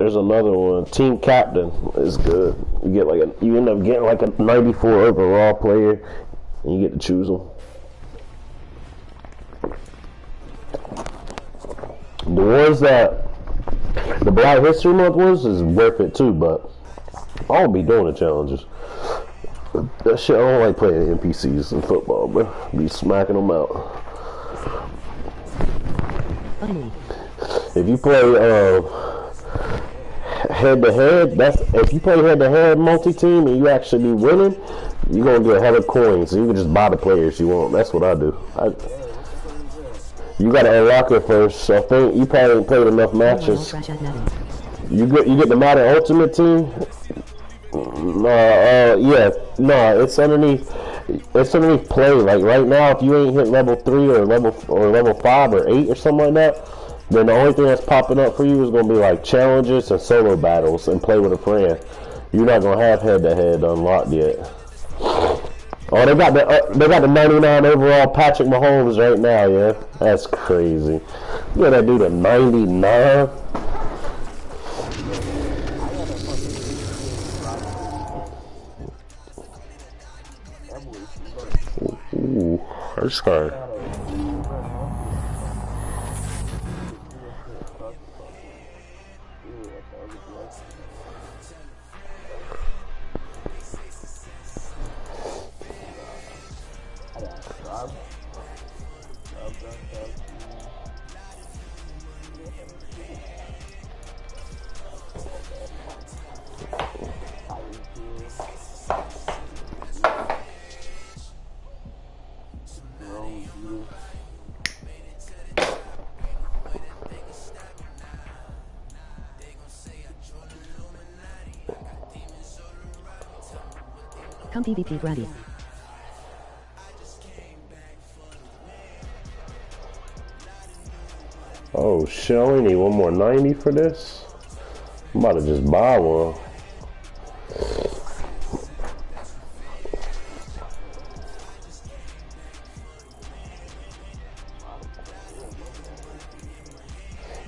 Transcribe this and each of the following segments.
There's another one. Team captain is good. You end up getting like a 94 overall player, and you get to choose them. The ones that the Black History Month ones is worth it too, but I don't be doing the challenges. That shit, I don't like playing NPCs in football, bro. Be smacking them out. If you play head-to-head, if you play head-to-head multi-team and you actually be winning, you're gonna get hella coins. So you can just buy the players you want. That's what I do. You gotta unlock it first. So I think you probably ain't played enough matches. You get the Madden Ultimate Team. It's underneath. It's underneath play. Like right now, if you ain't hit level 3 or level 5 or 8 or something like that, then the only thing that's popping up for you is gonna be like challenges and solo battles and play with a friend. You're not gonna have head-to-head unlocked yet. Oh, they got the 99 overall Patrick Mahomes right now. Yeah, that's crazy. Yeah, that dude a 99. Ooh, that's kind. Come PvP ready. Oh shit, I only need one more 90 for this. I'm about to just buy one.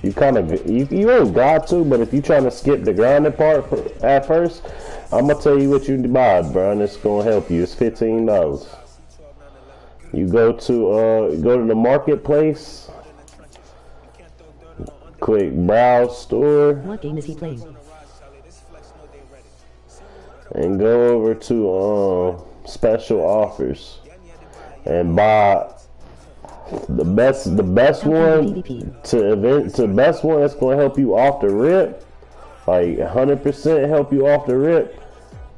You ain't got to, but if you trying to skip the grinding part at first, I'm gonna tell you what you buy, bro, and it's gonna help you. It's $15. You go to the marketplace, click browse store. What game is he playing? And go over to special offers and buy the best one that's gonna help you off the rip. Like 100% help you off the rip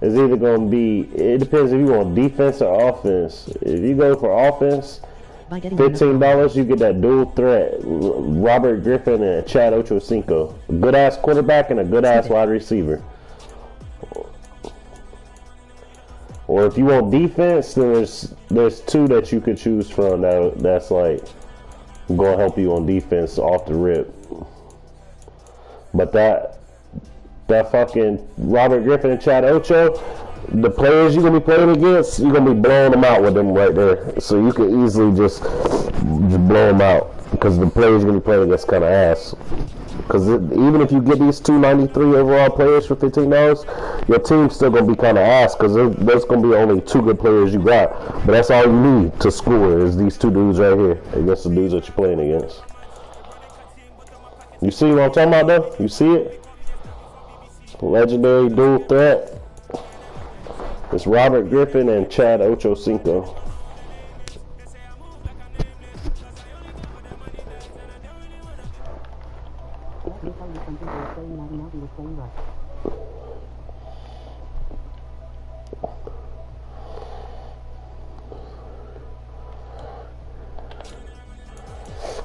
is either going to be, it depends if you want defense or offense. If you go for offense, $15, you get that dual threat, Robert Griffin and Chad Ochocinco. A good ass quarterback and a good ass wide receiver. Or if you want defense, there's two that you could choose from that's like going to help you on defense off the rip. But that fucking Robert Griffin and Chad Ocho, the players you're gonna be playing against, you're gonna be blowing them out with them right there. So you can easily just blow them out because the players you're gonna be playing against kind of ass. Because even if you get these 293 overall players for $15, your team's still gonna be kind of ass because there's gonna be only 2 good players you got. But that's all you need to score is these 2 dudes right here against the dudes that you're playing against. You see what I'm talking about though? You see it? Legendary dual threat. It's Robert Griffin and Chad Ochocinco.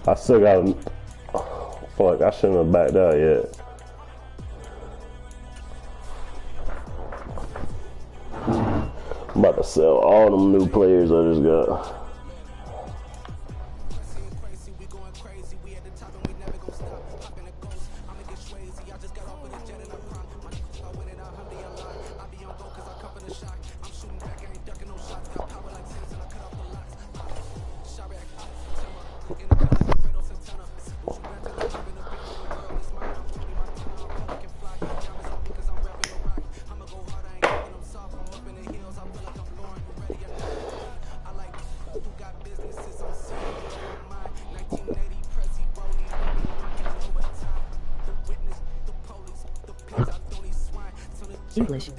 I still got. Fuck, I shouldn't have backed out yet. I'm about to sell all them new players I just got. English.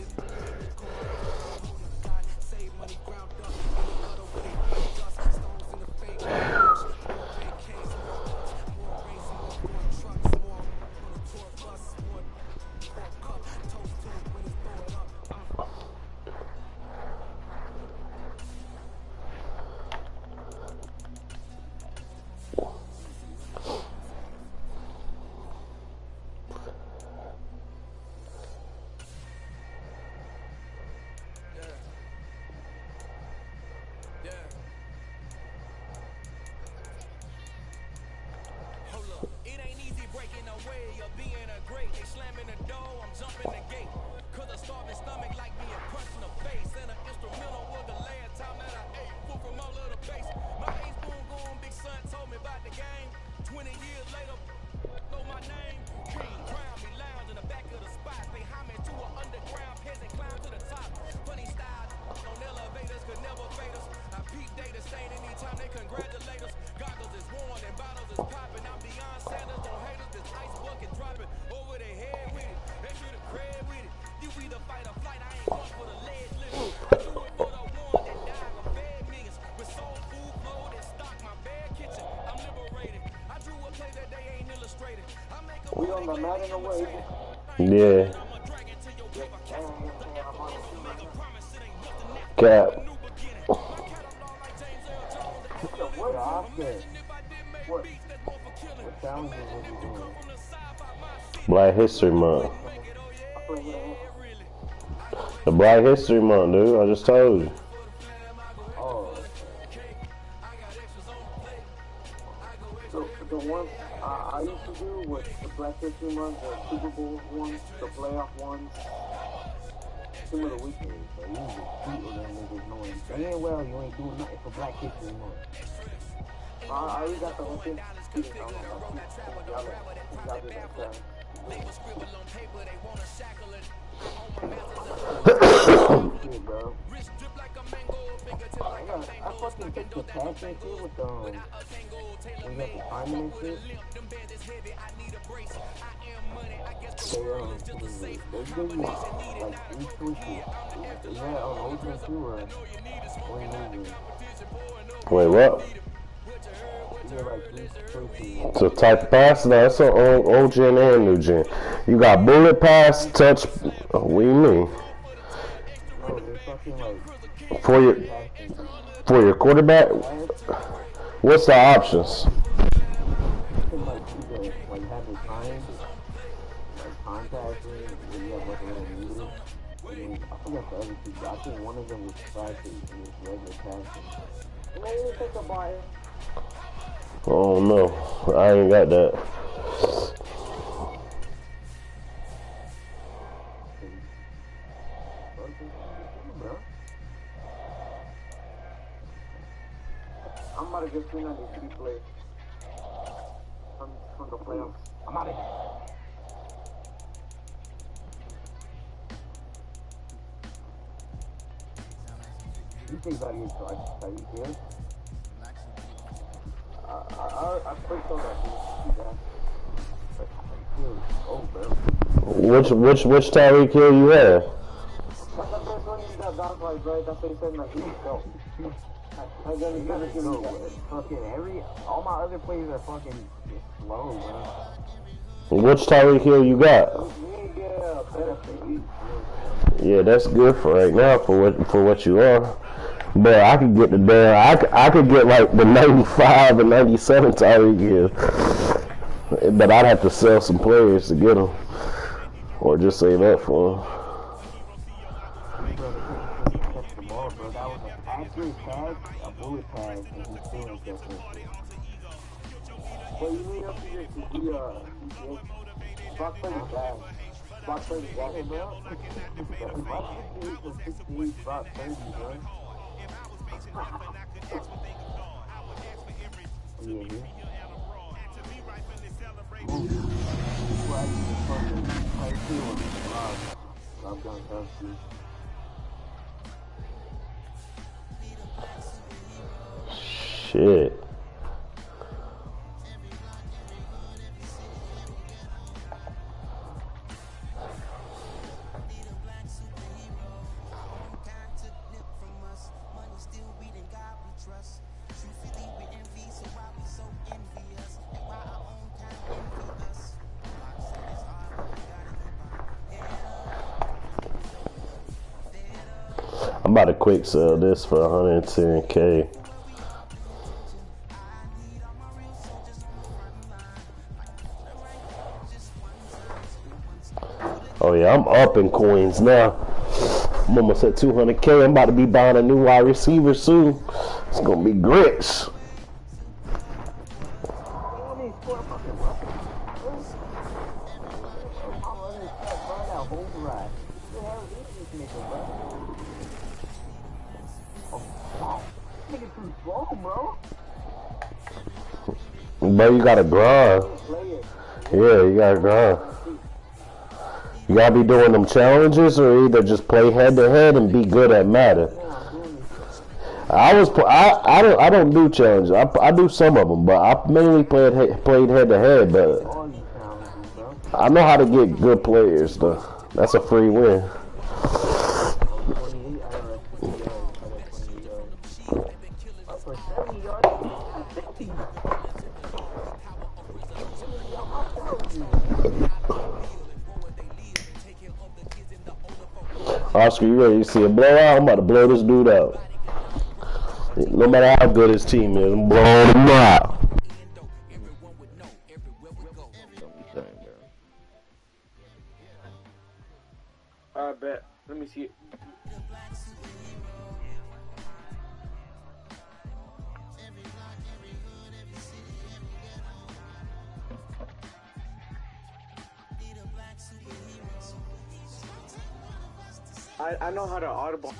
We on the Madden away. Yeah. Cap. What? What challenges was you doing? Black History Month. The Black History Month, dude. I just told you. Oh. So the one I used to do was the Black History Month, the Super Bowl ones, the playoff ones, some of the weekends. So you just cheat with them niggas knowing damn well you ain't doing nothing for Black History Month. I already got the weekend. Bro. I fucking took the passion shit with when you have the timing and shit. They give you like 3 choices. Yeah, on Ultimate 2 or when Wait, what? you get like 3 choices. So type of pass? No, that's an old gen and new gen. You got bullet pass, touch. What do you mean? No, they're fucking like For your quarterback? What's the options? you can like either like have the time, like time passing, and you have like a little meter. And I forgot the other two, but I think one of them was practice and it's regular passing. Maybe take a buyer. Oh no, I ain't got that. I'm about to get seen on these replays from the playoffs. I'm out of here. You think about it, so you feel? I first saw that dude. Oh, bro. Which Tyreek Hill you have? That's the first one you got down like, right? That's what he said, like, go. I gotta give you fucking all my other players are fucking slow, bro. Which Tyreek Hill you got? Yeah, that's good for right now for what you are. But I could get the damn. I could get like the 95 and 97 Tyreek Hill. But I'd have to sell some players to get them, or just save up for them. A bullet tag, and he still ain't catch that shit. Well, you need up to get Brock Purdy's bad. Brock Purdy's bad, bro. Brock 68 was 68 Brock Purdy, bro. Yeah, dude. I'm gonna tell you. Shit. I'm about to quick sell this for 110K. Oh yeah, I'm up in coins now. I'm almost at 200K. I'm about to be buying a new wide receiver soon. It's gonna be grits. Bro, you gotta grind. Yeah, you gotta grind. You gotta be doing them challenges, or either just play head to head and be good at Madden. I don't do challenges. I do some of them, but I mainly played head to head. But I know how to get good players though. That's a free win. Oscar, you ready to see a blowout? I'm about to blow this dude out. No matter how good his team is, I'm blowing him out. I bet. Let me see it. I know how to audible.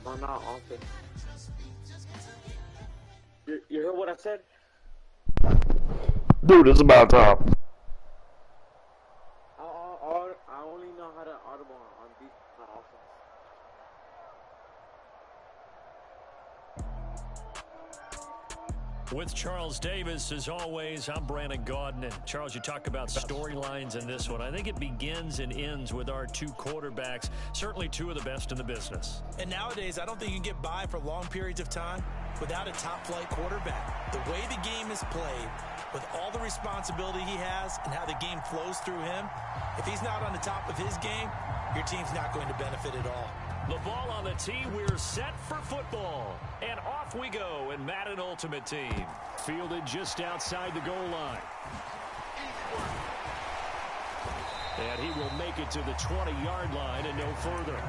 I'm not often. You heard what I said? Dude, it's about time. I only know how to audible on these offense. With Charles Davis, as always, I'm Brandon Gaudin. And Charles, you talk about storylines in this one. I think it begins and ends with our two quarterbacks, certainly two of the best in the business. And nowadays, I don't think you can get by for long periods of time without a top-flight quarterback. The way the game is played, with all the responsibility he has and how the game flows through him, if he's not on the top of his game, your team's not going to benefit at all. The ball on the tee, we're set for football. And off we go in Madden Ultimate Team. Fielded just outside the goal line. And he will make it to the 20-yard line and no further.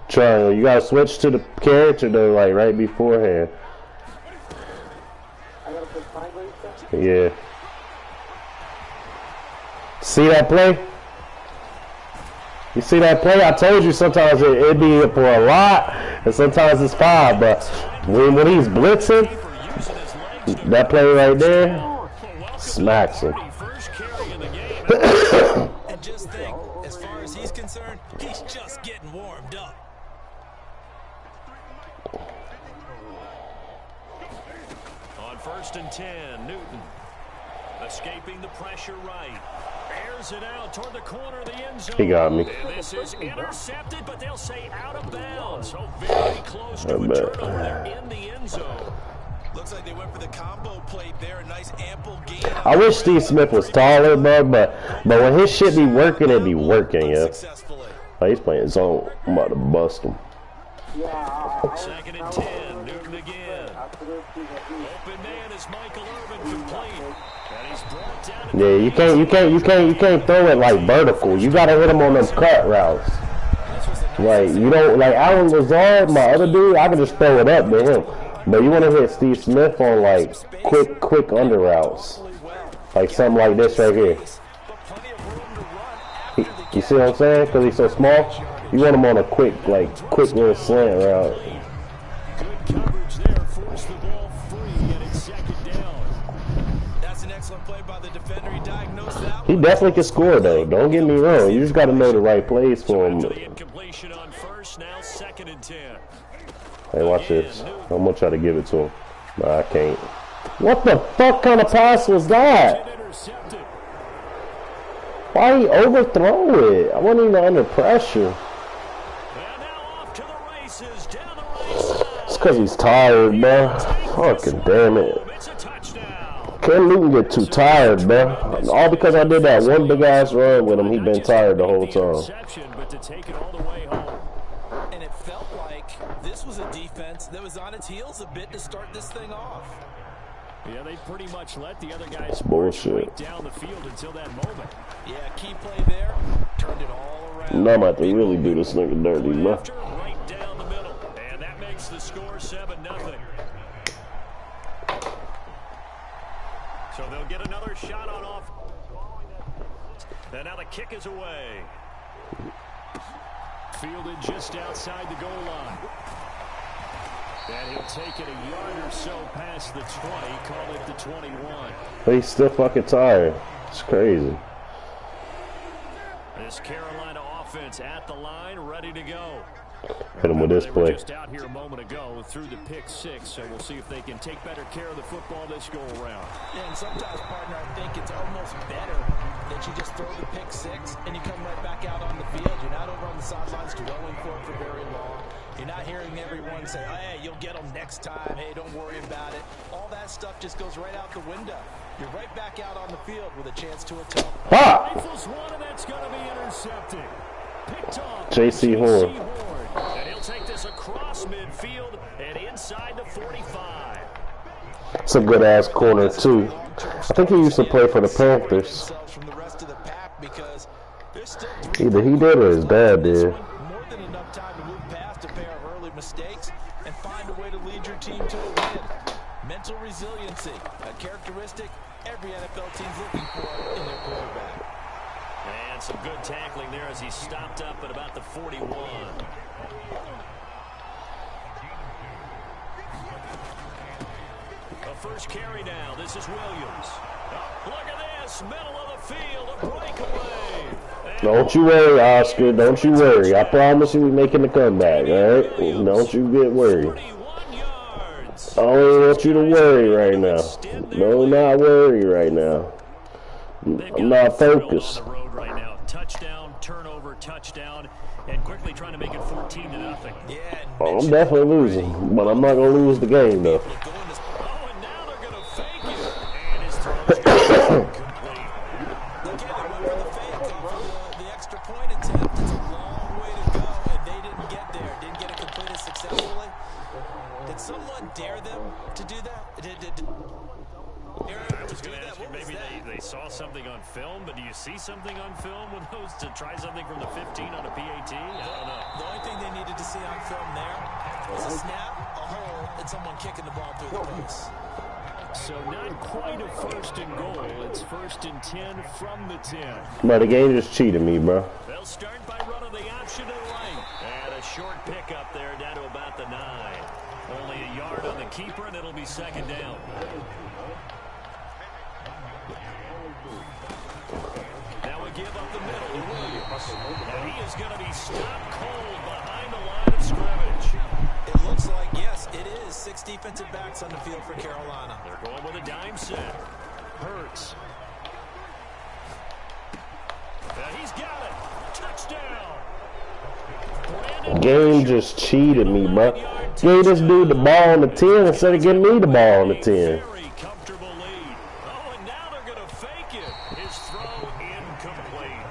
Triangle. You gotta switch to the character though, like right beforehand. Yeah. See that play? You see that play? I told you sometimes it'd be for a lot, and sometimes it's 5. But when he's blitzing, that play right there smacks him. And just think, as far as he's concerned, he's just getting warmed up. On 1st and 10, Newton escaping the pressure right. Airs it out toward the corner of the end zone. He got me. And this is intercepted, but they'll say out of bounds. So very close to a turnover there in the end zone. Looks like they went for the combo plate there. A nice ample gain. I wish Steve Smith was taller, bro, but when his shit be working, it be working, yeah. Oh, he's playing zone. I'm about to bust him. 2nd and 10, Newton again. Open man is Michael Irvin complete. And he's brought down. Yeah, you can't throw it like vertical. You gotta hit him on them cut routes. Like you don't like Alan Lazard, my other dude. I can just throw it up to him. But you want to hit Steve Smith on like quick under routes, like something like this right here. You see what I'm saying? Because he's so small, you want him on a quick little slant route. Good coverage there, forced the ball free, and it's 2nd down. That's an excellent play by the defender. He diagnosed that. He definitely can score though. Don't get me wrong. You just got to know the right plays for him. The incompletion on 1st, now 2nd and 10. Hey, watch this. I'm gonna try to give it to him. Nah, I can't. What the fuck kind of pass was that? Why he overthrow it? I wasn't even under pressure. And now off to the races, down the right side. It's because he's tired, bro. Fucking damn it. It's a touchdown. Cam Newton get too tired, bro. All because I did that one big ass run with him. He been tired the whole time. But to take it all the way home. And it felt like this was a defense that was on its heels a bit to start this thing off. Yeah, they pretty much let the other guys Bullshit. right down the field until that moment. Yeah, key play there. Turned it all around. Now I'm about to really do this nigga dirty, bro. Right down the middle. And that makes the score 7-0. So they'll get another shot on off. And now the kick is away. Fielded just outside the goal line. And he'll take it a yard or so past the 20, call it the 21. But he's still fucking tired. It's crazy. This Carolina offense at the line, ready to go. Hit him with this They were play. just out here a moment ago through the pick six, so we'll see if they can take better care of the football this go around. Yeah, and sometimes, partner, I think it's almost better that you just throw the pick six and you come right back out on the field. You're not over on the sidelines dwelling for it for very long. You're not hearing everyone say, hey, you'll get them next time. Hey, don't worry about it. All that stuff just goes right out the window. You're right back out on the field with a chance to attempt. Rifles one, and that's going to be intercepted. Picked off J.C. Horn. And he'll take this across midfield and inside the 45. It's a good ass corner too. I think he used to play for the Panthers. Either he did or his dad did. More than enough time to move past a pair of early mistakes and find a way to lead your team to a win. Mental resiliency, a characteristic every NFL team's looking for in their quarterback. And some good tackling there as he stopped up at about the 41. A first carry now. This is Williams. Oh, look at this. Middle of the field. A breakaway. Don't you worry, Oscar. Don't you worry. I promise you we're making the comeback, all right? Don't you get worried. 41 yards. I don't want you to worry right now. No, not worry right now. I'm not focused. On the road right now. Touchdown, turnover, touchdown, and quickly trying to make it 14-0. Yeah, Oh, I'm definitely losing, but I'm not going to lose the game, though. Oh, and now they're going to fake it. And his throw's complete. Again, they went for the fake, for the extra point attempt. It's a long way to go, and they didn't get there. Didn't get it completed successfully. Did someone dare them to do that? I was going to ask you, maybe they saw something on film, but do you see something on film with those to try something from the 15 on a PAT? I don't know. The only thing they needed to see on film there was a snap, a hole, and someone kicking the ball through the post. So not quite a first and goal. It's first and 10 from the 10. But the game just cheated me, bro. They'll start by running the option to the right. And a short pickup there down to about the 9. Only a yard on the keeper, and it'll be second down. Now we give up the middle to Williams. And he is going to be stopped cold behind the line of scrimmage. It looks like, yes, it is 6 defensive backs on the field for Carolina. They're going with a dime set. Hurts. And he's got it. Touchdown. The game just cheated me, bro. Gave this dude the ball on the 10 instead of giving me the ball on the 10. Very comfortable lead. Oh, and now they're going to fake it. His throw incomplete.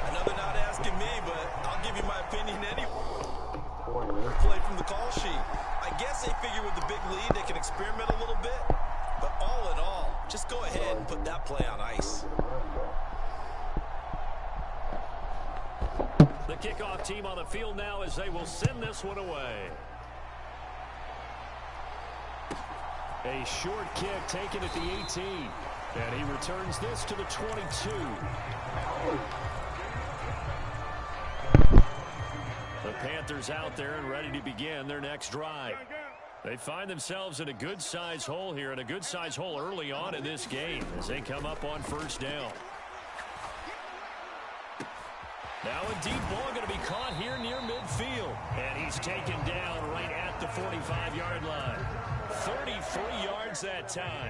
I know they're not asking me, but I'll give you my opinion anyway. Play from the call sheet. I guess they figure with the big lead they can experiment a little bit. But all in all, just go ahead and put that play on ice. The kickoff team on the field now as they will send this one away. A short kick taken at the 18. And he returns this to the 22. The Panthers out there and ready to begin their next drive. They find themselves in a good-size hole here, and a good-size hole early on in this game as they come up on first down. Now a deep ball going to be caught here near midfield. And he's taken down right at the 45-yard line. 33 yards that time.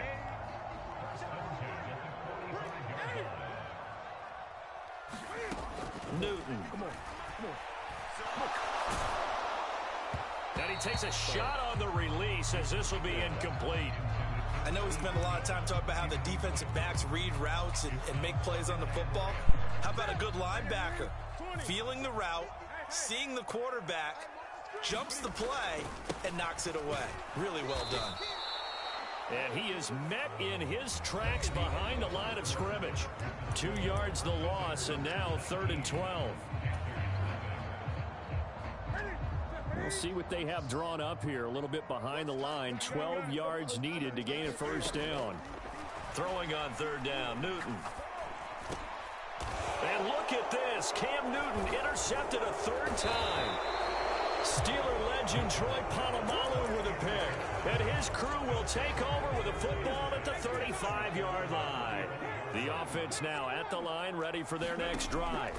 Newton. And he takes a shot on the release as this will be incomplete. I know we spent a lot of time talking about how the defensive backs read routes and make plays on the football. How about a good linebacker? Feeling the route, seeing the quarterback, jumps the play, and knocks it away. Really well done. And he is met in his tracks behind the line of scrimmage. 2 yards the loss, and now 3rd and 12. We'll see what they have drawn up here. A little bit behind the line. 12 yards needed to gain a first down. Throwing on 3rd down, Newton. And look at this. Cam Newton intercepted a 3rd time. Steeler legend Troy Polamalu with a pick. And his crew will take over with a football at the 35-yard line. The offense now at the line, ready for their next drive.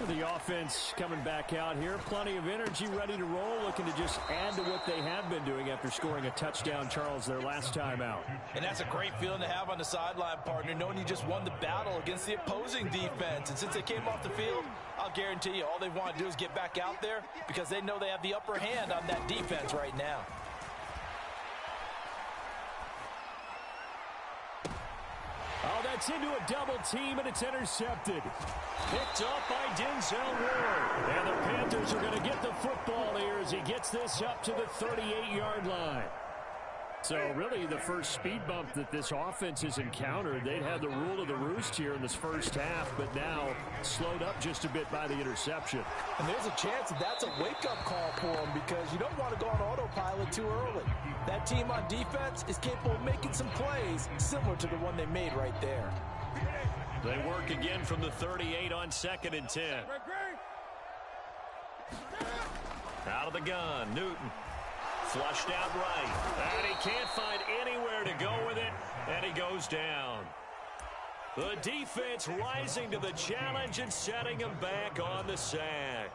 The offense coming back out here. Plenty of energy, ready to roll, looking to just add to what they have been doing after scoring a touchdown, Charles, their last time out. And that's a great feeling to have on the sideline, partner, knowing you just won the battle against the opposing defense. And since they came off the field, I'll guarantee you all they want to do is get back out there because they know they have the upper hand on that defense right now. Oh, that's into a double team, and it's intercepted. Picked up by Denzel Ward. And the Panthers are going to get the football here as he gets this up to the 38-yard line. So really the first speed bump that this offense has encountered. They'd had the rule of the roost here in this first half, but now slowed up just a bit by the interception. And there's a chance that that's a wake-up call for them because you don't want to go on autopilot too early. That team on defense is capable of making some plays similar to the one they made right there. They work again from the 38 on 2nd and 10. Out of the gun, Newton. Flushed out right. And he can't find anywhere to go with it, and he goes down. The defense rising to the challenge and setting him back on the sack.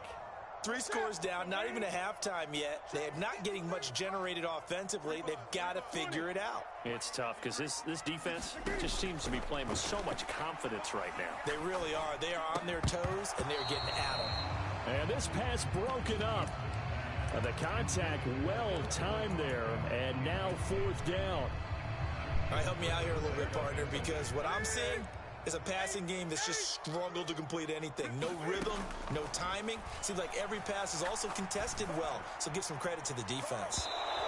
3 scores down, not even a halftime yet. They are not getting much generated offensively. They've got to figure it out. It's tough because this defense just seems to be playing with so much confidence right now. They really are. They are on their toes, and they're getting at them. And this pass broken up. The contact well-timed there, and now 4th down. All right, help me out here a little bit, partner, because what I'm seeing is a passing game that's just struggled to complete anything. No rhythm, no timing. Seems like every pass is also contested well, so give some credit to the defense.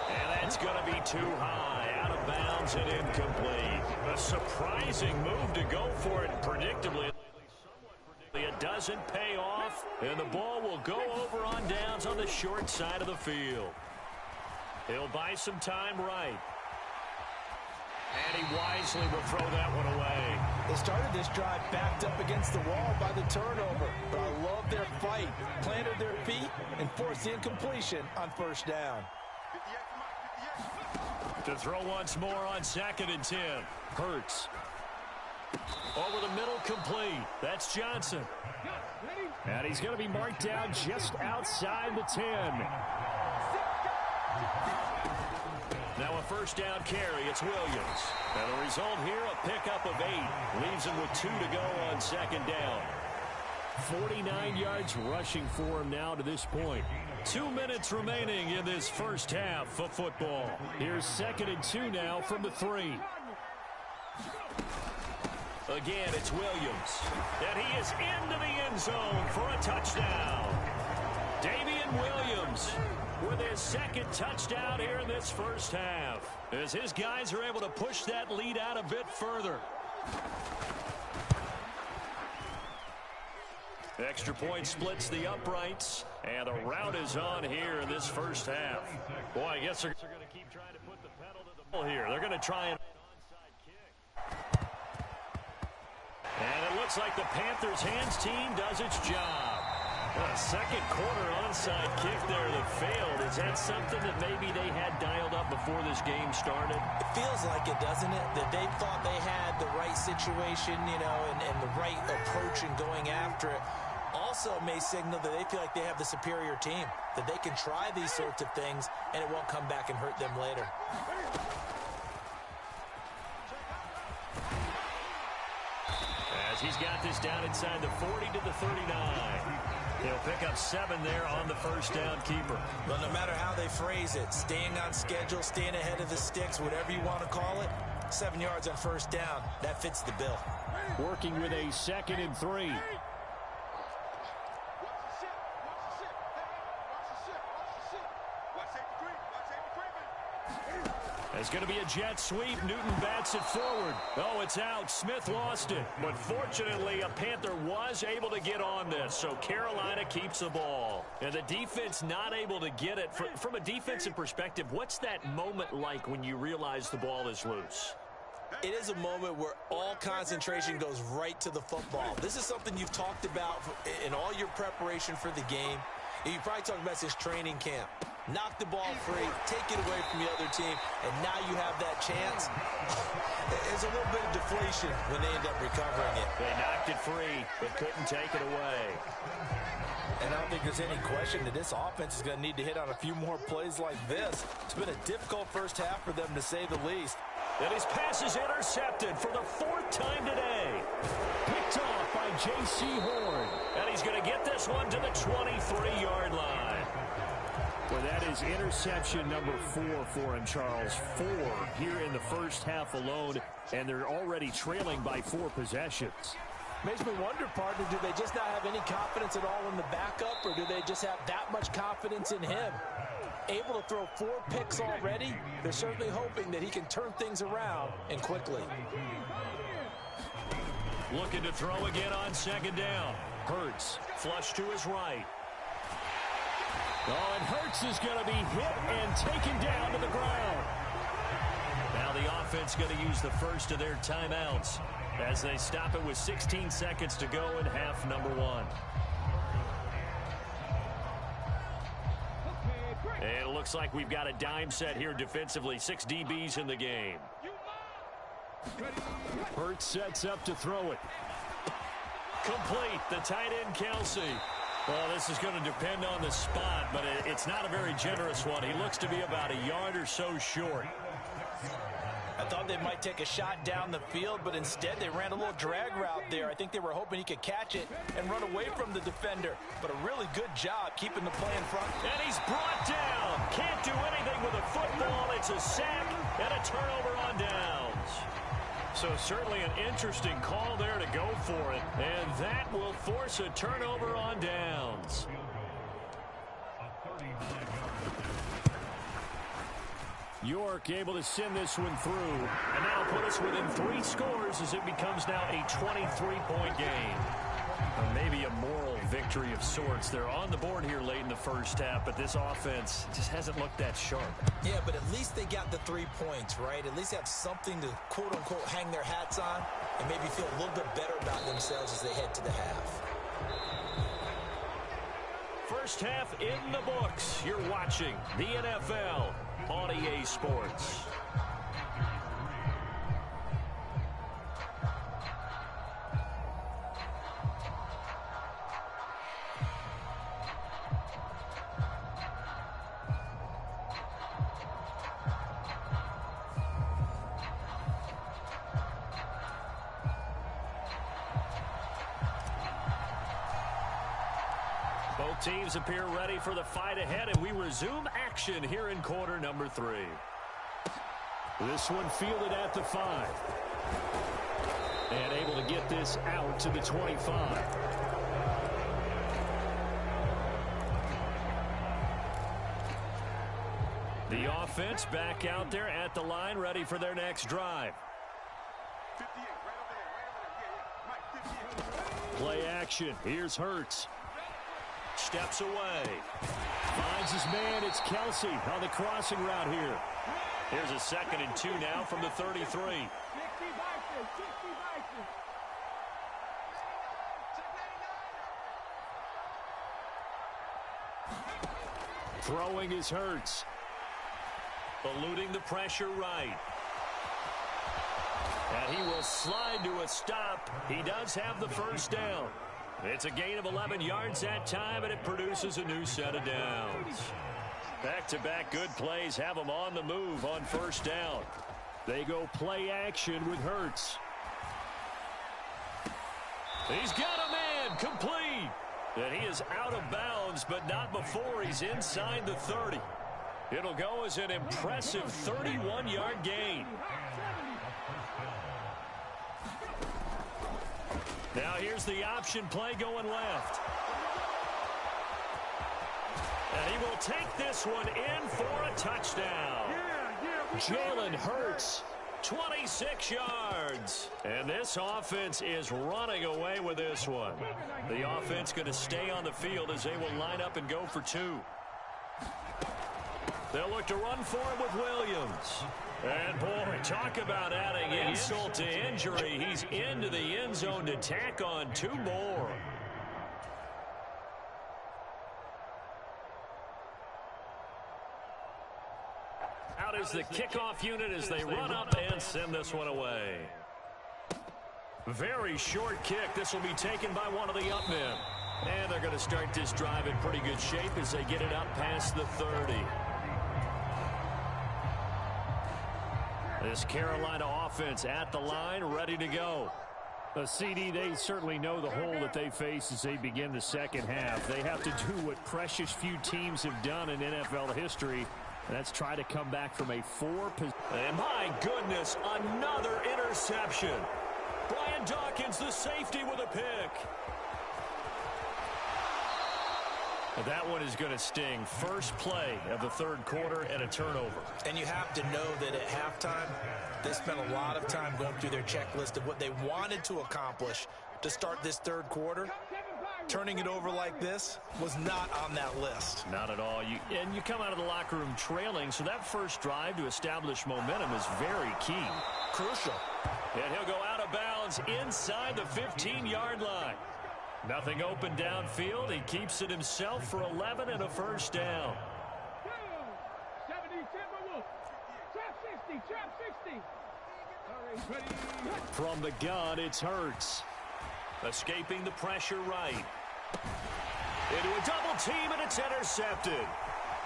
And that's going to be too high, out of bounds and incomplete. A surprising move to go for it, predictably. It doesn't pay off, and the ball will go over on downs on the short side of the field. He'll buy some time right. And he wisely will throw that one away. They started this drive backed up against the wall by the turnover, but I love their fight. Planted their feet and forced the incompletion on 1st down. To throw once more on 2nd and 10. Hurts. Over the middle, complete. That's Johnson. And he's going to be marked down just outside the 10. Now a 1st down carry. It's Williams. And the result here, a pickup of 8. Leaves him with 2 to go on 2nd down. 49 yards rushing for him now to this point. 2 minutes remaining in this first half of football. Here's 2nd and 2 now from the 3. Again, it's Williams. And he is into the end zone for a touchdown. Damian Williams with his 2nd touchdown here in this first half, as his guys are able to push that lead out a bit further. Extra point splits the uprights, and the route is on here in this first half. Boy, I guess they're going to keep trying to put the pedal to the metal here. They're going to try an onside kick. And it looks like the Panthers' hands team does its job. A 2nd quarter onside kick there that failed. Is that something that maybe they had dialed up before this game started? It feels like it, doesn't it? That they thought they had the right situation, you know, and the right approach in going after it. Also may signal that they feel like they have the superior team, that they can try these sorts of things and it won't come back and hurt them later. as he's got this down inside the 40 to the 39. He'll pick up 7 there on the first down keeper. But no matter how they phrase it, staying on schedule, staying ahead of the sticks, whatever you want to call it, 7 yards on first down, that fits the bill. Working with a 2nd and 3. It's going to be a jet sweep. Newton bats it forward. Oh, it's out. Smith lost it. But fortunately, a Panther was able to get on this. So Carolina keeps the ball. And the defense not able to get it. From a defensive perspective, what's that moment like when you realize the ball is loose? It is a moment where all concentration goes right to the football. This is something you've talked about in all your preparation for the game. You probably talked about this training camp. Knock the ball free, take it away from the other team, and now you have that chance. There's a little bit of deflation when they end up recovering it. They knocked it free, but couldn't take it away. And I don't think there's any question that this offense is going to need to hit on a few more plays like this. It's been a difficult first half for them, to say the least. And his pass is intercepted for the 4th time today. Picked off by J.C. Horn. And he's going to get this one to the 23-yard line. Well, that is interception number 4 for him, Charles. 4 here in the first half alone, and they're already trailing by 4 possessions. Makes me wonder, partner, do they just not have any confidence at all in the backup, or do they just have that much confidence in him? Able to throw 4 picks already, they're certainly hoping that he can turn things around and quickly. Looking to throw again on 2nd down. Hurts, flush to his right. Oh, and Hurts is going to be hit and taken down to the ground. Now the offense going to use the first of their timeouts as they stop it with 16 seconds to go in half number 1. And it looks like we've got a dime set here defensively. 6 DBs in the game. Hurts sets up to throw it. Complete. The tight end, Kelsey. Well, this is going to depend on the spot, but it's not a very generous one. He looks to be about a yard or so short. I thought they might take a shot down the field, but instead they ran a little drag route there. I think they were hoping he could catch it and run away from the defender. But a really good job keeping the play in front. And he's brought down. Can't do anything with a football. It's a sack and a turnover on downs. So certainly an interesting call there to go for it. And that will force a turnover on downs. York able to send this one through. And now put us within 3 scores as it becomes now a 23-point game. Or maybe a moral victory of sorts. They're on the board here late in the first half, but this offense just hasn't looked that sharp. Yeah, but at least they got the 3 points, right? At least have something to, quote-unquote, hang their hats on and maybe feel a little bit better about themselves as they head to the half. First half in the books. You're watching the NFL on EA Sports. Both teams appear ready for the fight ahead, and we resume action here in quarter number 3. This one fielded at the 5. And able to get this out to the 25. The offense back out there at the line, ready for their next drive. Play action. Here's Hurts. Steps away. Finds his man. It's Kelsey on the crossing route here. Here's a 2nd and 2 now from the 33. Throwing is Hurts. Eluding the pressure right. And he will slide to a stop. He does have the first down. It's a gain of 11 yards that time, and it produces a new set of downs. Back-to-back good plays have them on the move on first down. They go play action with Hurts. He's got a man complete. And he is out of bounds, but not before he's inside the 30. It'll go as an impressive 31-yard gain. Now here's the option play going left. And he will take this one in for a touchdown. Jalen Hurts, 26 yards. And this offense is running away with this one. The offense going to stay on the field as they will line up and go for two. They'll look to run for it with Williams. And, boy, talk about adding insult to injury. He's into the end zone to tack on two more. Out is the kickoff unit as they run up and send this one away. Very short kick. This will be taken by one of the up men. And they're going to start this drive in pretty good shape as they get it up past the 30. This Carolina offense at the line, ready to go. CD, they certainly know the hole that they face as they begin the second half. They have to do what precious few teams have done in NFL history. That's try to come back from a 4-position. And my goodness, another interception. Brian Dawkins, the safety, with a pick. That one is going to sting. First play of the third quarter and a turnover. And you have to know that at halftime, they spent a lot of time going through their checklist of what they wanted to accomplish to start this third quarter. Turning it over like this was not on that list. Not at all. And you come out of the locker room trailing, so that first drive to establish momentum is very key. Crucial. And he'll go out of bounds inside the 15-yard line. Nothing open downfield. He keeps it himself for 11 and a first down. From the gun, it's Hurts. Escaping the pressure right. Into a double team, and it's intercepted.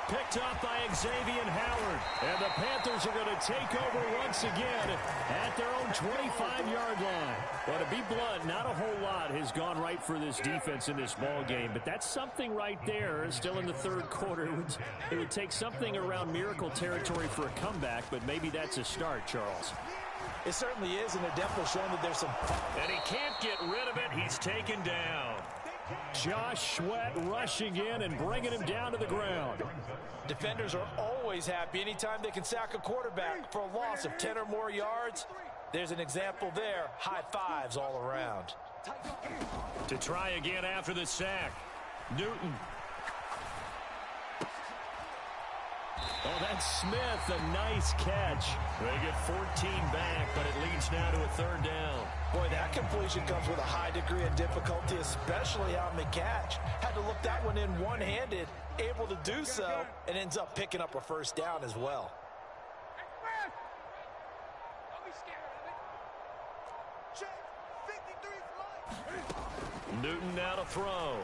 Picked up by Xavier Howard. And the Panthers are going to take over once again at their own 25-yard line. Well, to be blunt, not a whole lot has gone right for this defense in this ball game, but that's something right there. Still in the third quarter. It would take something around miracle territory for a comeback, but maybe that's a start, Charles. It certainly is, and they're definitely showing that there's some... And he can't get rid of it. He's taken down. Josh Sweat rushing in and bringing him down to the ground. Defenders are always happy anytime they can sack a quarterback for a loss of 10 or more yards. There's an example there. High fives all around. To try again after the sack. Newton. Oh, that's Smith. A nice catch. They get 14 back, but it leads now to a third down. Boy, that completion comes with a high degree of difficulty, especially on the catch. Had to look that one in one-handed, able to do so, and ends up picking up a first down as well. Newton now to throw.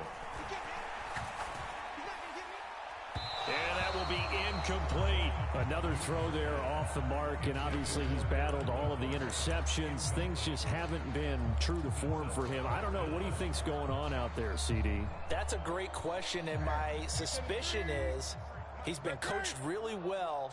And that will be incomplete. Another throw there off the mark, and obviously he's battled all of the interceptions. Things just haven't been true to form for him. I don't know. What do you think's going on out there, CD? That's a great question, and my suspicion is he's been coached really well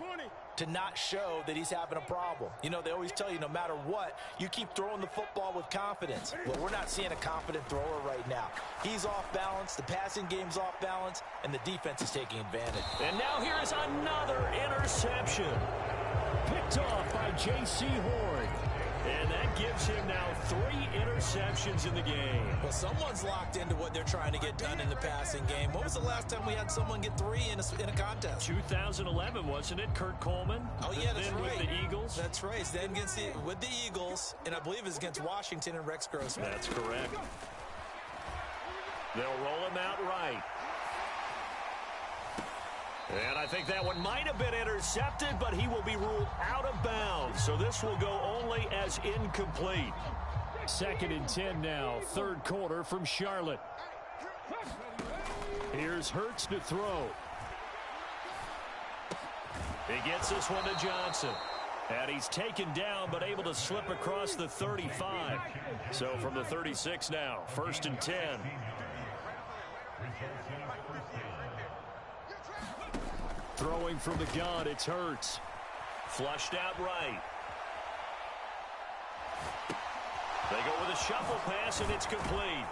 to not show that he's having a problem. You know, they always tell you no matter what, you keep throwing the football with confidence. Well, we're not seeing a confident thrower right now. He's off balance, the passing game's off balance, and the defense is taking advantage. And now here is another interception. Picked off by J.C. Horn. And that gives him now 3 interceptions in the game. Well, someone's locked into what they're trying to get done in the passing game. When was the last time we had someone get 3 in a contest? 2011, wasn't it? Kurt Coleman. Oh, yeah, that's then right. With the Eagles. That's right. Then with the Eagles, and I believe it's against Washington and Rex Grossman. That's correct. They'll roll him out right. And I think that one might have been intercepted, but he will be ruled out of bounds. So this will go only as incomplete. 2nd and 10 now, third quarter from Charlotte. Here's Hurts to throw. He gets this one to Johnson. And he's taken down but able to slip across the 35. So from the 36 now, 1st and 10. Throwing from the gun, it's Hurts. Flushed out right. They go with a shuffle pass, and it's complete.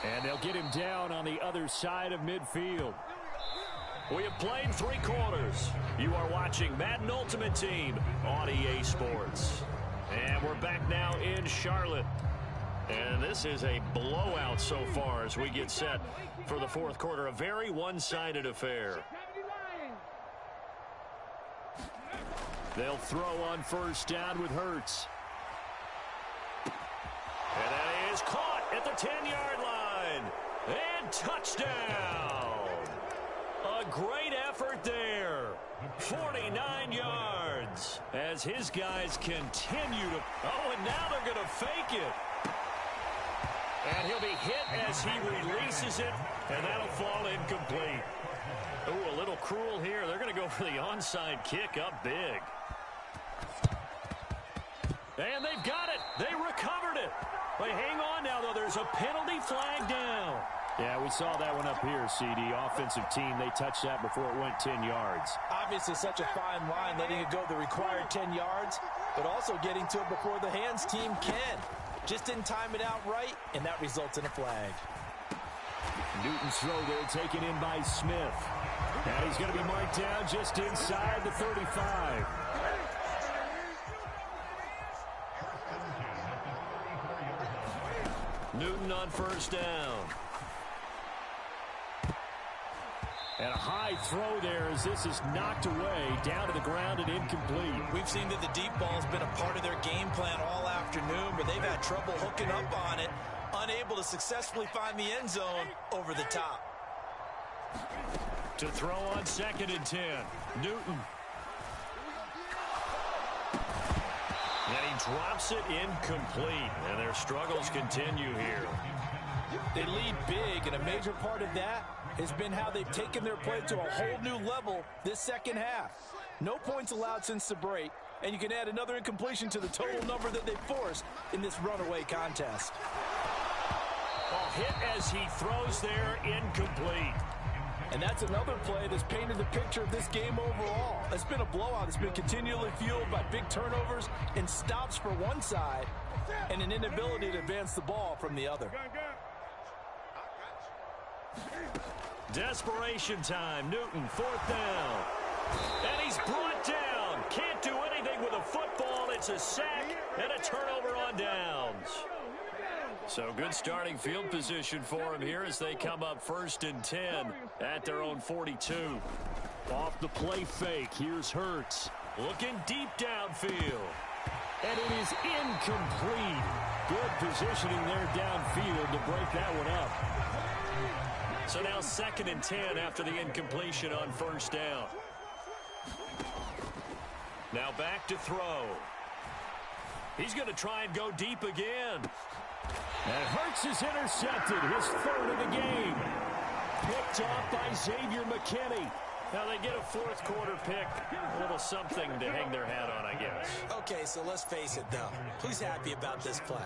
And they'll get him down on the other side of midfield. We have played 3 quarters. You are watching Madden Ultimate Team on EA Sports. And we're back now in Charlotte. And this is a blowout so far as we get set for the 4th quarter. A very one-sided affair. They'll throw on 1st down with Hurts. And that is caught at the 10-yard line. And touchdown. A great effort there. 49 yards as his guys continue to... Oh, and now they're going to fake it. And he'll be hit as he releases it, and that'll fall incomplete. Ooh, a little cruel here. They're going to go for the onside kick up big. And they've got it. They recovered it. But hang on now, though. There's a penalty flag down. Yeah, we saw that one up here, CD. Offensive team, they touched that before it went 10 yards. Obviously such a fine line, letting it go the required 10 yards, but also getting to it before the hands team can. Just didn't time it out right, and that results in a flag. Newton's throw there taken in by Smith. And he's going to be marked down just inside the 35. Newton on 1st down. And a high throw there as this is knocked away, down to the ground and incomplete. We've seen that the deep ball's been a part of their game plan all afternoon, but they've had trouble hooking up on it, unable to successfully find the end zone over the top. To throw on 2nd and 10, Newton. And he drops it incomplete, and their struggles continue here. They lead big, and a major part of that has been how they've taken their play to a whole new level this second half. No points allowed since the break, and you can add another incompletion to the total number that they forced in this runaway contest. Ball hit as he throws there, incomplete. And that's another play that's painted the picture of this game overall. It's been a blowout. It's been continually fueled by big turnovers and stops for one side and an inability to advance the ball from the other. Desperation time. Newton, 4th down. And he's brought down. Can't do anything with a football. It's a sack and a turnover on downs. So good starting field position for him here as they come up 1st and 10 at their own 42. Off the play fake, here's Hurts. Looking deep downfield. And it is incomplete. Good positioning there downfield to break that one up. So now 2nd and 10 after the incompletion on 1st down. Now back to throw. He's going to try and go deep again. And Hurts is intercepted, his 3rd of the game. Picked off by Xavier McKinney. Now they get a 4th quarter pick. A little something to hang their hat on, I guess. Okay, so let's face it, though. Who's happy about this play?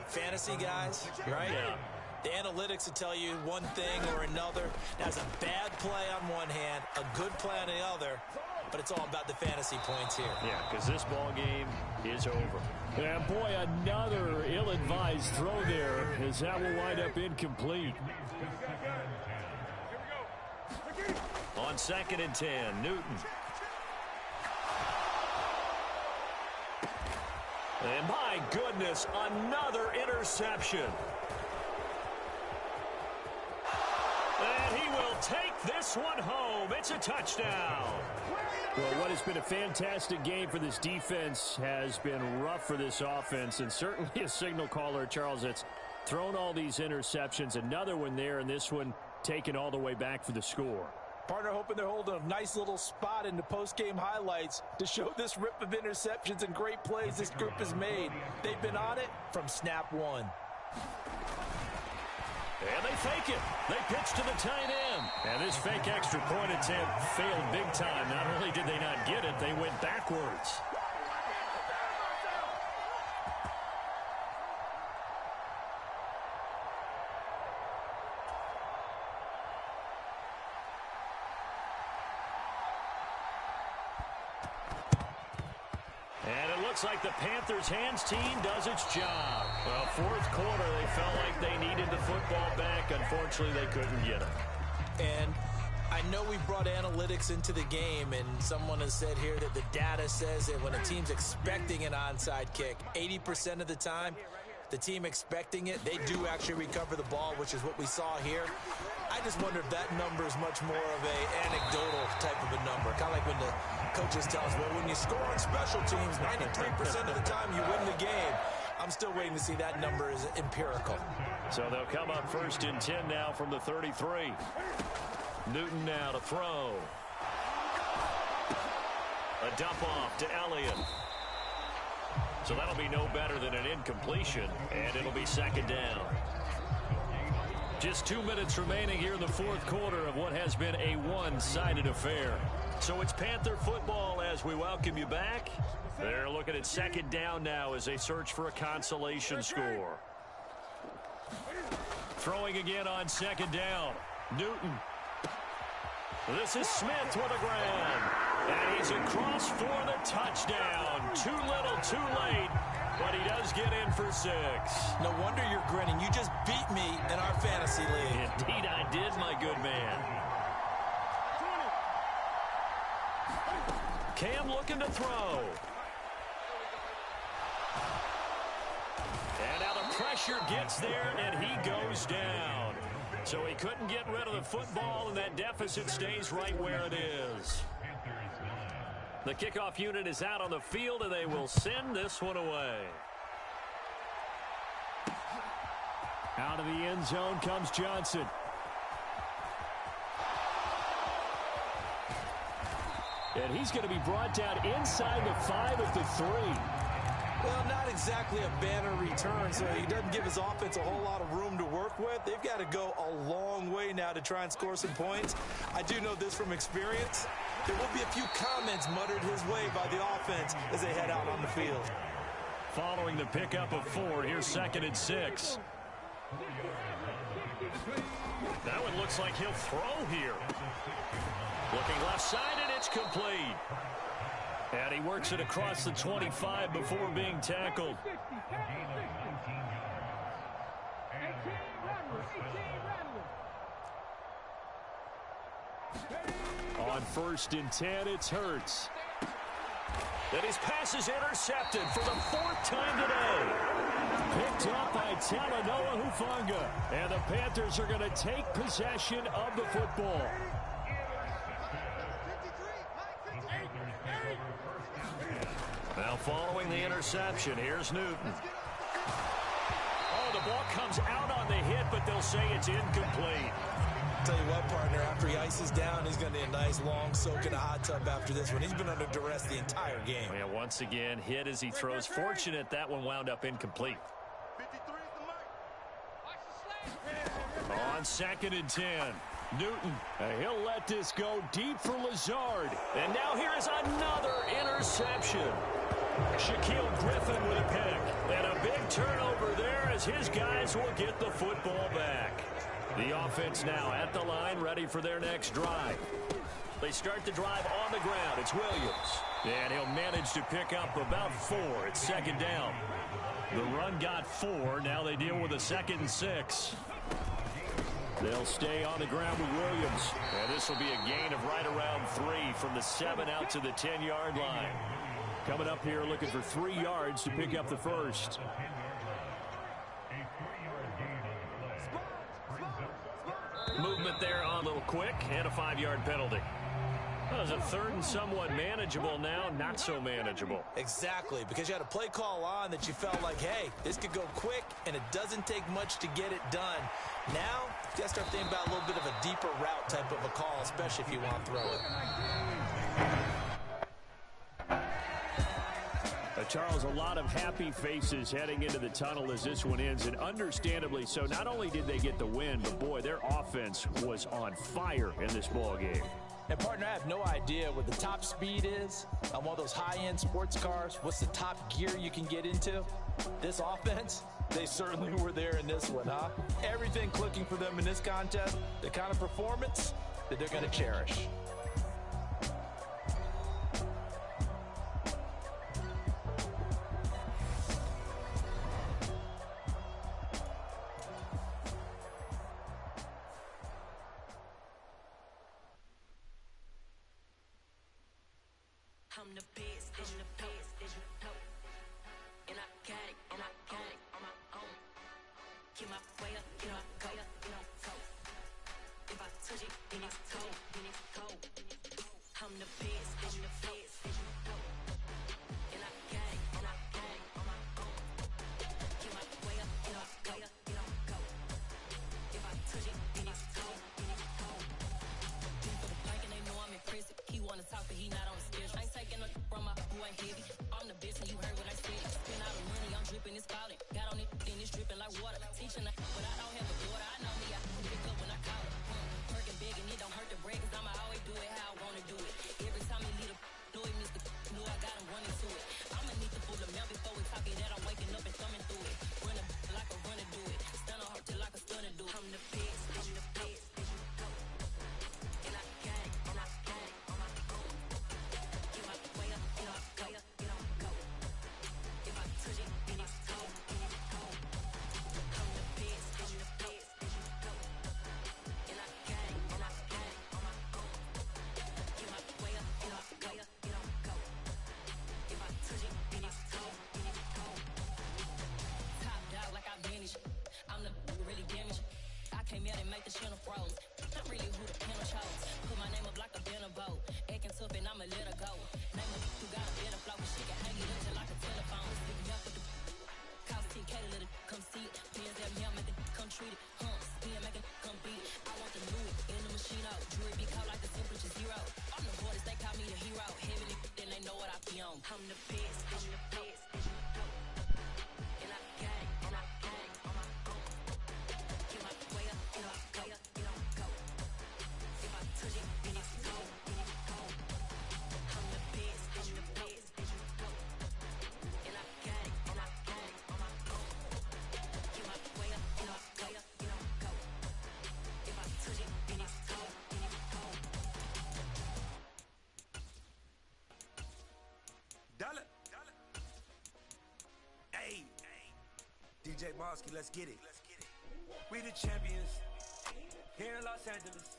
Fantasy guys, right? Yeah. The analytics will tell you one thing or another. That's a bad play on one hand, a good play on the other, but it's all about the fantasy points here. Yeah, because this ball game is over. And boy, another ill-advised throw there as that will wind up incomplete. On 2nd and 10, Newton. And my goodness, another interception. And he will take this one home. It's a touchdown. Well, what has been a fantastic game for this defense has been rough for this offense, and certainly a signal caller, Charles, that's thrown all these interceptions. Another one there, and this one taken all the way back for the score. Partner hoping they're holding a nice little spot in the post-game highlights to show this rip of interceptions and great plays this group has made. They've been on it from snap one. And they fake it. They pitch to the tight end. And this fake extra point attempt failed big time. Not only did they not get it, they went backwards. looks like the Panthers' hands team does its job. Well, fourth quarter, they felt like they needed the football back. Unfortunately, they couldn't get it. And I know we brought analytics into the game, and someone has said here that the data says that when a team's expecting an onside kick, 80% of the time, the team expecting it, they do actually recover the ball, which is what we saw here. I just wonder if that number is much more of a anecdotal type of a number. Kind of like when the coaches tell us, well, when you score on special teams, 93% of the time you win the game. I'm still waiting to see that number is empirical. So they'll come up 1st and 10 now from the 33. Newton now to throw. A dump off to Elliott. So that'll be no better than an incompletion, and it'll be 2nd down. Just 2 minutes remaining here in the fourth quarter of what has been a one-sided affair. So it's Panther football as we welcome you back. They're looking at 2nd down now as they search for a consolation score. Throwing again on 2nd down. Newton. This is Smith with a grab. And he's across for the touchdown. Too little, too late. But he does get in for 6. No wonder you're grinning. You just beat me in our fantasy league. Indeed I did, my good man. Cam looking to throw. And now the pressure gets there, and he goes down. So he couldn't get rid of the football, and that deficit stays right where it is. The kickoff unit is out on the field, and they will send this one away. Out of the end zone comes Johnson. And he's going to be brought down inside the 5 at the 3. Well, not exactly a banner return, so he doesn't give his offense a whole lot of room to work with. They've got to go a long way now to try and score some points. I do know this from experience. There will be a few comments muttered his way by the offense as they head out on the field. Following the pickup of 4, here's 2nd and 6. That one looks like he'll throw here. Looking left side, and it's complete. And he works it across the 25 before being tackled. On 1st and 10, it's Hurts. Then his pass is intercepted for the 4th time today. Picked up by Talanoa Hufanga. And the Panthers are going to take possession of the football. Now following the interception, here's Newton. Oh, the ball comes out on the hit, but they'll say it's incomplete. Tell you what, partner, after he ices down, he's going to need a nice long soak in a hot tub after this one. He's been under duress the entire game. Yeah, once again, hit as he throws. Fortunate that one wound up incomplete. On 2nd and 10, Newton. He'll let this go deep for Lazard. And now here is another interception. Shaquille Griffin with a pick. And a big turnover there as his guys will get the football back. The offense now at the line, ready for their next drive. They start the drive on the ground. It's Williams. And he'll manage to pick up about 4. It's 2nd down. The run got 4. Now they deal with a 2nd and 6. They'll stay on the ground with Williams. And this will be a gain of right around 3 from the 7 out to the 10-yard line. Coming up here looking for 3 yards to pick up the first. Movement there on a little quick and a 5-yard penalty. Well, it was a 3rd and somewhat manageable now, not so manageable. Exactly, because you had a play call on that you felt like, hey, this could go quick, and it doesn't take much to get it done. Now, you got to start thinking about a little bit of a deeper route type of a call, especially if you want to throw it. Charles, a lot of happy faces heading into the tunnel as this one ends, and understandably so. Not only did they get the win, but boy, their offense was on fire in this ball game. And partner, I have no idea what the top speed is on one of those high-end sports cars. What's the top gear you can get into? This offense, they certainly were there in this one, huh? Everything clicking for them in this contest, the kind of performance that they're going to cherish. bitch, but I don't have a daughter. I know me, I pick up when I call her. Working big and it don't hurt the bread, cause I'ma always do it how I wanna do it. Every time he lead a know it, Mr. Know I got him running to it. I'ma need to pull the mail before we talk it that I'm waking up and thumbing through it. Run a like a runner do it. Stun on her till like a stunner do it. I'm the best, I'm the best. And I gang, and I gang on my own. Get my way up, get on go, get on go. If I touch it, then it's cold, then it's cold. I'm the best, I'm the best. And I gang, and I gang on my own. Get my way up, get on go, get on go. If I touch it, then it's cold, then it's cold. Top dog like I manage. I'm the really damaged. I came out and make the channel froze. Not really who the panel chose. Put my name up like a banner boat. Acting tough and I'ma let her go. Name of who got a better flow, but she can hang it up till like a telephone. Stick me up with the cost 10K to let it come see it. Pins that me, make it come treat it. Spin, make it come beat it. I want the Louis in the machine out. Jewelry be called like the temperature zero. I'm the hardest, they call me the hero. Heavenly, then they know what I be on. I'm the best, I'm the best. And I gang, and I gang on my own. Get my way up, get on go, get on go. If I touch it, then it's cold, then it's cold. I'm the best, I'm the best. And I gang on my own. Get my way up, get on go, get on go. If I touch it, then it's cold, then it's cold. Dollar. Hey, DJ Mosky, let's get it. We the champions here in Los Angeles.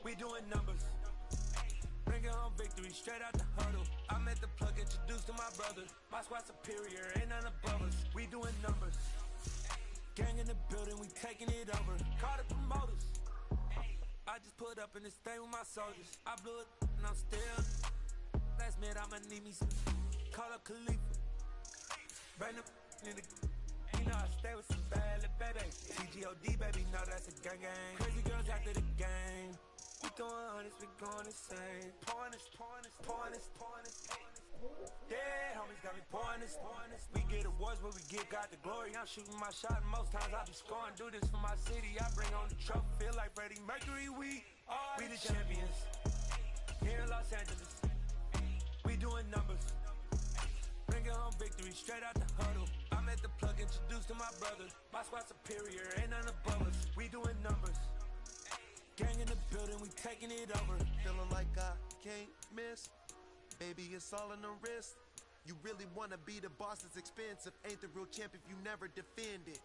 We doing numbers, bringing home victory straight out the huddle. I'm at the plug, introduced to my brother. My squad superior, ain't none above us. We doing numbers, gang in the building, we taking it over. Call the promoters. I just put up in this thing with my soldiers. I blew it and I'm still. Last minute I'ma need me some. Call up Khalifa. Bring them in the. You know I stay with some bad little baby. TGOD baby, know that's a gang gang. Crazy girls after the game. We throwing hundreds, we going insane. Pouring this. Yeah, homies got me pouring this. We get awards, but we got the glory. I'm shooting my shot, and most times I be scoring. Do this for my city, I bring on the trophy. Feel like Freddie Mercury, we the champions here in Los Angeles. We doing numbers, bringing home victory straight out the huddle. I'm at the plug, introduced to my brother. My squad superior, ain't none above us. We doing numbers, gang in the building, we taking it over. Feeling like I can't miss. Baby, it's all in the wrist. You really wanna be the boss, it's expensive. Ain't the real champ if you never defend it.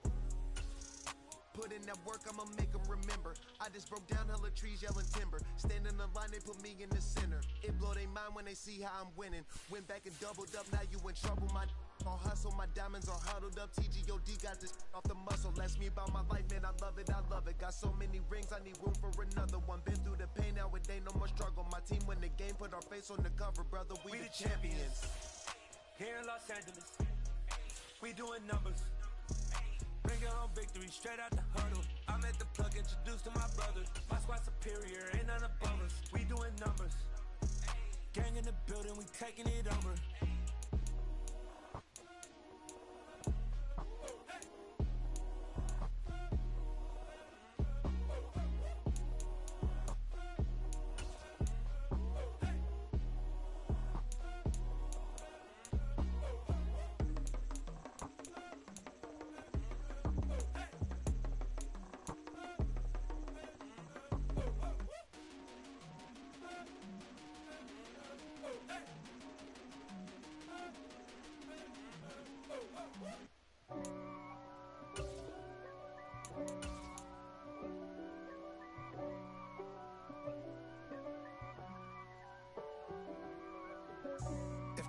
Put in that work, I'ma make them remember. I just broke down hella trees, yelling timber. Stand in the line, they put me in the center. It blow they mind when they see how I'm winning. Went back and doubled up, now you in trouble. My all hustle, my diamonds are huddled up. TGOD got this off the muscle. Ask me about my life, man, I love it, I love it. Got so many rings, I need room for another one. Been through the pain, now it ain't no more struggle. My team win the game, put our face on the cover, brother. We the champions here in Los Angeles. We doing numbers, bringing home victory straight out the huddle. I'm at the plug, introduced to my brother. My squad superior, ain't none above us. We doing numbers, gang in the building, we taking it over.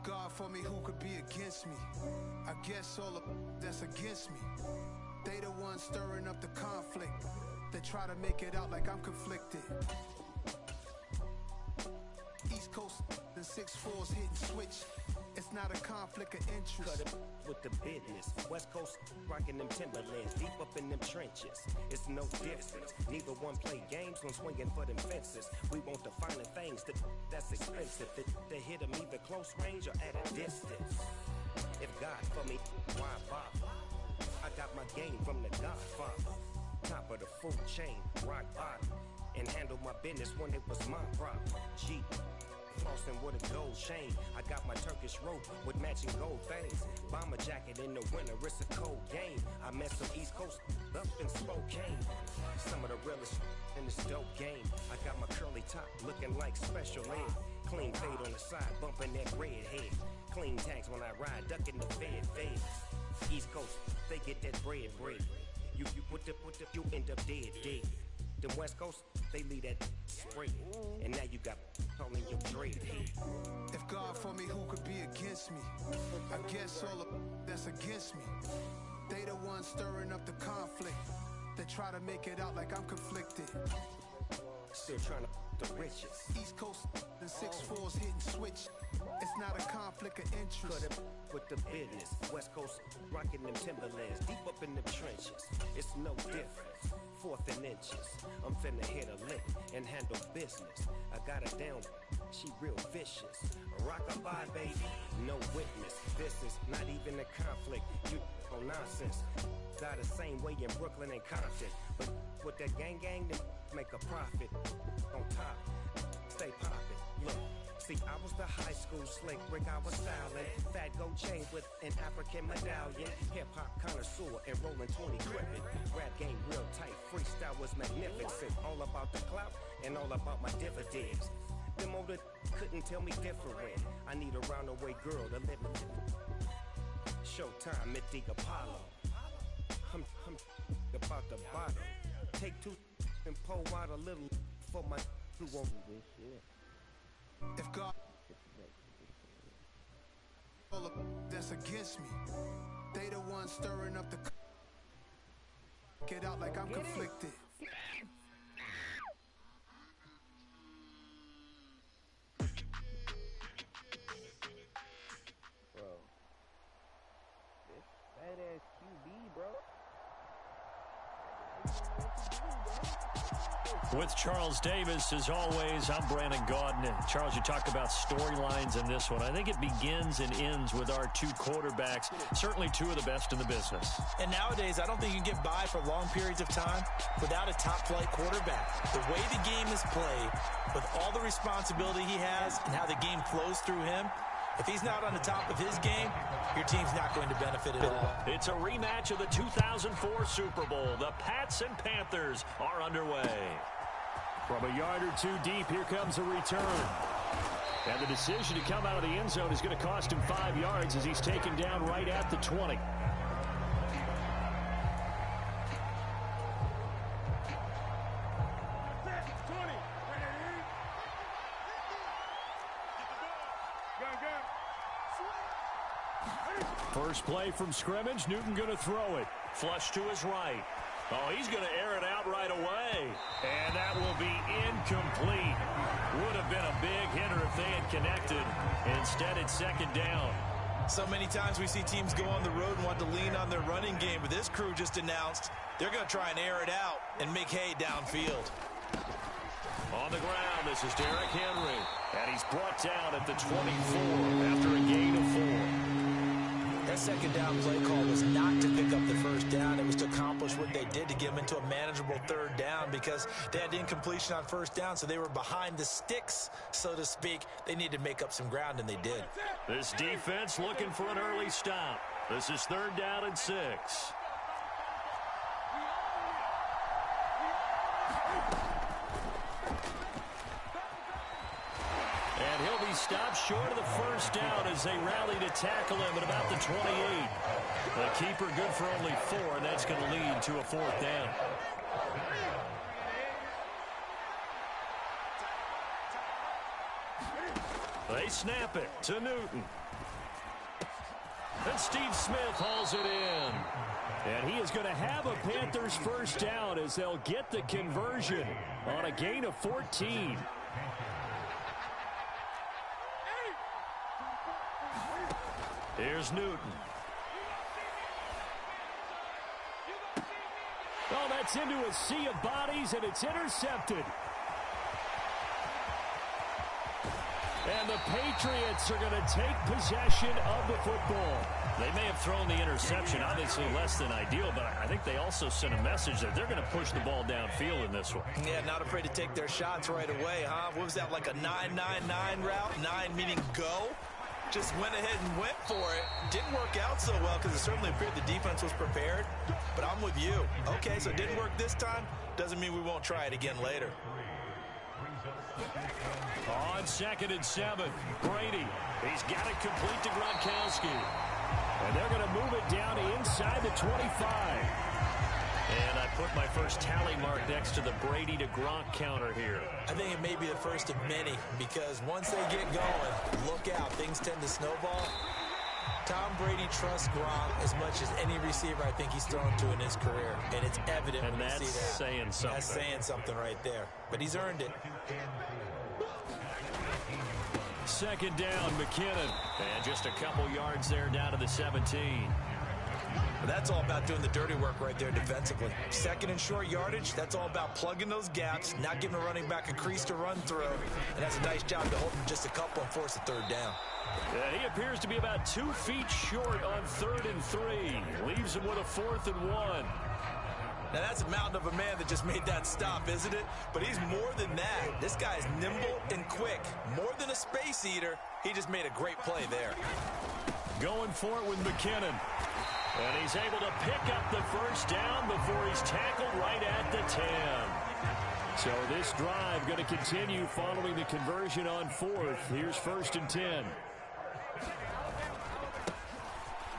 God for me, who could be against me? I guess all of that's against me. They the ones stirring up the conflict. They try to make it out like I'm conflicted. East Coast and 6'4's hitting switch. It's not a conflict of interest. Cut it with the business. West Coast rocking them Timberlands, deep up in them trenches. It's no difference. Neither one play games when swinging for them fences. We want the finer things that's expensive. To hit them either close range or at a distance. If God for me, why bother? I got my game from the Godfather. Top of the food chain, rock bottom. And handle my business when it was my problem. G. Flossing with a gold chain. I got my Turkish rope with matching gold things. Bomber jacket in the winter, it's a cold game. I met some East Coast up in Spokane. Some of the realest in this dope game. I got my curly top looking like special ed. Clean fade on the side, bumping that red head. Clean tags when I ride, ducking the fed. East Coast, they get that bread. You you end up dead. Them West Coast, they leave that spray. And now you got calling your dread head. If God for me, who could be against me? I guess all of that's against me. They the ones stirring up the conflict. They try to make it out like I'm conflicted. Still trying to the riches. East Coast and 6'4's hitting switch. It's not a conflict of interest. Cut it with the business. West Coast rocking them Timberlands. Deep up in the trenches. It's no difference. Fourth and inches. I'm finna hit a lick and handle business. I got her down. She real vicious. Rock-a-bye, baby. No witness. This is not even a conflict. You on nonsense. Got the same way in Brooklyn and Compton. But with that gang, they make a profit. On top, stay poppin'. Look, see, I was the high school slick brick, I was styling. Fat gold chain with an African medallion. Hip-hop connoisseur and rolling 20 crippin'. Rap game real tight, freestyle was magnificent. All about the clout and all about my dividends. Them older couldn't tell me different. I need a roundaway girl to live in. Showtime, Mythic Apollo. I'm about the bottom. Take two and pour out a little for my who won't do this shit. If God all of that's against me, they the ones stirring up the get out like I'm conflicted. Bro, this fat ass QB, bro. With Charles Davis, as always, I'm Brandon Gaudin. And Charles, you talked about storylines in this one. I think it begins and ends with our two quarterbacks, certainly two of the best in the business. And nowadays, I don't think you can get by for long periods of time without a top-flight quarterback. The way the game is played, with all the responsibility he has and how the game flows through him, if he's not on the top of his game, your team's not going to benefit at all. It's a rematch of the 2004 Super Bowl. The Pats and Panthers are underway. From a yard or two deep, here comes a return. And the decision to come out of the end zone is going to cost him 5 yards as he's taken down right at the 20. First play from scrimmage, Newton going to throw it. Flush to his right. Oh, he's going to air it out right away. And that will be incomplete. Would have been a big hitter if they had connected. Instead, it's second down. So many times we see teams go on the road and want to lean on their running game, but this crew just announced they're going to try and air it out and make hay downfield. On the ground, this is Derrick Henry. And he's brought down at the 24 after a gain of 4. That second down play call was not to pick up the first down. It was to accomplish what they did to get them into a manageable third down because they had incompletion on first down, so they were behind the sticks, so to speak. They needed to make up some ground, and they did. This defense looking for an early stop. This is 3rd down and 6. And he'll be stopped short of the first down as they rally to tackle him at about the 28. The keeper good for only 4, and that's going to lead to a 4th down. They snap it to Newton. And Steve Smith hauls it in. And he is going to have a Panthers first down as they'll get the conversion on a gain of 14. Here's Newton. Oh, that's into a sea of bodies, and it's intercepted. And the Patriots are going to take possession of the football. They may have thrown the interception, obviously less than ideal, but I think they also sent a message that they're going to push the ball downfield in this one. Yeah, not afraid to take their shots right away, huh? What was that, like a 9-9-9 route? 9 meaning go? Just went ahead and went for it. Didn't work out so well because it certainly appeared the defense was prepared. But I'm with you. Okay, so it didn't work this time. Doesn't mean we won't try it again later. On 2nd and 7, Brady. He's got it complete to Gronkowski. And they're going to move it down inside the 25. And I put my first tally mark next to the Brady to Gronk counter here. I think it may be the first of many because once they get going, look out. Things tend to snowball. Tom Brady trusts Gronk as much as any receiver I think he's thrown to in his career. And it's evident and when you see that. Saying something. That's saying something right there. But he's earned it. 2nd down, McKinnon. And just a couple yards there down to the 17. But that's all about doing the dirty work right there defensively. 2nd and short yardage, that's all about plugging those gaps, not giving a running back a crease to run through. And that's a nice job to hold him just a couple and force a 3rd down. He appears to be about 2 feet short on 3rd and 3. Leaves him with a 4th and 1. Now, that's a mountain of a man that just made that stop, isn't it? But he's more than that. This guy's nimble and quick. More than a space eater, he just made a great play there. Going for it with McKinnon. And he's able to pick up the 1st down before he's tackled right at the 10. So this drive going to continue following the conversion on 4th. Here's 1st and 10.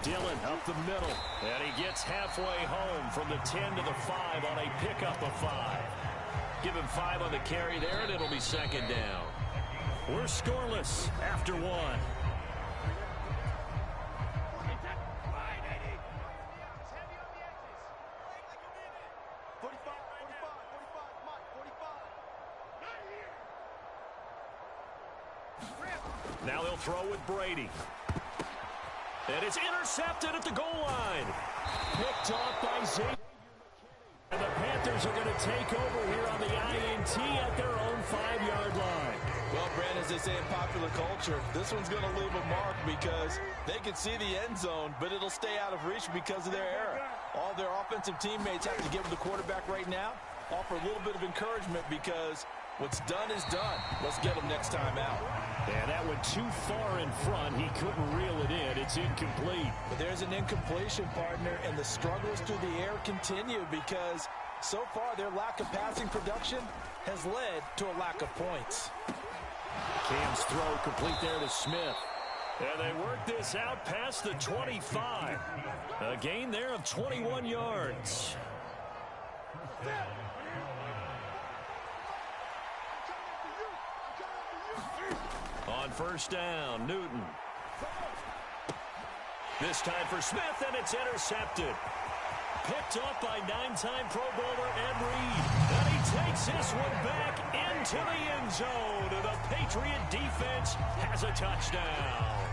Dillon up the middle, and he gets halfway home from the 10 to the 5 on a pickup of 5. Give him 5 on the carry there, and it'll be 2nd down. We're scoreless after 1. Now they'll throw with Brady. And it's intercepted at the goal line. Picked off by Xavier. And the Panthers are going to take over here on the INT at their own 5-yard line. Well, Brandon, as they say in popular culture, this one's going to leave a mark because they can see the end zone, but it'll stay out of reach because of their error. All their offensive teammates have to give the quarterback right now, offer a little bit of encouragement because what's done is done. Let's get them next time out. And that went too far in front. He couldn't reel it in. It's incomplete. But there's an incompletion, partner, and the struggles through the air continue because so far their lack of passing production has led to a lack of points. Cam's throw complete there to Smith. And they work this out past the 25. A gain there of 21 yards. On 1st down, Newton. This time for Smith, and it's intercepted. Picked up by 9-time Pro Bowler Ed Reed. And he takes this one back into the end zone. And the Patriot defense has a touchdown.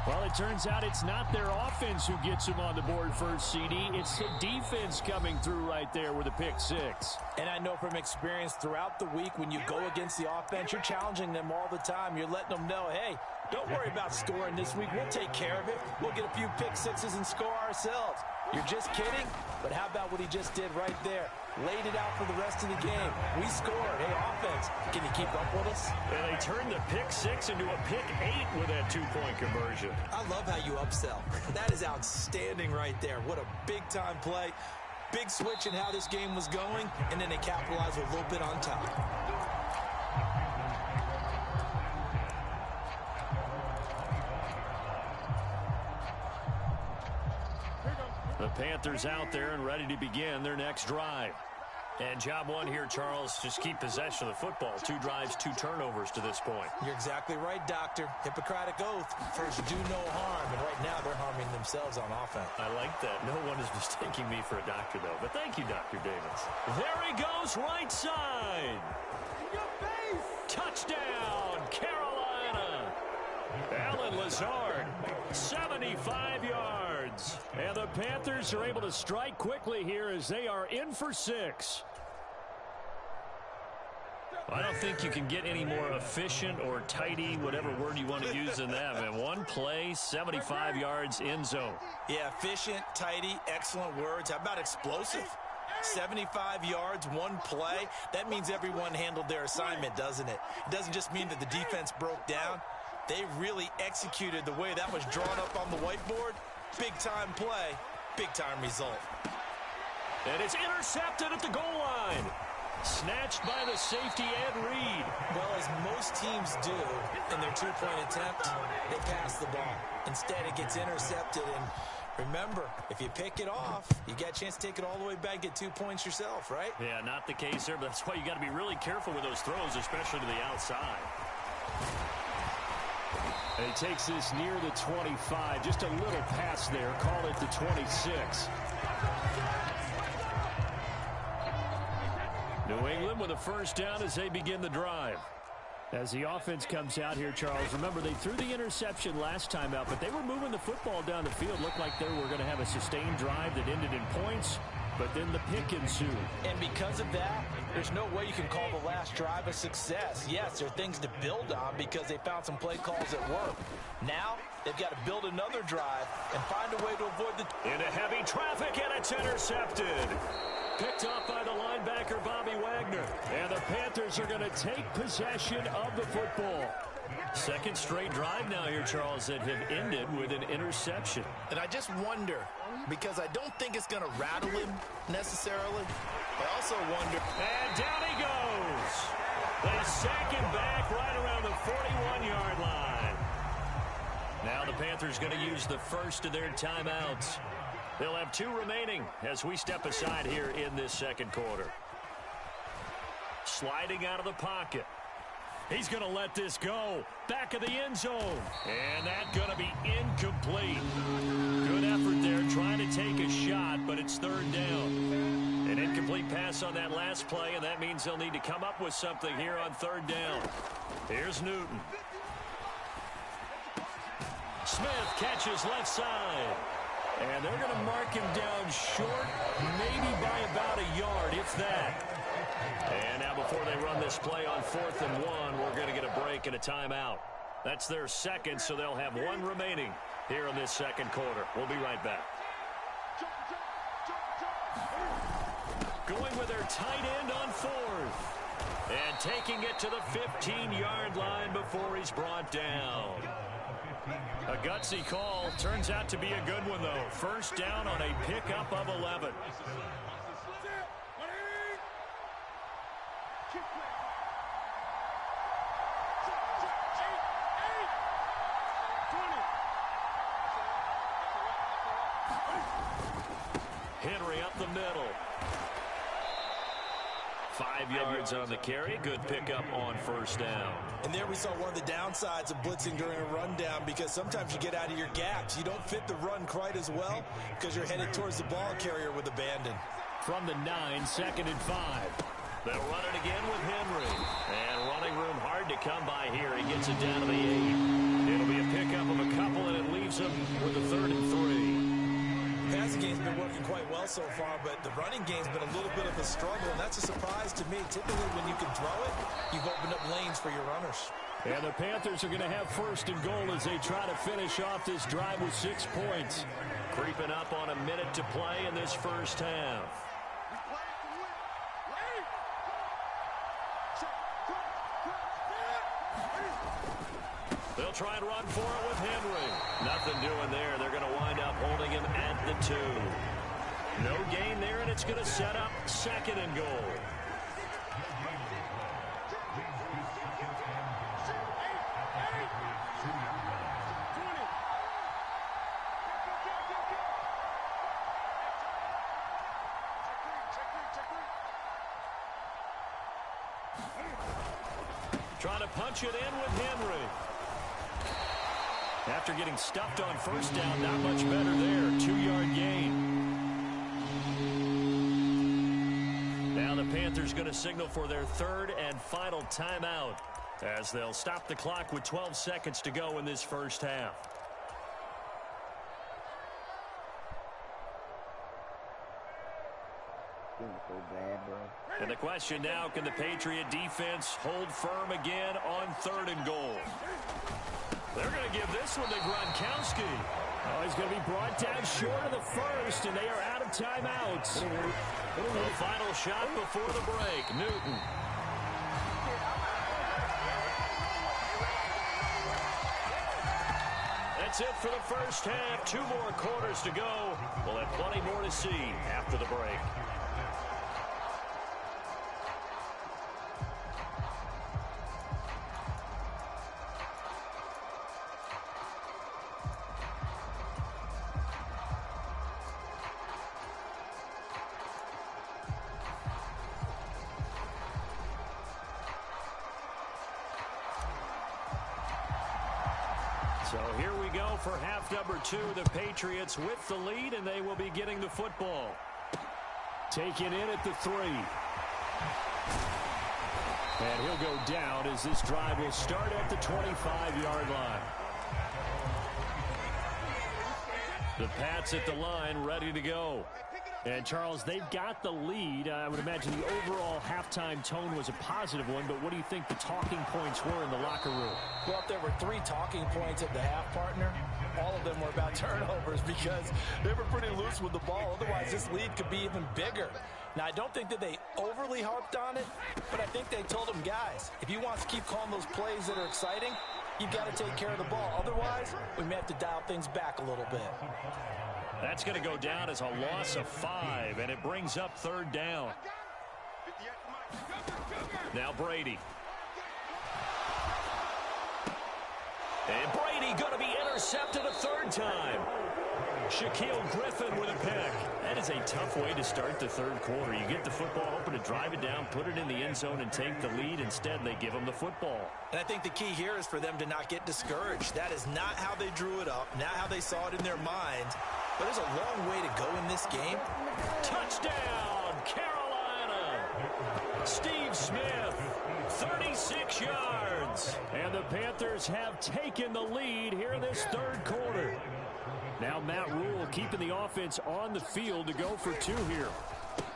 Well, it turns out it's not their offense who gets him on the board first, CD. It's the defense coming through right there with a pick 6. And I know from experience throughout the week when you go against the offense, you're challenging them all the time. You're letting them know, hey, don't worry about scoring this week. We'll take care of it. We'll get a few pick 6s and score ourselves. You're just kidding? But how about what he just did right there? Laid it out for the rest of the game. We scored. Hey, offense, can you keep up with us? And they turned the pick 6 into a pick 8 with that 2-point conversion. I love how you upsell. That is outstanding right there. What a big-time play. Big switch in how this game was going, and then they capitalized a little bit on top. The Panthers out there and ready to begin their next drive. And job one here, Charles, just keep possession of the football. 2 drives, 2 turnovers to this point. You're exactly right, Doctor. Hippocratic oath. First, do no harm. And right now, they're harming themselves on offense. I like that. No one is mistaking me for a doctor, though. But thank you, Dr. Davis. There he goes, right side. Touchdown, Carolina. Alan Lazard, 75 yards. And the Panthers are able to strike quickly here as they are in for 6. I don't think you can get any more efficient or tidy, whatever word you want to use in that. Man, one play, 75 yards in zone. Yeah, efficient, tidy, excellent words. How about explosive? 75 yards, one play. That means everyone handled their assignment, doesn't it? It doesn't just mean that the defense broke down. They really executed the way that was drawn up on the whiteboard. Big-time play, big-time result. And it's intercepted at the goal line. Snatched by the safety, Ed Reed. Well, as most teams do in their two-point attempt, they pass the ball. Instead, it gets intercepted. And remember, if you pick it off, you got a chance to take it all the way back, get 2 points yourself, right? Yeah, not the case there, but that's why you got to be really careful with those throws, especially to the outside. And he takes this near the 25. Just a little pass there. Call it the 26. New England with a first down as they begin the drive. As the offense comes out here, Charles, remember they threw the interception last time out, but they were moving the football down the field. Looked like they were going to have a sustained drive that ended in points, but then the pick ensued. And because of that, there's no way you can call the last drive a success. Yes, there are things to build on because they found some play calls that work. Now, they've got to build another drive and find a way to avoid the... Into heavy traffic, and it's intercepted. Picked off by the linebacker, Bobby Wagner. And the Panthers are going to take possession of the football. Second straight drive now here, Charles, that have ended with an interception. And I just wonder, because I don't think it's going to rattle him necessarily. I also wonder... And down he goes. They sack him back right around the 41-yard line. Now the Panthers going to use the first of their timeouts. They'll have 2 remaining as we step aside here in this second quarter. Sliding out of the pocket. He's going to let this go. Back of the end zone. And that's going to be incomplete. Good effort there trying to take a shot, but it's third down. An incomplete pass on that last play, and that means they'll need to come up with something here on third down. Here's Newton. Smith catches left side. And they're going to mark him down short, maybe by about a yard, if that. And now before they run this play on 4th and 1, we're going to get a break and a timeout. That's their second, so they'll have 1 remaining here in this second quarter. We'll be right back. Going with their tight end on 4th. And taking it to the 15-yard line before he's brought down. A gutsy call. Turns out to be a good one, though. First down on a pickup of 11. Henry up the middle. 5 yards on the carry. Good pickup on first down. And there we saw one of the downsides of blitzing during a rundown, because sometimes you get out of your gaps. You don't fit the run quite as well because you're headed towards the ball carrier with abandon. From the 9, 2nd and 5. They'll run it again with Henry. And running room hard to come by here. He gets it down to the 8. It'll be a pickup of a couple, and it leaves him with a 3rd and 3. The passing game's been working quite well so far, but the running game's been a little bit of a struggle, and that's a surprise to me. Typically, when you can throw it, you've opened up lanes for your runners. And the Panthers are going to have 1st and goal as they try to finish off this drive with 6 points. Creeping up on a minute to play in this first half. They'll try and run for it with Henry. Nothing doing there. They're going to wind up holding him at the 2. No gain there, and it's going to set up 2nd and goal. Trying to punch it in with Henry. After getting stuffed on first down, not much better there. 2-yard gain. Now the Panthers going to signal for their 3rd and final timeout as they'll stop the clock with 12 seconds to go in this first half. so bad, bro. And the question now, can the Patriot defense hold firm again on 3rd and goal? They're going to give this one to Gronkowski. Oh, he's going to be brought down short of the first, and they are out of timeouts. The final shot before the break, Newton. That's it for the first half. 2 more quarters to go. We'll have plenty more to see after the break. So here we go for half number 2. The Patriots with the lead, and they will be getting the football. Taken in at the 3. And he'll go down as this drive will start at the 25-yard line. The Pats at the line, ready to go. And, Charles, they've got the lead. I would imagine the overall halftime tone was a positive one, but what do you think the talking points were in the locker room? Well, if there were 3 talking points at the half, partner, all of them were about turnovers because they were pretty loose with the ball. Otherwise, this lead could be even bigger. Now, I don't think that they overly harped on it, but I think they told them, guys, if you want to keep calling those plays that are exciting, you've got to take care of the ball. Otherwise, we may have to dial things back a little bit. That's going to go down as a loss of 5, and it brings up 3rd down. Now Brady. And Brady going to be intercepted a 3rd time. Shaquille Griffin with a pick. That is a tough way to start the 3rd quarter. You get the football, hoping to drive it down, put it in the end zone, and take the lead. Instead, they give them the football. And I think the key here is for them to not get discouraged. That is not how they drew it up, not how they saw it in their minds. But there's a long way to go in this game. Touchdown, Carolina. Steve Smith, 36 yards. And the Panthers have taken the lead here in this 3rd quarter. Now Matt Rule keeping the offense on the field to go for 2 here.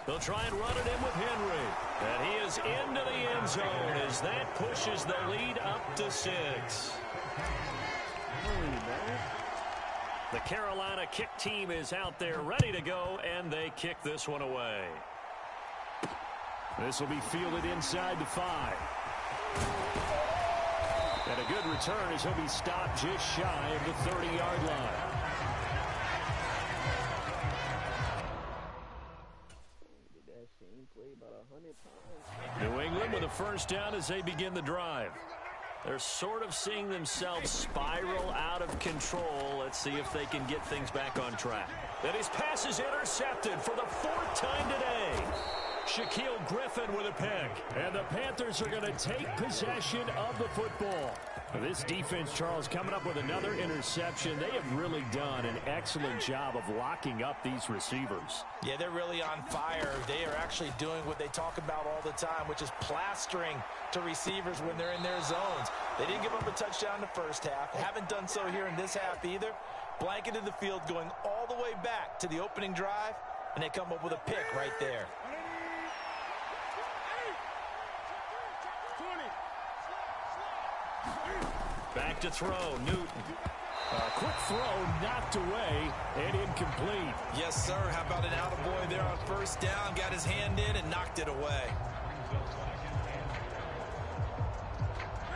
They'll try and run it in with Henry. And he is into the end zone as that pushes the lead up to 6. The Carolina kick team is out there ready to go, and they kick this one away. This will be fielded inside the 5. And a good return as he'll be stopped just shy of the 30-yard line. New England with a first down as they begin the drive. They're sort of seeing themselves spiral out of control. Let's see if they can get things back on track. And his pass is intercepted for the 4th time today. Shaquille Griffin with a pick. And the Panthers are going to take possession of the football. This defense, Charles, coming up with another interception. They have really done an excellent job of locking up these receivers. Yeah, they're really on fire. They are actually doing what they talk about all the time, which is plastering to receivers when they're in their zones. They didn't give up a touchdown in the first half. Haven't done so here in this half either. Blanketed the field going all the way back to the opening drive, and they come up with a pick right there. Back to throw, Newton. Quick throw, knocked away, and incomplete. Yes, sir. How about an attaboy there on first down? Got his hand in and knocked it away.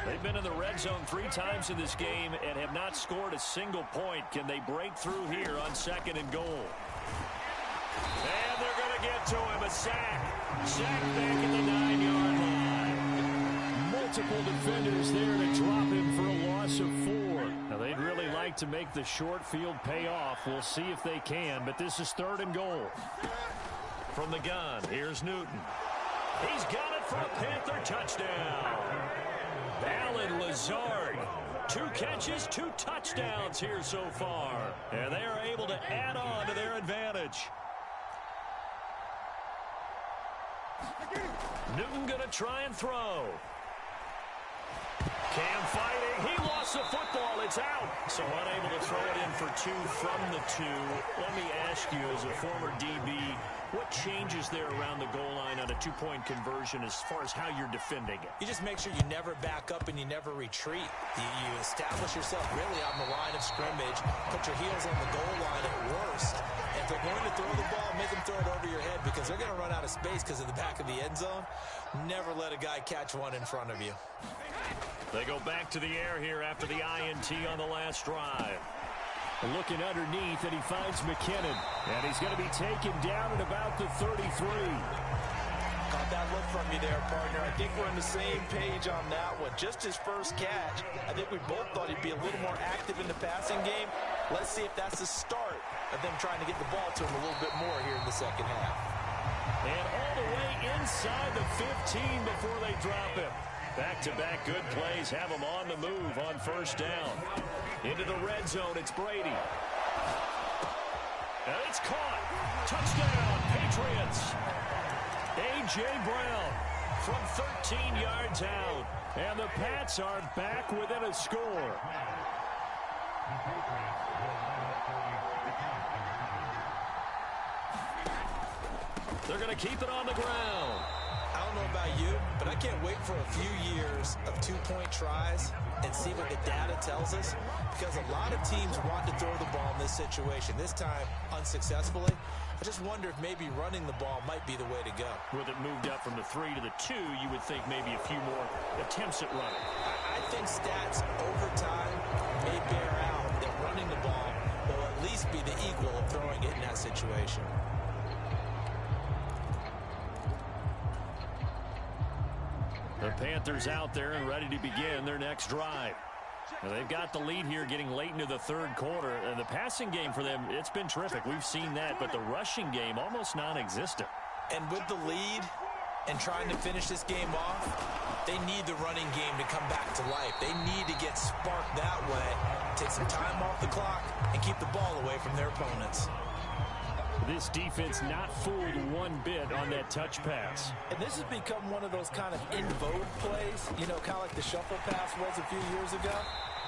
They've been in the red zone 3 times in this game and have not scored a single point. Can they break through here on 2nd and goal? And they're going to get to him. A sack. Sack back at the 9-yard line. Multiple defenders there to drop him for a loss of 4. Now, they'd really like to make the short field pay off. We'll see if they can, but this is 3rd and goal. From the gun, here's Newton. He's got it for a Panther touchdown. Allen Lazard, 2 catches, 2 touchdowns here so far. And they are able to add on to their advantage. Newton going to try and throw. Cam fighting. He lost the football. It's out. So unable to throw it in for 2 from the 2. Let me ask you, as a former DB, what changes there around the goal line on a 2-point conversion as far as how you're defending it? You just make sure you never back up and you never retreat. You establish yourself really on the line of scrimmage, put your heels on the goal line at worst. And if they're going to throw the ball, make them throw it over your head because they're going to run out of space because of the back of the end zone. Never let a guy catch one in front of you. They go back to the air here after the INT on the last drive. Looking underneath, and he finds McKinnon. And he's going to be taken down at about the 33. Caught that look from you there, partner. I think we're on the same page on that one. Just his first catch. I think we both thought he'd be a little more active in the passing game. Let's see if that's the start of them trying to get the ball to him a little bit more here in the second half. And all the way inside the 15 before they drop him. Back-to-back good plays have him on the move on first down. Into the red zone, it's Brady. And it's caught. Touchdown, Patriots. A.J. Brown from 13 yards out. And the Pats are back within a score. They're going to keep it on the ground. I don't know about you, but I can't wait for a few years of 2-point tries and see what the data tells us, because a lot of teams want to throw the ball in this situation, this time unsuccessfully. I just wonder if maybe running the ball might be the way to go. With it moved up from the 3 to the 2, you would think maybe a few more attempts at running. I think stats over time may bear out that running the ball will at least be the equal of throwing it in that situation. The Panthers out there and ready to begin their next drive. Now they've got the lead here getting late into the third quarter. And the passing game for them, it's been terrific. We've seen that, but the rushing game almost non-existent. And with the lead and trying to finish this game off, they need the running game to come back to life. They need to get sparked that way, take some time off the clock, and keep the ball away from their opponents. This defense not fooled one bit on that touch pass. And this has become one of those kind of in vogue plays, you know, kind of like the shuffle pass was a few years ago.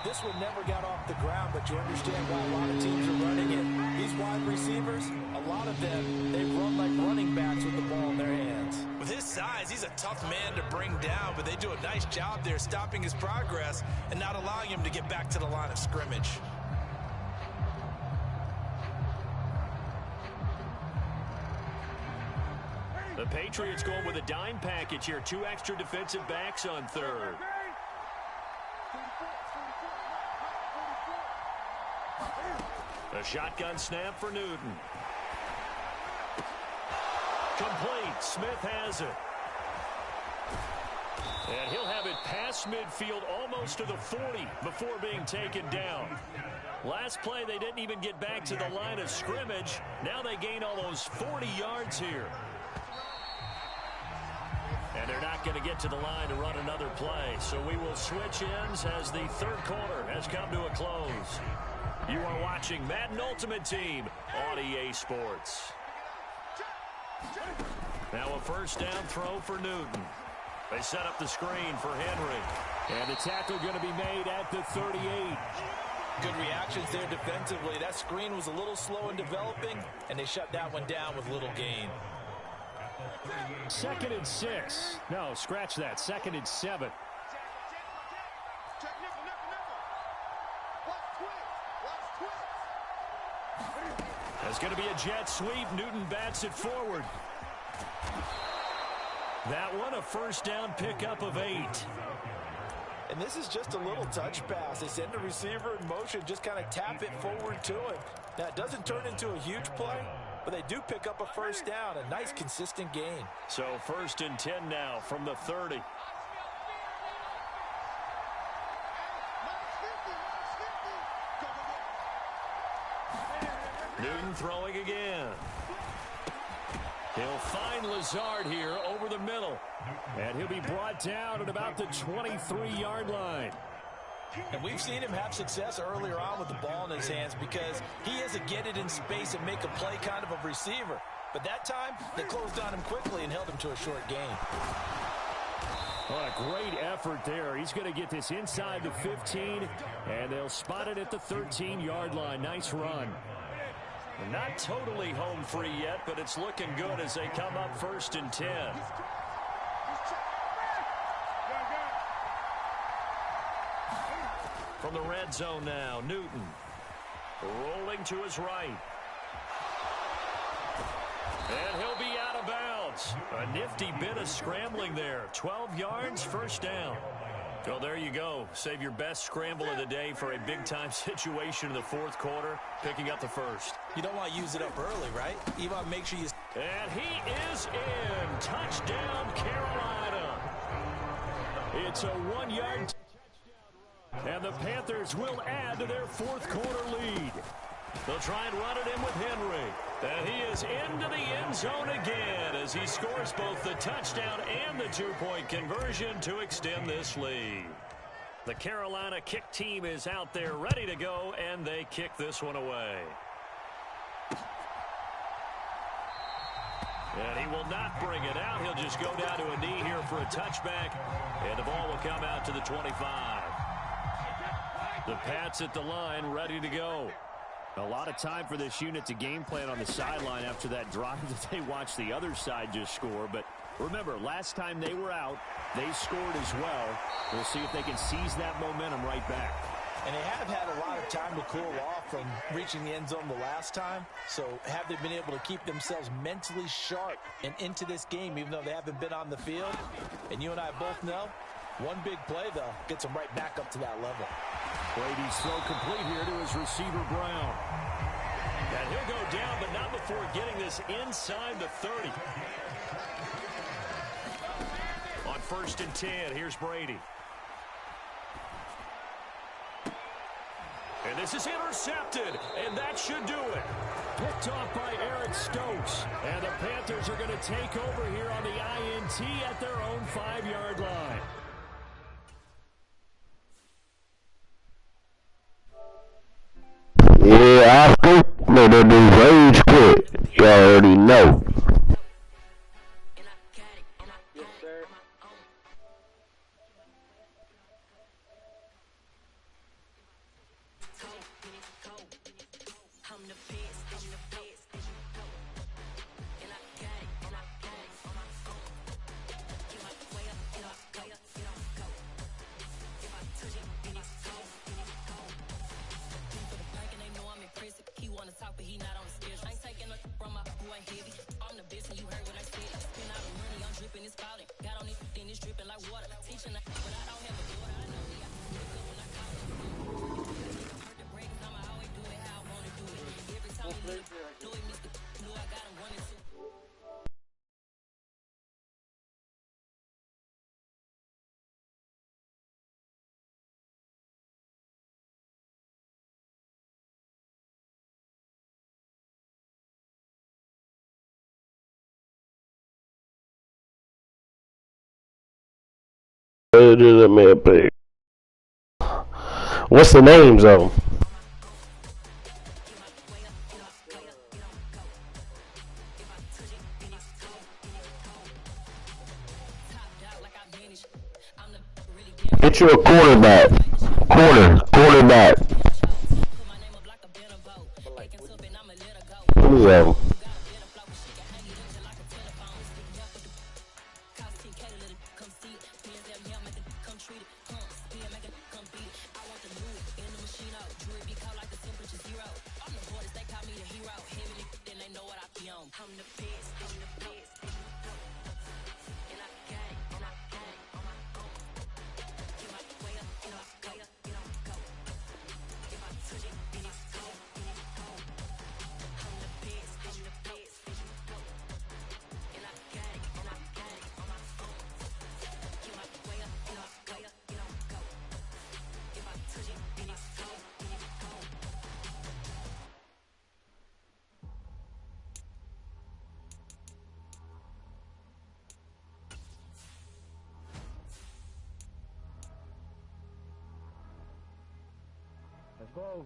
This one never got off the ground, but you understand why a lot of teams are running it. These wide receivers, a lot of them, they run like running backs with the ball in their hands. With his size, he's a tough man to bring down, but they do a nice job there stopping his progress and not allowing him to get back to the line of scrimmage. The Patriots going with a dime package here. 2 extra defensive backs on third. A shotgun snap for Newton. Complete. Smith has it. And he'll have it past midfield almost to the 40 before being taken down. Last play, they didn't even get back to the line of scrimmage. Now they gain almost 40 yards here. And they're not going to get to the line to run another play. So we will switch ends as the third quarter has come to a close. You are watching Madden Ultimate Team on EA Sports. Now a first down throw for Newton. They set up the screen for Henry. And the tackle going to be made at the 38. Good reactions there defensively. That screen was a little slow in developing, and they shut that one down with little gain. 2nd and 6. No, scratch that. 2nd and 7. There's going to be a jet sweep. Newton bats it forward. That one, a first down pickup of 8. And this is just a little touch pass. They send the receiver in motion, just kind of tap it forward to him. Now, it doesn't turn into a huge play, but they do pick up a first down. A nice, consistent gain. So 1st and 10 now from the 30. Newton throwing again. He'll find Lazard here over the middle. And he'll be brought down at about the 23-yard line. And we've seen him have success earlier on with the ball in his hands because he has a get it in space and make a play kind of a receiver. But that time, they closed on him quickly and held him to a short gain. Well, a great effort there. He's going to get this inside the 15, and they'll spot it at the 13-yard line. Nice run. Not totally home free yet, but it's looking good as they come up 1st and 10. From the red zone now, Newton rolling to his right. And he'll be out of bounds. A nifty bit of scrambling there. 12 yards, 1st down. Well, there you go. Save your best scramble of the day for a big-time situation in the 4th quarter, picking up the 1st. You don't want to use it up early, right? You want to make sure you... And he is in. Touchdown, Carolina. It's a 1-yard... And the Panthers will add to their 4th quarter lead. They'll try and run it in with Henry. And he is into the end zone again as he scores both the touchdown and the 2-point conversion to extend this lead. The Carolina kick team is out there ready to go, and they kick this one away. And he will not bring it out. He'll just go down to a knee here for a touchback, and the ball will come out to the 25. The Pats at the line, ready to go. A lot of time for this unit to game plan on the sideline after that drive that they watched the other side just score. But remember, last time they were out, they scored as well. We'll see if they can seize that momentum right back. And they have had a lot of time to cool off from reaching the end zone the last time. So have they been able to keep themselves mentally sharp and into this game, even though they haven't been on the field? And you and I both know, one big play, though, gets them right back up to that level. Brady's throw complete here to his receiver, Brown. And he'll go down, but not before getting this inside the 30. On 1st and 10, here's Brady. And this is intercepted, and that should do it. Picked off by Eric Stokes. And the Panthers are going to take over here on the INT at their own 5-yard line. Yeah, I think no, that dude rage quit. You already know. Yes, sir. What's the names of them? Get you a quarterback. Quarterback. Who's of them?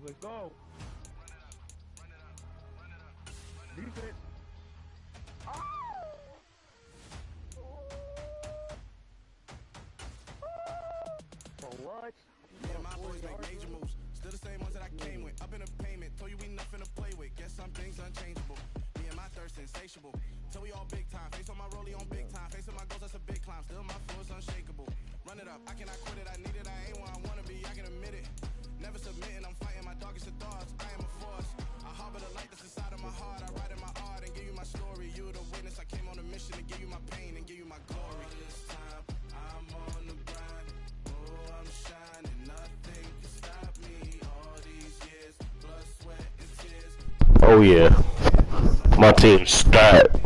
Let's go. Defense. boys make major moves. Still the same ones that I came with. Up in the payment, told you we nothing to play with. Guess some things unchangeable. Me and my thirst insatiable. Till we all big time. Face on my rollie on big time. Facing my goals, that's a big climb. Still my flow is unshakable. Run it up, I cannot quit it. I need it, I ain't where I wanna be. I can admit it. Never submitting, I'm fighting my darkest of thoughts. I am a force. I harbor the light that's inside of my heart. I write in my art and give you my story. You the witness. I came on a mission to give you my pain and give you my glory. This time I'm on the grind. Oh, I'm shining. Nothing can stop me. All these years, blood, sweat, and tears. Oh yeah, my team's stacked.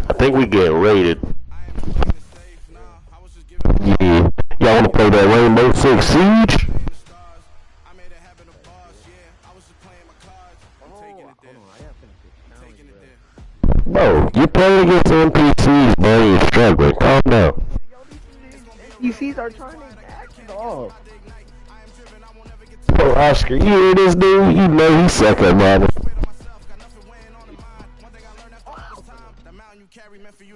I think we get rated. Yeah. Y'all wanna play that Rainbow Six Siege? Bro, you're playing against NPCs, bro. You're struggling. Calm down. NPCs are trying to act off. Bro, Oscar, you hear this dude? You know he suck at Madden.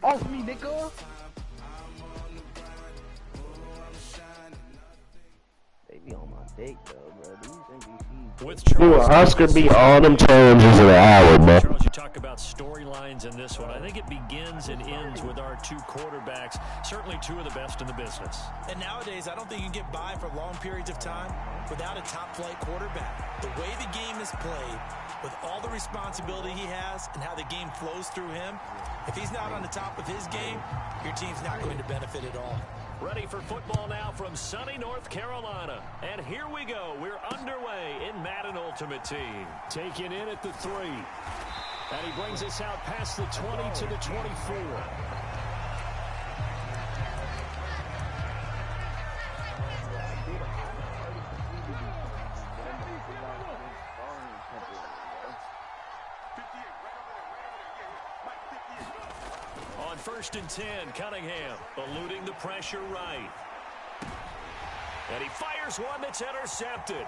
Off me, nigga. They be on my dick, though, bro. These NPCs. Dude, Oscar be all them challenges in an hour, bro. Charles, you talk about storylines in this one. I think it begins and ends with our two quarterbacks. Certainly two of the best in the business. And nowadays, I don't think you can get by for long periods of time without a top-flight quarterback. The way the game is played, with all the responsibility he has and how the game flows through him, if he's not on the top of his game, your team's not going to benefit at all. Ready for football now from sunny North Carolina. And here we go. We're underway in Madden Ultimate Team. Taken in at the 3. And he brings us out past the 20 to the 24. On 1st and 10, Cunningham eluding the pressure right. And he fires one that's intercepted.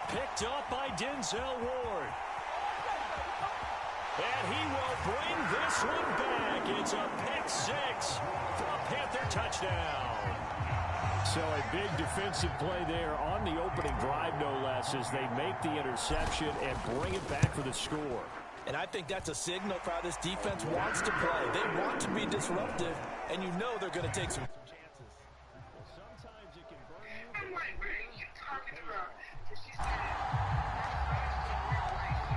Picked up by Denzel Ward. And he will bring this one back. It's a pick 6 for a Panther touchdown. So a big defensive play there on the opening drive, no less, as they make the interception and bring it back for the score. And I think that's a signal for how this defense wants to play. They want to be disruptive, and you know they're going to take some chances. Sometimes it can burn you.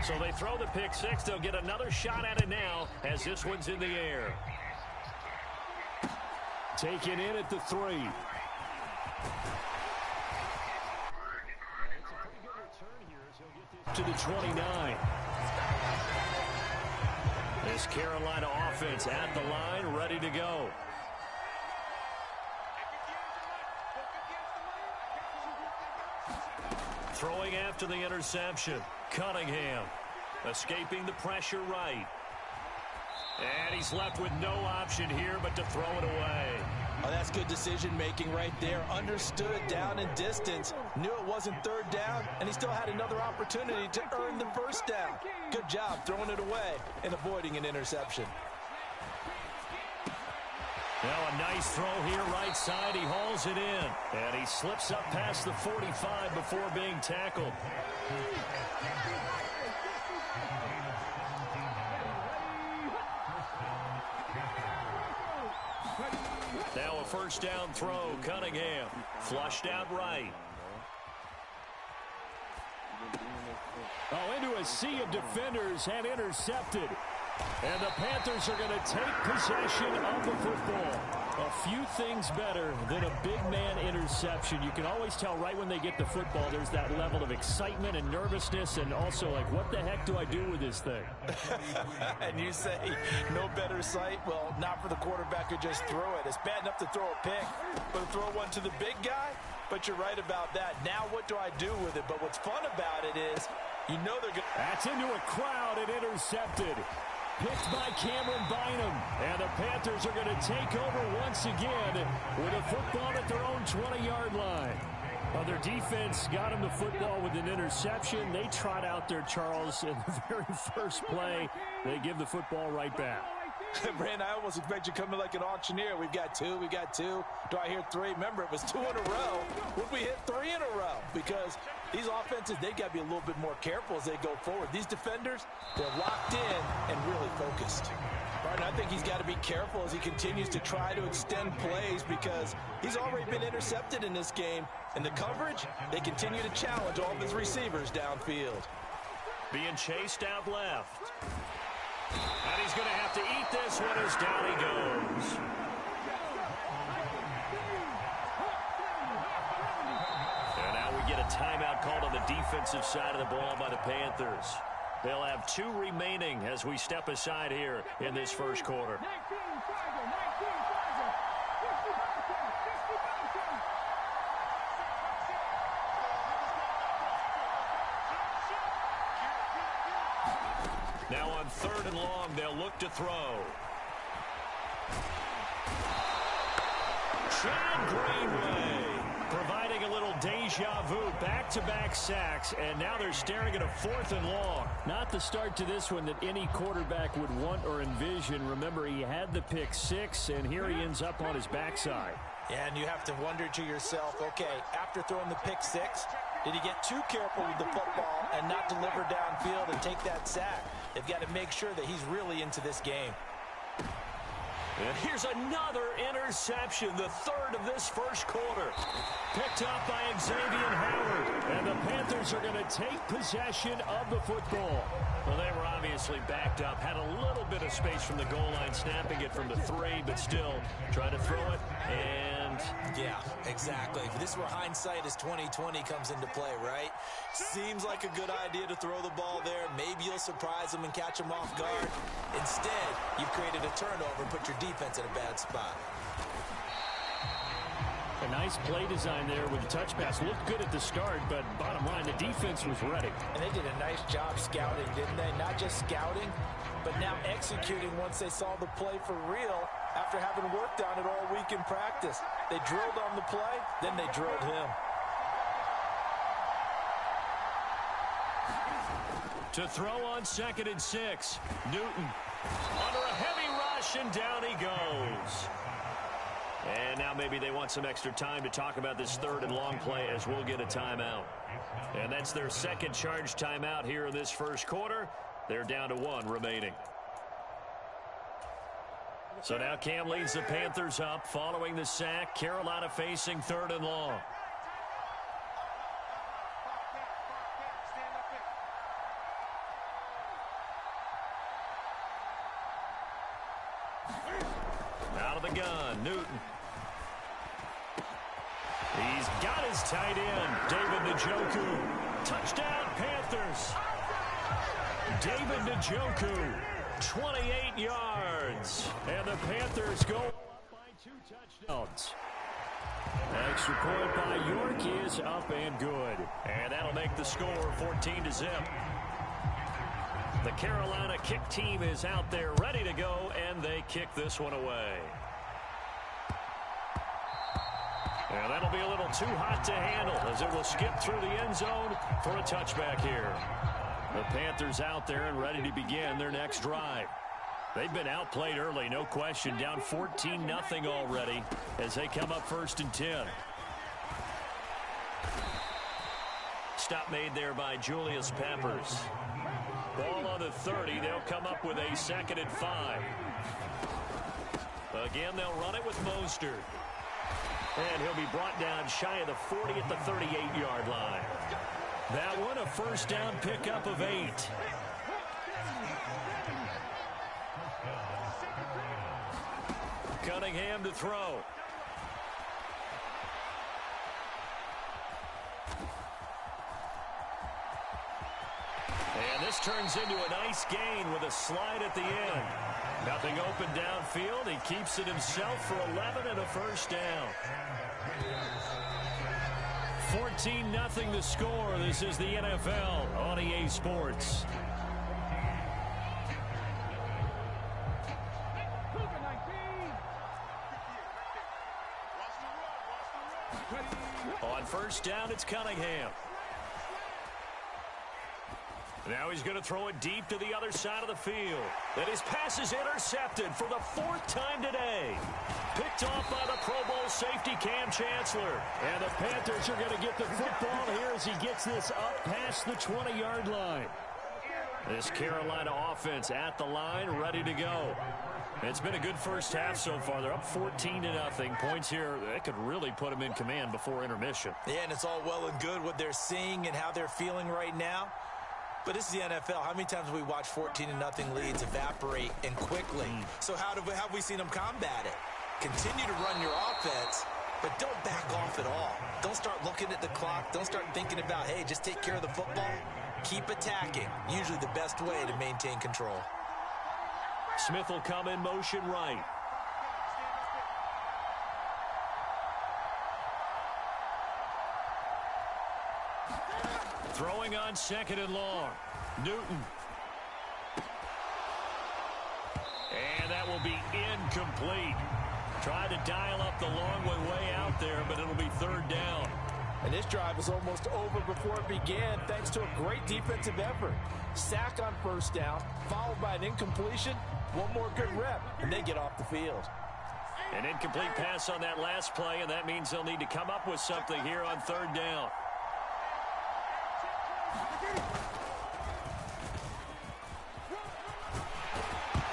So they throw the pick 6. They'll get another shot at it now as this one's in the air. Taken in at the 3. To the 29. This Carolina offense at the line, ready to go. Throwing after the interception. Cunningham escaping the pressure right. And he's left with no option here but to throw it away. Oh, that's good decision-making right there. Understood down and distance. Knew it wasn't 3rd down, and he still had another opportunity to earn the 1st down. Good job throwing it away and avoiding an interception. Now a nice throw here right side. He hauls it in. And he slips up past the 45 before being tackled. Now a 1st down throw. Cunningham flushed out right. Oh, into a sea of defenders and intercepted. And the Panthers are going to take possession of the football. A few things better than a big man interception. You can always tell right when they get the football, there's that level of excitement and nervousness, and also like, what the heck do I do with this thing? And you say, no better sight? Well, not for the quarterback who just threw it. It's bad enough to throw a pick, but to throw one to the big guy? But you're right about that. Now what do I do with it? But what's fun about it is, you know they're going to... That's into a crowd and intercepted. Picked by Cameron Bynum. And the Panthers are going to take over once again with a football at their own 20-yard line. Well, their defense got them the football with an interception. They trot out there, Charles, in the very first play. They give the football right back. Brandon, I almost expect you to come in like an auctioneer. We've got two. Do I hear three? Remember, it was 2 in a row. Would we hit 3 in a row? Because these offenses, they got to be a little bit more careful as they go forward. These defenders, they're locked in and really focused. Martin, I think he's got to be careful as he continues to try to extend plays because he's already been intercepted in this game. And the coverage, they continue to challenge all of his receivers downfield. Being chased out left. And he's going to have to eat this one as down he goes. And now we get a timeout called on the defensive side of the ball by the Panthers. They'll have 2 remaining as we step aside here in this first quarter. Now on 3rd and long, they'll look to throw. Chad Greenway providing a little deja vu, back-to-back sacks, and now they're staring at a 4th and long. Not the start to this one that any quarterback would want or envision. Remember, he had the pick 6, and here he ends up on his backside. Yeah, and you have to wonder to yourself, okay, after throwing the pick 6, did he get too careful with the football and not deliver downfield and take that sack? They've got to make sure that he's really into this game. And here's another interception, the 3rd of this first quarter. Picked up by Xavier Howard. And the Panthers are going to take possession of the football. Well, they were obviously backed up. Had a little bit of space from the goal line, snapping it from the 3, but still trying to throw it. And yeah, exactly. This is where hindsight is 20/20 comes into play, right? Seems like a good idea to throw the ball there. Maybe you'll surprise them and catch them off guard. Instead, you've created a turnover and put your defense in a bad spot. A nice play design there with the touch pass. Looked good at the start, but bottom line, the defense was ready. And they did a nice job scouting, didn't they? Not just scouting, but now executing once they saw the play for real after having worked on it all week in practice. They drilled on the play, then they drilled him. To throw on 2nd and 6. Newton under a heavy rush, and down he goes. And now maybe they want some extra time to talk about this 3rd and long play as we'll get a timeout. And that's their 2nd charge timeout here in this first quarter. They're down to 1 remaining. So now Cam leads the Panthers up following the sack. Carolina facing 3rd and long. Out of the gun, Newton. He's got his tight end, David Njoku. Touchdown, Panthers. David Njoku, 28 yards. And the Panthers go up by 2 touchdowns. Extra point by York is up and good. And that'll make the score 14-0. The Carolina kick team is out there ready to go, and they kick this one away. And that'll be a little too hot to handle as it will skip through the end zone for a touchback here. The Panthers out there and ready to begin their next drive. They've been outplayed early, no question, down 14-0 already as they come up 1st and 10. Stop made there by Julius Peppers. Ball on the 30. They'll come up with a 2nd and 5. Again, they'll run it with Mostert. And he'll be brought down shy of the 40 at the 38-yard line. That one, a 1st down pickup of 8. Cunningham to throw. And this turns into a nice gain with a slide at the end. Nothing open downfield. He keeps it himself for 11 and a 1st down. 14-0 the score. This is the NFL on EA Sports. On first down, it's Cunningham. Now he's going to throw it deep to the other side of the field. And his pass is intercepted for the 4th time today. Picked off by the Pro Bowl safety Cam Chancellor. And the Panthers are going to get the football here as he gets this up past the 20-yard line. This Carolina offense at the line, ready to go. It's been a good first half so far. They're up 14-0. Points here, that could really put them in command before intermission. Yeah, and it's all well and good what they're seeing and how they're feeling right now. But this is the NFL. How many times have we watched 14-0 leads evaporate and quickly? So how have we seen them combat it? Continue to run your offense, but don't back off at all. Don't start looking at the clock. Don't start thinking about, hey, just take care of the football. Keep attacking. Usually the best way to maintain control. Smith will come in motion right. Throwing on 2nd and long. Newton. And that will be incomplete. Tried to dial up the long way out there, but it'll be 3rd down. And this drive was almost over before it began thanks to a great defensive effort. Sack on first down, followed by an incompletion. One more good rep, and they get off the field. An incomplete pass on that last play, and that means they'll need to come up with something here on 3rd down.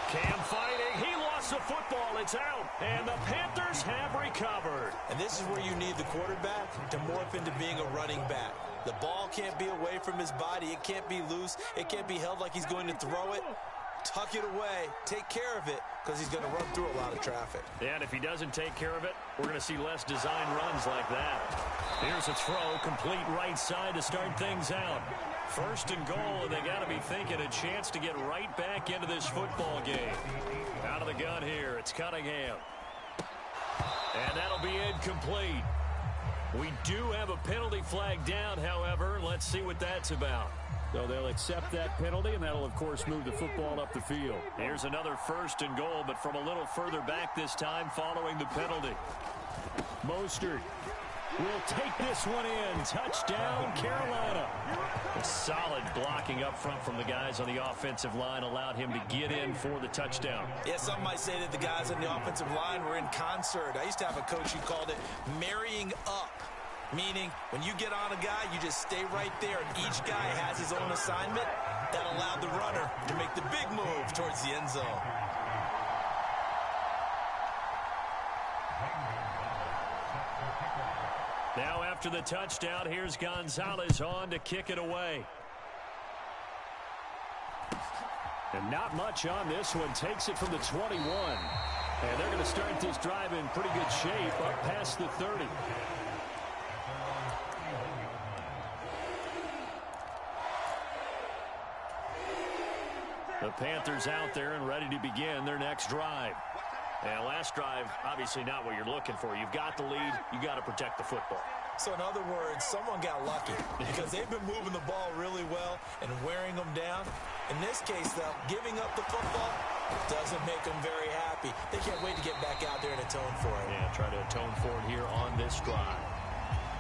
Cam fighting. He lost the football. It's out. And the Panthers have recovered. And this is where you need the quarterback to morph into being a running back. The ball can't be away from his body. It can't be loose. It can't be held like he's going to throw it. Tuck it away. Take care of it because he's going to run through a lot of traffic. Yeah, and if he doesn't take care of it, we're going to see less design runs like that. Here's a throw, complete right side to start things out. 1st and goal, and they got to be thinking a chance to get right back into this football game. Out of the gun here, it's Cunningham. And that'll be incomplete. We do have a penalty flag down, however. Let's see what that's about. So they'll accept that penalty, and that'll, of course, move the football up the field. Here's another 1st and goal, but from a little further back this time following the penalty. Mostert will take this one in. Touchdown, Carolina. A solid blocking up front from the guys on the offensive line allowed him to get in for the touchdown. Yeah, some might say that the guys on the offensive line were in concert. I used to have a coach who called it marrying up, meaning when you get on a guy, you just stay right there, and each guy has his own assignment. That allowed the runner to make the big move towards the end zone. Now after the touchdown, here's Gonzalez on to kick it away. And not much on this one. Takes it from the 21. And they're going to start this drive in pretty good shape up past the 30. The Panthers out there and ready to begin their next drive. And last drive, obviously not what you're looking for. You've got the lead. You got to protect the football. So in other words, someone got lucky because they've been moving the ball really well and wearing them down. In this case, though, giving up the football doesn't make them very happy. They can't wait to get back out there and atone for it. Yeah, try to atone for it here on this drive.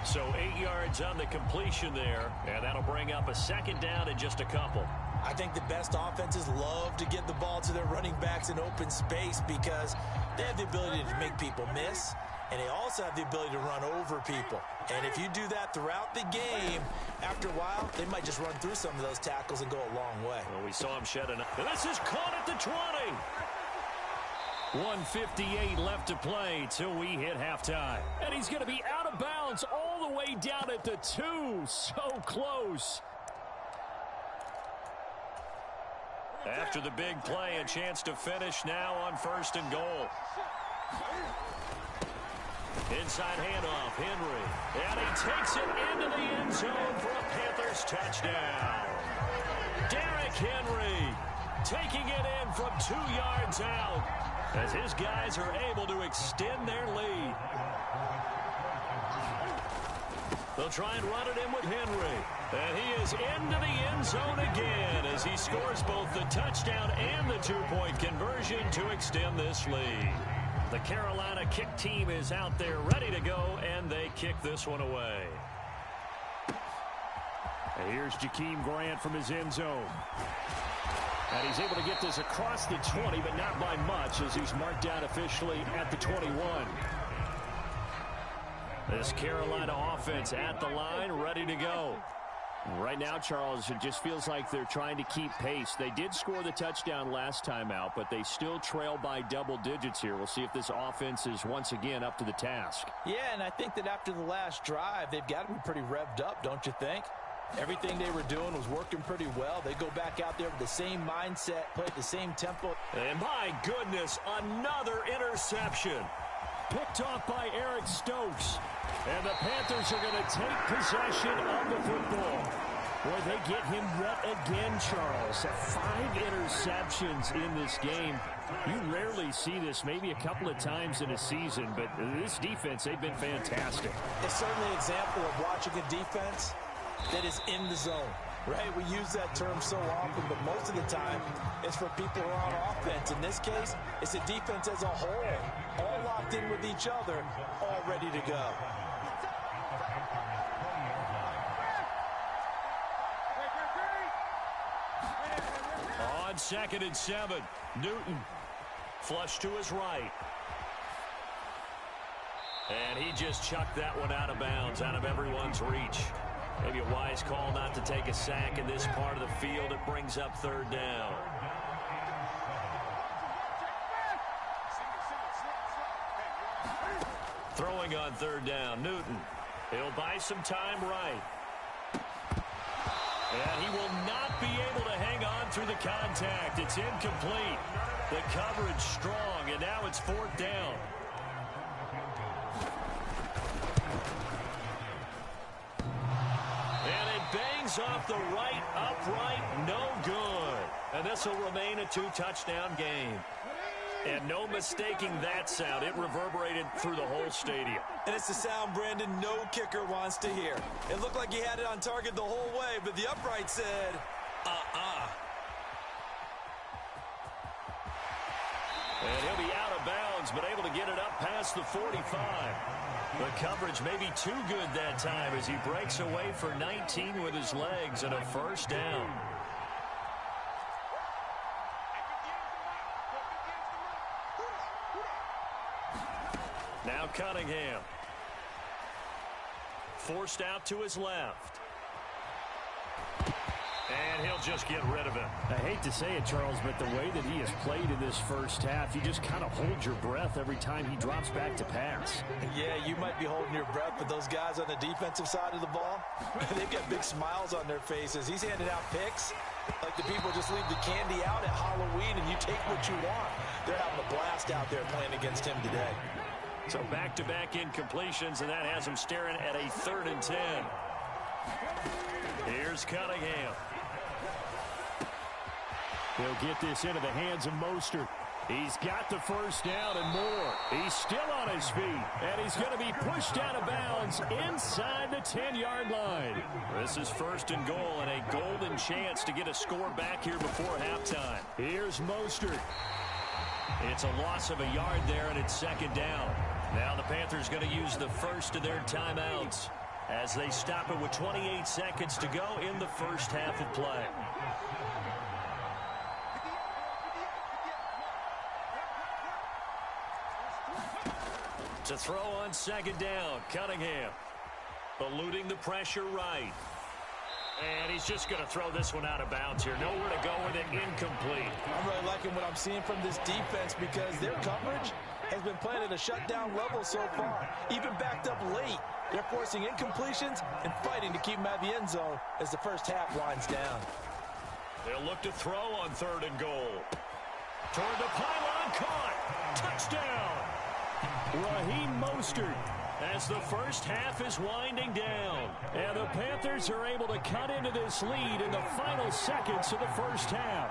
So 8 yards on the completion there, and that'll bring up a 2nd down and just a couple. I think the best offenses love to get the ball to their running backs in open space because they have the ability to make people miss, and they also have the ability to run over people. And if you do that throughout the game, after a while, they might just run through some of those tackles and go a long way. Well, we saw him shed enough. And this is caught at the 20. 1:58 left to play till we hit halftime. And he's going to be out of bounds all the way down at the 2. So close. After the big play, a chance to finish now on 1st and goal. Inside handoff, Henry. And he takes it into the end zone for a Panthers touchdown. Derrick Henry taking it in from 2 yards out as his guys are able to extend their lead. They'll try and run it in with Henry. And he is into the end zone again as he scores both the touchdown and the 2-point conversion to extend this lead. The Carolina kick team is out there ready to go, and they kick this one away. And here's Jakeem Grant from his end zone. And he's able to get this across the 20, but not by much, as he's marked down officially at the 21. This Carolina offense at the line, ready to go. Right now, Charles, it just feels like they're trying to keep pace. They did score the touchdown last time out, but they still trail by double digits here. We'll see if this offense is once again up to the task. Yeah, and I think that after the last drive, they've got to be pretty revved up, don't you think? Everything they were doing was working pretty well. They go back out there with the same mindset, play at the same tempo. And my goodness, another interception. Picked off by Eric Stokes. And the Panthers are going to take possession of the football. Boy, they get him wet again, Charles. 5 interceptions in this game. You rarely see this, maybe a couple of times in a season, but this defense, they've been fantastic. It's certainly an example of watching a defense that is in the zone, right? We use that term so often, but most of the time it's for people who are on offense. In this case, it's a defense as a whole, all locked in with each other, all ready to go. On 2nd and 7, Newton flush to his right. And he just chucked that one out of bounds, out of everyone's reach. Maybe a wise call not to take a sack in this part of the field. It brings up 3rd down. Throwing on 3rd down, Newton. He'll buy some time right. And he will not be able to hang on through the contact. It's incomplete. The coverage strong, and now it's 4th down. And it bangs off the right upright, no good. And this will remain a 2-touchdown game. And no mistaking that sound. It reverberated through the whole stadium. And it's the sound, Brandon, no kicker wants to hear. It looked like he had it on target the whole way, but the upright said, And he'll be out of bounds, but able to get it up past the 45. The coverage may be too good that time as he breaks away for 19 with his legs and a 1st down. Now Cunningham. Forced out to his left. And he'll just get rid of it. I hate to say it, Charles, but the way that he has played in this first half, you just kind of hold your breath every time he drops back to pass. Yeah, you might be holding your breath, but those guys on the defensive side of the ball, they've got big smiles on their faces. He's handing out picks like the people just leave the candy out at Halloween and you take what you want. They're having a blast out there playing against him today. So back-to-back incompletions, and that has him staring at a 3rd and 10. Here's Cunningham. He'll get this into the hands of Mostert. He's got the 1st down and more. He's still on his feet, and he's going to be pushed out of bounds inside the 10-yard line. This is 1st and goal, and a golden chance to get a score back here before halftime. Here's Mostert. It's a loss of a yard there, and it's 2nd down. Now the Panthers going to use the first of their timeouts as they stop it with 28 seconds to go in the first half of play. To throw on 2nd down, Cunningham eluding the pressure right. And he's just going to throw this one out of bounds here. Nowhere to go with it. Incomplete. I'm really liking what I'm seeing from this defense because their coverage has been playing at a shutdown level so far. Even backed up late. They're forcing incompletions and fighting to keep them out of the end zone as the first half winds down. They'll look to throw on 3rd and goal. Toward the pylon, caught. Touchdown. Raheem Mostert. As the first half is winding down. And the Panthers are able to cut into this lead in the final seconds of the first half.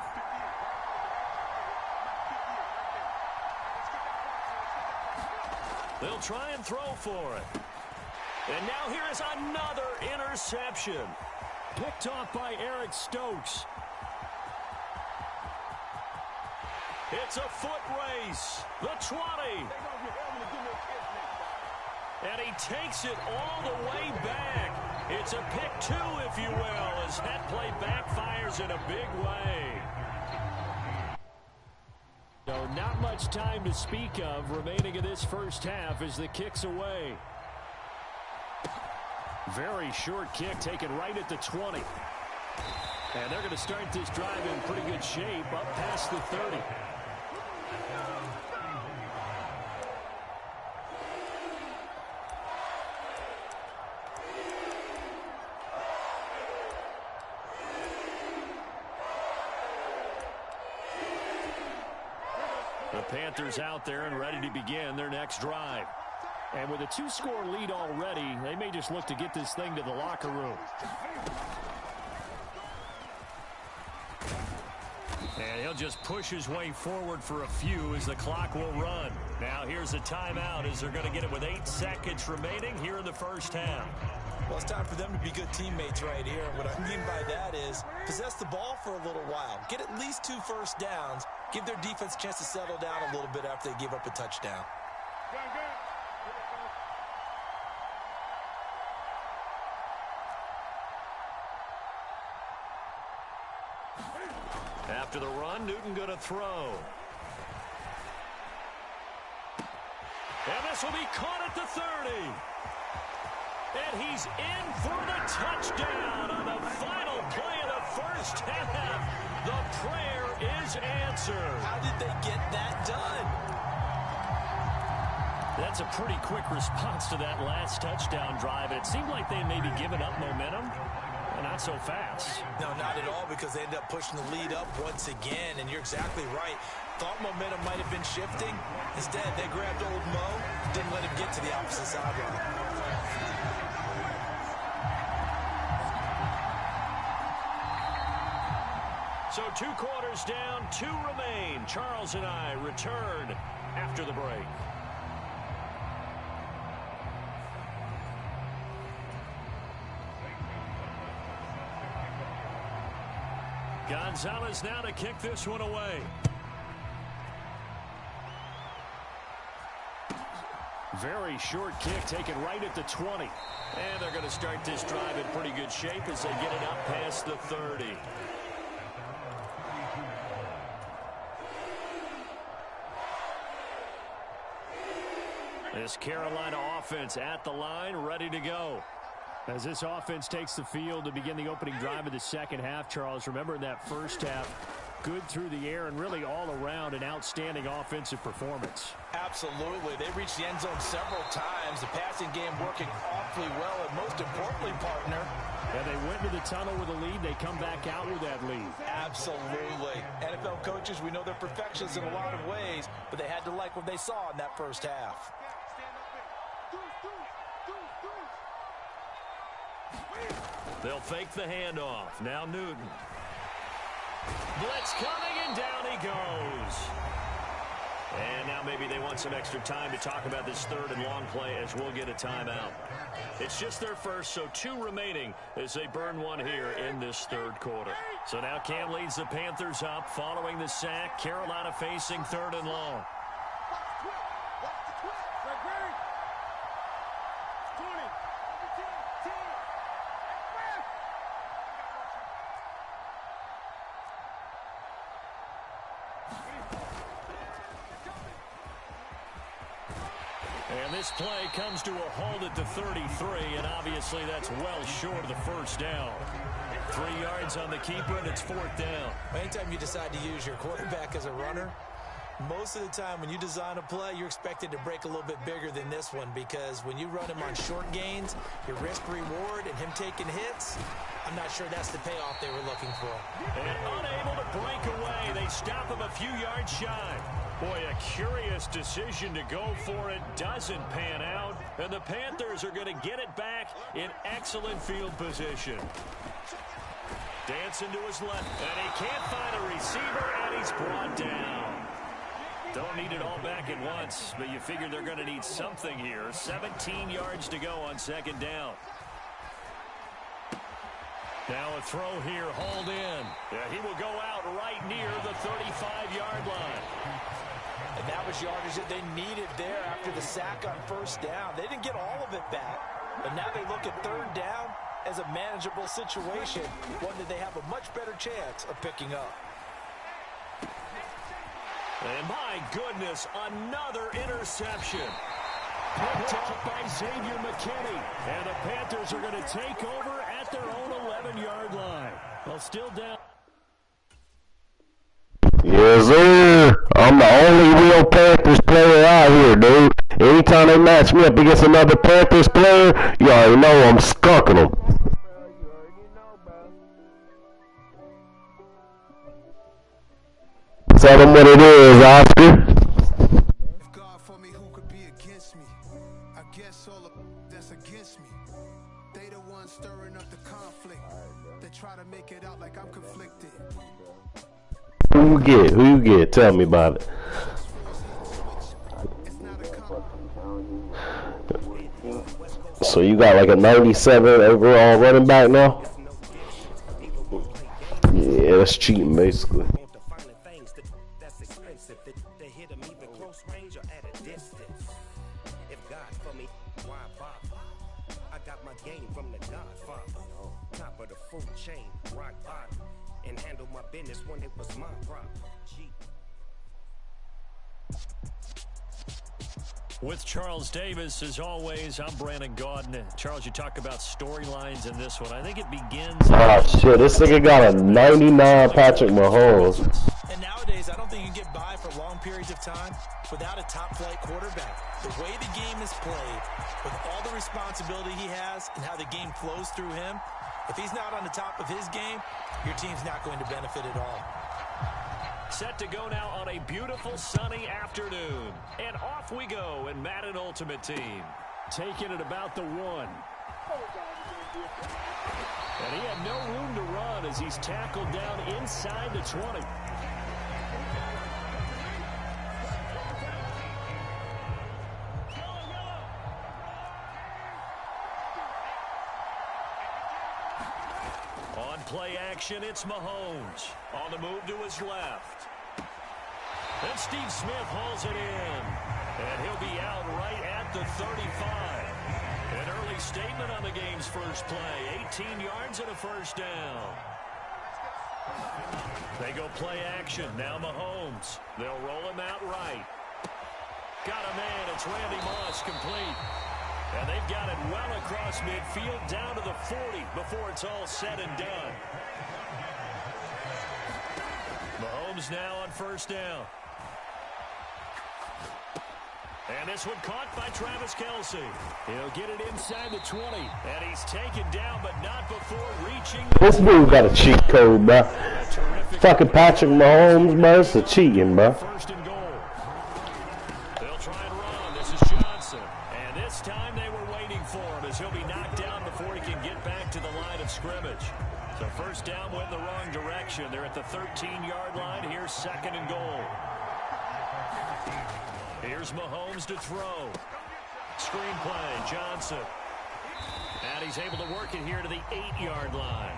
They'll try and throw for it. And now here is another interception. Picked off by Eric Stokes. It's a foot race. The 20. And he takes it all the way back. It's a pick 2, if you will, as that play backfires in a big way. So not much time to speak of remaining in this first half as the kick's away. Very short kick taken right at the 20. And they're going to start this drive in pretty good shape up past the 30. The Panthers out there and ready to begin their next drive. And with a 2-score lead already, they may just look to get this thing to the locker room. And he'll just push his way forward for a few as the clock will run. Now here's a timeout as they're going to get it with 8 seconds remaining here in the first half. Well, it's time for them to be good teammates right here. What I mean by that is possess the ball for a little while. Get at least 2 first downs. Give their defense a chance to settle down a little bit after they give up a touchdown. After the run, Newton going to throw. And this will be caught at the 30. And he's in for the touchdown on the final play of the first half. The prayer is answered. How did they get that done? That's a pretty quick response to that last touchdown drive. It seemed like they may be giving up momentum. Not so fast. No, not at all, because they ended up pushing the lead up once again, and you're exactly right. Thought momentum might have been shifting. Instead, they grabbed old Mo, didn't let him get to the opposite sideline. So 2 quarters down, 2 remain. Charles and I return after the break. Gonzalez now to kick this one away. Very short kick taken right at the 20. And they're going to start this drive in pretty good shape as they get it up past the 30. This Carolina offense at the line, ready to go. As this offense takes the field to begin the opening drive of the second half, Charles, remember in that first half, good through the air and really all around an outstanding offensive performance. Absolutely. They reached the end zone several times. The passing game working awfully well, and most importantly, partner. Yeah, they went to the tunnel with a lead. They come back out with that lead. Absolutely. NFL coaches, we know they're perfectionists in a lot of ways, but they had to like what they saw in that first half. They'll fake the handoff. Now Newton. Blitz coming, and down he goes. And now maybe they want some extra time to talk about this 3rd and long play as we'll get a timeout. It's just their first, so 2 remaining as they burn one here in this 3rd quarter. So now Cam leads the Panthers up following the sack. Carolina facing 3rd and long. And this play comes to a halt at the 33, and obviously that's well short of the first down. 3 yards on the keeper, and it's 4th down. Anytime you decide to use your quarterback as a runner, most of the time when you design a play, you're expected to break a little bit bigger than this one, because when you run him on short gains, your risk-reward and him taking hits, I'm not sure that's the payoff they were looking for. And unable to break away, they stop him a few yards shy. Boy, a curious decision to go for it. Doesn't pan out. And the Panthers are going to get it back in excellent field position. Dancing to his left. And he can't find a receiver, and he's brought down. Don't need it all back at once, but you figure they're going to need something here. 17 yards to go on 2nd down. Now a throw here, hauled in. Yeah, he will go out right near the 35-yard line. And that was yardage that they needed there after the sack on first down. They didn't get all of it back, but now they look at third down as a manageable situation, one that they have a much better chance of picking up. And my goodness, another interception. Picked off by Xavier McKinney. And the Panthers are going to take over at their own 11-yard line. Well, still down. Yes, sir. I'm the only real Panthers player out here, dude. Anytime they match me up against another Panthers player, you already know I'm skunking them. Tell them what it is, Oscar. If God for me, who could be against me? I guess all of that's against me. They the ones stirring up the conflict. They try to make it out like I'm conflicted. Who you get? Who you get? Tell me about it. So you got like a 97 overall running back now? Yeah, that's cheating basically. With Charles Davis, as always, I'm Brandon Gaudin. Charles, you talk about storylines in this one. I think it begins... Oh, shit. This nigga got a 99 Patrick Mahomes. And nowadays, I don't think you can get by for long periods of time without a top-flight quarterback. The way the game is played, with all the responsibility he has and how the game flows through him, if he's not on the top of his game, your team's not going to benefit at all. Set to go now on a beautiful sunny afternoon. And off we go in Madden Ultimate Team. Taking it about the 1. And he had no room to run as he's tackled down inside the 20. On play action, it's Mahomes. On the move to his left. And Steve Smith hauls it in. And he'll be out right at the 35. An early statement on the game's first play. 18 yards and a first down. They go play action. Now Mahomes. They'll roll him out right. Got a man. It's Randy Moss complete. And they've got it well across midfield down to the 40 before it's all said and done. Mahomes now on first down. And this one caught by Travis Kelce. He'll get it inside the 20. And he's taken down, but not before reaching the... This dude got a cheat code, bro. Fucking Patrick Mahomes, bro. It's a cheating, bro. First and goal. They'll try and run. This is Johnson. And this time they were waiting for him as he'll be knocked down before he can get back to the line of scrimmage. So first down went in the wrong direction. They're at the 13-yard line. Here's second and goal. Here's Mahomes to throw. Screen play, Johnson. And he's able to work it here to the 8-yard line.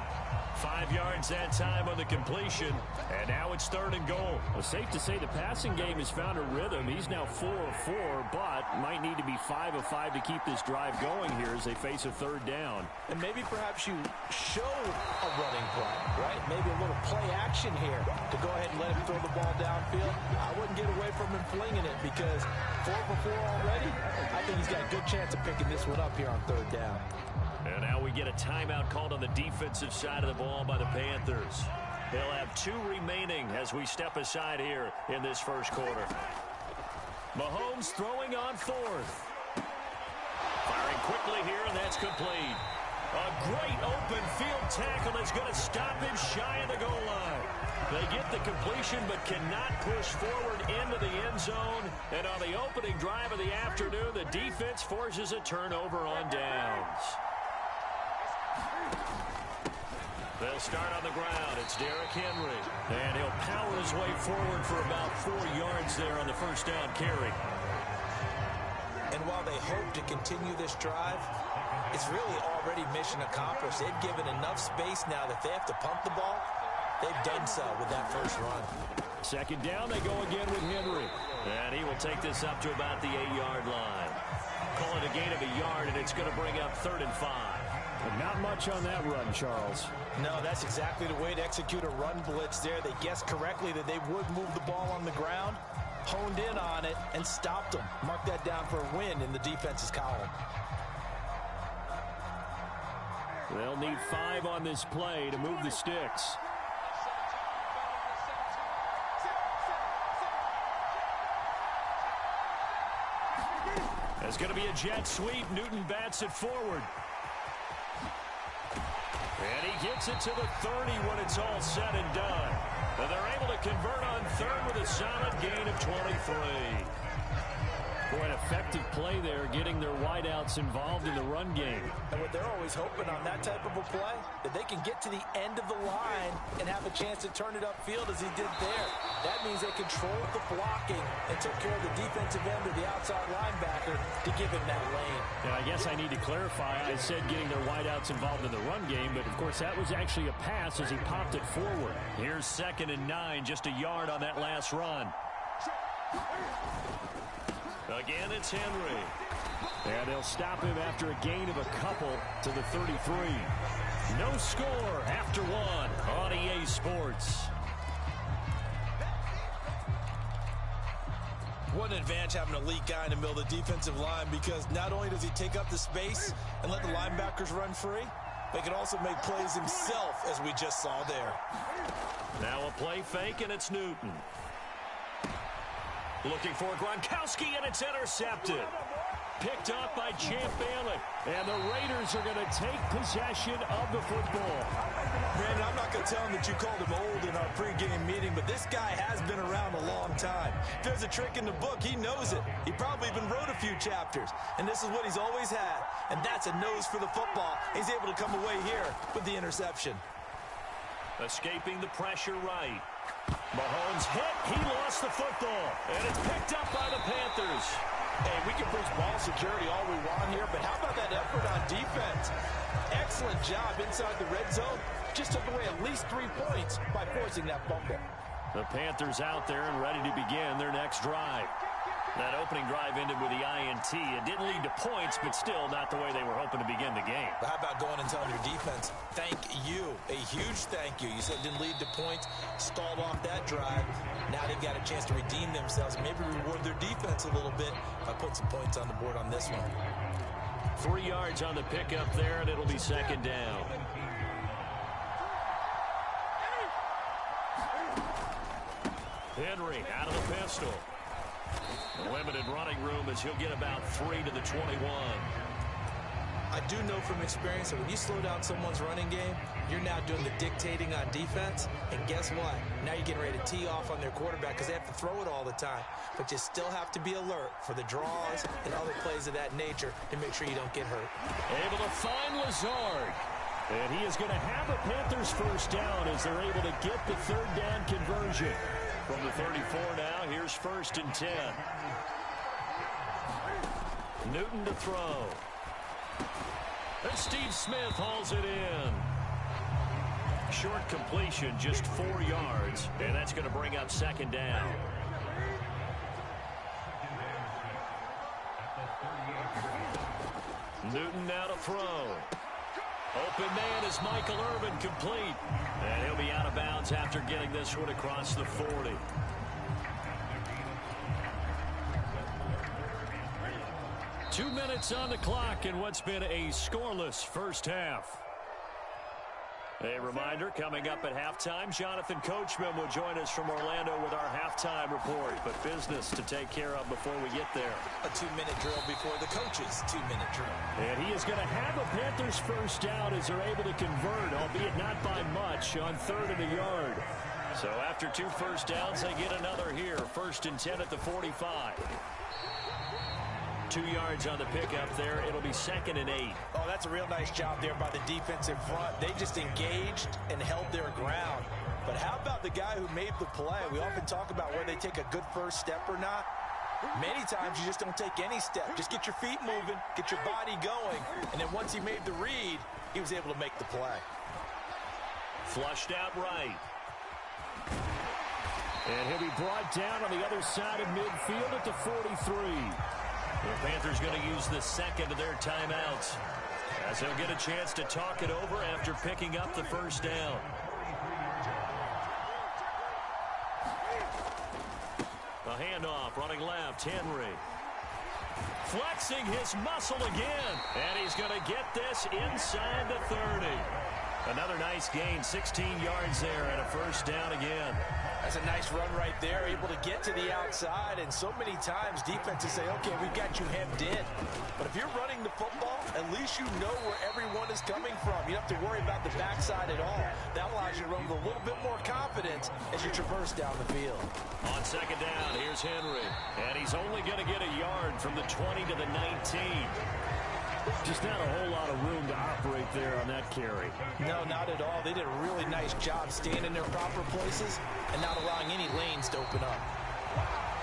5 yards that time on the completion. And now it's third and goal. Well, safe to say the passing game has found a rhythm. He's now 4 of 4, but might need to be 5 of 5 to keep this drive going here as they face a third down. And maybe perhaps you show a running play, right? Maybe a little play action here to go ahead and let him throw the ball downfield. I wouldn't get away from him flinging it because 4 for 4 already. I think he's got a good chance of picking this one up here on third down. And now we get a timeout called on the defensive side of the ball by the Panthers. They'll have 2 remaining as we step aside here in this first quarter. Mahomes throwing on fourth. Firing quickly here, and that's complete. A great open field tackle that's going to stop him shy of the goal line. They get the completion but cannot push forward into the end zone. And on the opening drive of the afternoon, the defense forces a turnover on downs. They'll start on the ground. It's Derrick Henry. And he'll power his way forward for about 4 yards there on the first down carry. And while they hope to continue this drive, it's really already mission accomplished. They've given enough space now that if they have to punt the ball, they've done so with that first run. Second down, they go again with Henry. And he will take this up to about the 8-yard line. Call it a gain of a yard, and it's going to bring up 3rd and 5. But not much on that run, Charles. No, that's exactly the way to execute a run blitz there. They guessed correctly that they would move the ball on the ground, honed in on it, and stopped them. Mark that down for a win in the defense's column. They'll need 5 on this play to move the sticks. It's going to be a jet sweep. Newton bats it forward. And he gets it to the 30 when it's all said and done. And they're able to convert on 3rd with a solid gain of 23. Boy, an effective play there, getting their wideouts involved in the run game. And what they're always hoping on that type of a play, that they can get to the end of the line and have a chance to turn it upfield as he did there. That means they controlled the blocking and took care of the defensive end of the outside linebacker to give him that lane. Now, I guess I need to clarify. I said getting their wideouts involved in the run game, but, of course, that was actually a pass as he popped it forward. Here's 2nd and 9, just a yard on that last run. Again, it's Henry. And they'll stop him after a gain of a couple to the 33. No score after 1 on EA Sports. What an advantage having an elite guy in the middle of the defensive line, because not only does he take up the space and let the linebackers run free, but he can also make plays himself, as we just saw there. Now a play fake, and it's Newton. Looking for Gronkowski, and it's intercepted. Picked up by Champ Bailey. And the Raiders are going to take possession of the football. Brandon, I'm not going to tell him that you called him old in our pregame meeting, but this guy has been around a long time. If there's a trick in the book, he knows it. He probably even wrote a few chapters. And this is what he's always had. And that's a nose for the football. He's able to come away here with the interception. Escaping the pressure right. Mahomes hit. He lost the football. And it's picked up by the Panthers. Hey, we can preach ball security all we want here, but how about that effort on defense? Excellent job inside the red zone. Just took away at least 3 points by forcing that fumble. The Panthers out there and ready to begin their next drive. That opening drive ended with the INT. It didn't lead to points, but still not the way they were hoping to begin the game. But how about going and telling your defense, thank you, a huge thank you. You said it didn't lead to points, stalled off that drive. Now they've got a chance to redeem themselves and maybe reward their defense a little bit by putting some points on the board on this one. 3 yards on the pickup there, and it'll be 2nd down. Henry out of the pistol. Limited running room as he'll get about 3 to the 21. I do know from experience that when you slow down someone's running game, you're now doing the dictating on defense. And guess what? Now you're getting ready to tee off on their quarterback because they have to throw it all the time. But you still have to be alert for the draws and other plays of that nature to make sure you don't get hurt. Able to find Lazard. And he is going to have a Panthers first down as they're able to get the 3rd down conversion. From the 34 now, here's 1st and 10. Newton to throw. And Steve Smith hauls it in. Short completion, just 4 yards. And that's going to bring up 2nd down. Newton now to throw. Open man is Michael Irvin, complete. And he'll be out of bounds after getting this one across the 40. Two minutes on the clock in what's been a scoreless first half. A reminder, coming up at halftime, Jonathan Coachman will join us from Orlando with our halftime report. But business to take care of before we get there. A 2-minute drill before the coach's 2-minute drill. And he is going to have a Panthers first down as they're able to convert, albeit not by much, on 3rd and a yard. So after 2 first downs, they get another here. 1st and 10 at the 45. 2 yards on the pickup there. It'll be 2nd and 8. Oh, that's a real nice job there by the defensive front. They just engaged and held their ground. But how about the guy who made the play? We often talk about whether they take a good first step or not. Many times you just don't take any step. Just get your feet moving, get your body going, and then once he made the read, he was able to make the play. Flushed out right. And he'll be brought down on the other side of midfield at the 43. The Panthers going to use the second of their timeouts, as they'll get a chance to talk it over after picking up the first down. A handoff, running left, Henry. Flexing his muscle again, and he's going to get this inside the 30. Another nice gain, 16 yards there, and a first down again. That's a nice run right there, able to get to the outside, and so many times defenses say, okay, we've got you hemmed in. But if you're running the football, at least you know where everyone is coming from. You don't have to worry about the backside at all. That allows you to run with a little bit more confidence as you traverse down the field. On second down, here's Henry, and he's only going to get a yard from the 20 to the 19. Just not a whole lot of room to operate there on that carry. No, not at all. They did a really nice job staying in their proper places and not allowing any lanes to open up.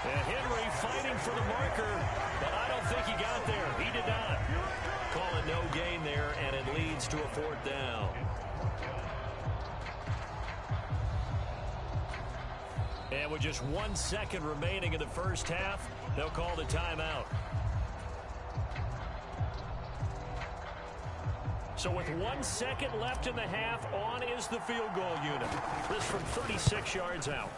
And Henry fighting for the marker, but I don't think he got there. He did not. Call it no gain there, and it leads to a fourth down. And with just 1 second remaining in the first half, they'll call the timeout. So with 1 second left in the half, on is the field goal unit. This from 36 yards out.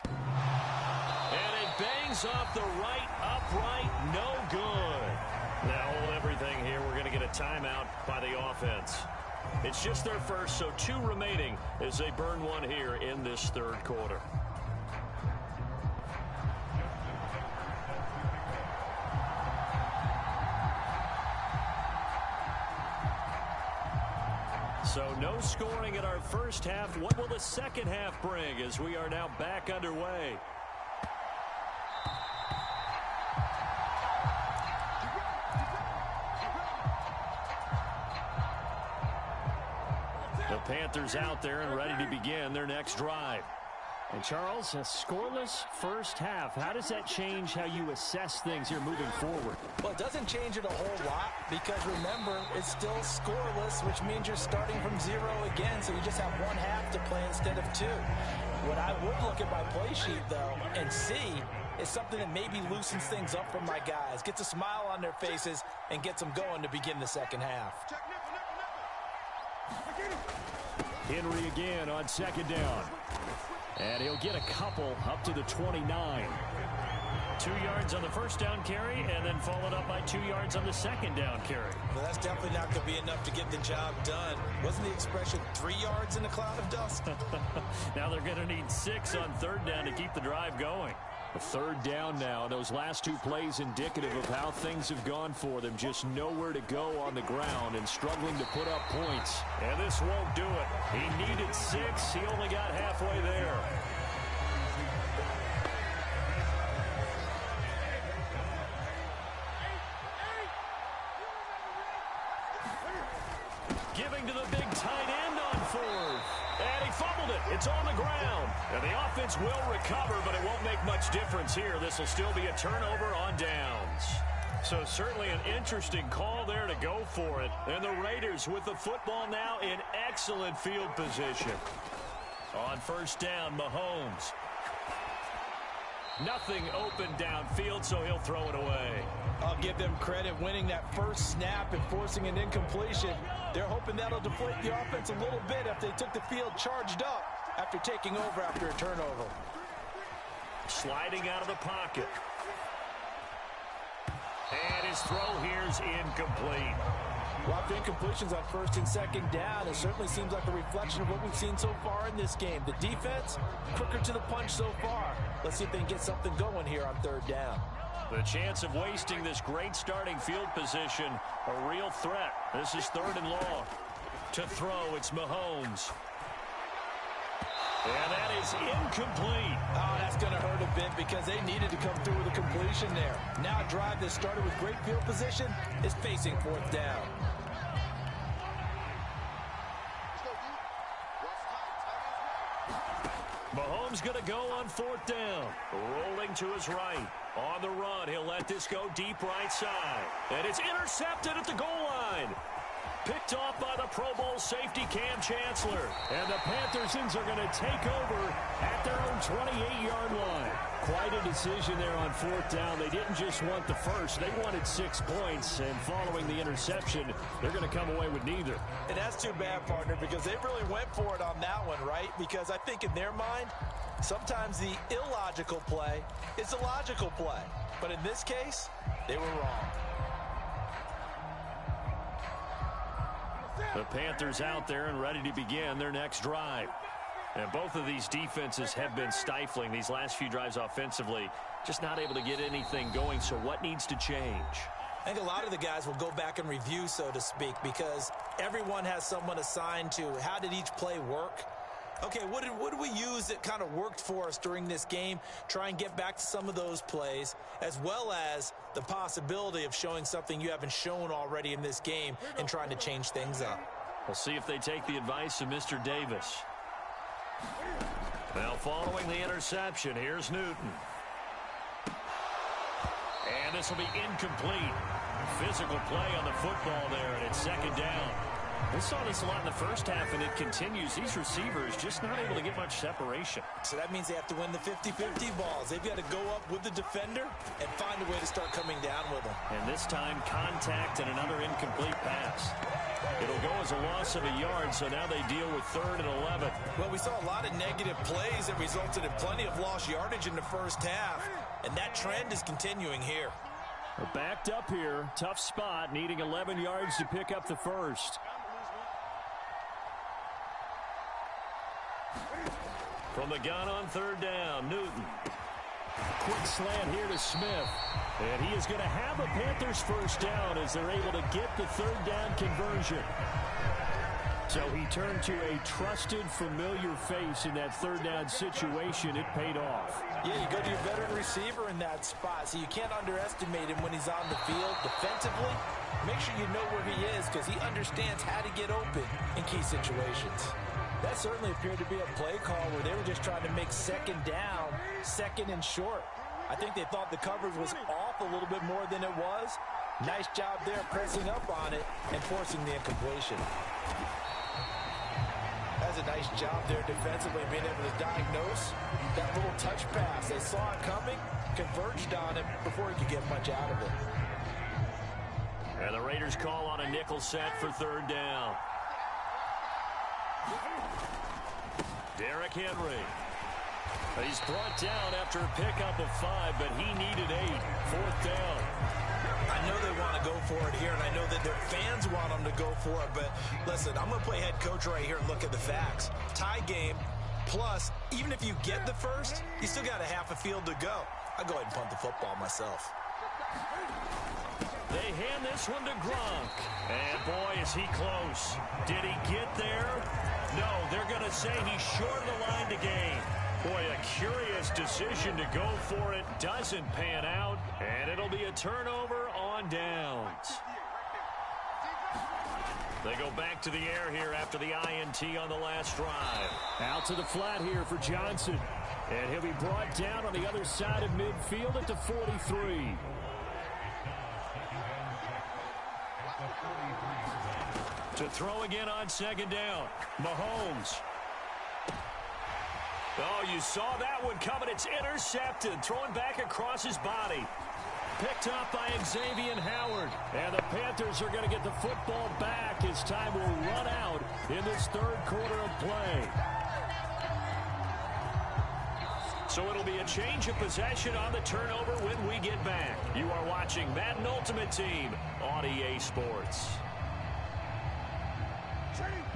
And it bangs off the right upright, no good. Now hold everything here. We're going to get a timeout by the offense. It's just their first, so 2 remaining as they burn one here in this third quarter. So no scoring in our first half. What will the second half bring as we are now back underway? The Panthers out there and ready to begin their next drive. And Charles, a scoreless first half. How does that change how you assess things here moving forward? Well, it doesn't change it a whole lot because remember, it's still scoreless, which means you're starting from 0 again, so you just have 1 half to play instead of 2. What I would look at my play sheet, though, and see is something that maybe loosens things up for my guys, gets a smile on their faces, and gets them going to begin the second half. Henry again on second down. And he'll get a couple up to the 29. 2 yards on the first down carry, and then followed up by 2 yards on the second down carry. Well, that's definitely not going to be enough to get the job done. Wasn't the expression 3 yards in a cloud of dust? Now they're going to need 6 on third down to keep the drive going. A third down now. Those last 2 plays indicative of how things have gone for them. Just nowhere to go on the ground and struggling to put up points. And this won't do it. He needed 6. He only got halfway there. Giving to the big tight end on fourth. And he fumbled it. It's on the ground. And the offense will recover, but it won't make much difference here. This will still be a turnover on downs. So certainly an interesting call there to go for it. And the Raiders with the football now in excellent field position. On first down, Mahomes. Nothing open downfield, so he'll throw it away. I'll give them credit winning that first snap and forcing an incompletion. They're hoping that'll deflate the offense a little bit if they took the field charged up after taking over after a turnover. Sliding out of the pocket. And his throw here's incomplete. Well, after incompletions on first and second down, it certainly seems like a reflection of what we've seen so far in this game. The defense, quicker to the punch so far. Let's see if they can get something going here on third down. The chance of wasting this great starting field position, a real threat. This is third and long. To throw, it's Mahomes. And that is incomplete. Oh, that's going to hurt a bit because they needed to come through with a completion there. Now a drive that started with great field position is facing fourth down. Mahomes Mahomes going to go on 4th down. Rolling to his right. On the run, he'll let this go deep right side. And it's intercepted at the goal line. Picked off by the Pro Bowl safety Cam Chancellor. And the Panthersons are going to take over at their own 28-yard line. Quite a decision there on 4th down. They didn't just want the first. They wanted 6 points. And following the interception, they're going to come away with neither. And that's too bad, partner, because they really went for it on that one, right? Because I think in their mind, sometimes the illogical play is a logical play. But in this case, they were wrong. The Panthers out there and ready to begin their next drive. And both of these defenses have been stifling these last few drives offensively. Just not able to get anything going. So what needs to change? I think a lot of the guys will go back and review, so to speak, because everyone has someone assigned to how did each play work. Okay, what did we use that kind of worked for us during this game? Try and get back to some of those plays, as well as the possibility of showing something you haven't shown already in this game and trying to change things up. We'll see if they take the advice of Mr. Davis. Now following the interception, here's Newton. And this will be incomplete. Physical play on the football there, and it's 2nd down. We saw this a lot in the first half, and it continues. These receivers just not able to get much separation. So that means they have to win the 50-50 balls. They've got to go up with the defender and find a way to start coming down with them. And this time, contact and another incomplete pass. It'll go as a loss of a yard, so now they deal with 3rd and 11. Well, we saw a lot of negative plays that resulted in plenty of lost yardage in the first half, and that trend is continuing here. They're backed up here. Tough spot, needing 11 yards to pick up the first. From the gun on 3rd down, Newton. Quick slant here to Smith. And he is going to have a Panthers first down as they're able to get the 3rd down conversion. So he turned to a trusted, familiar face in that 3rd down situation. It paid off. Yeah, you go to your veteran receiver in that spot, so you can't underestimate him when he's on the field defensively. Make sure you know where he is because he understands how to get open in key situations. That certainly appeared to be a play call where they were just trying to make 2nd down, 2nd and short. I think they thought the coverage was off a little bit more than it was. Nice job there pressing up on it and forcing the incompletion. That's a nice job there defensively, being able to diagnose that little touch pass. They saw it coming, converged on him before he could get much out of it. And the Raiders call on a nickel set for 3rd down. Derrick Henry. He's brought down after a pickup of 5, but he needed 8. 4th down. I know they want to go for it here, and I know that their fans want them to go for it, but listen, I'm going to play head coach right here and look at the facts. Tie game, plus, even if you get the first, you still got a half a field to go. I'll go ahead and punt the football myself. They hand this one to Gronk. And boy, is he close. Did he get there? No, they're going to say he's short of the line to gain. Boy, a curious decision to go for it. Doesn't pan out. And it'll be a turnover on downs. They go back to the air here after the INT on the last drive. Out to the flat here for Johnson. And he'll be brought down on the other side of midfield at the 43. To throw again on 2nd down. Mahomes. Oh, you saw that one coming. It's intercepted. Throwing back across his body. Picked up by Xavier Howard. And the Panthers are going to get the football back as time will run out in this 3rd quarter of play. So it'll be a change of possession on the turnover when we get back. You are watching Madden Ultimate Team on EA Sports.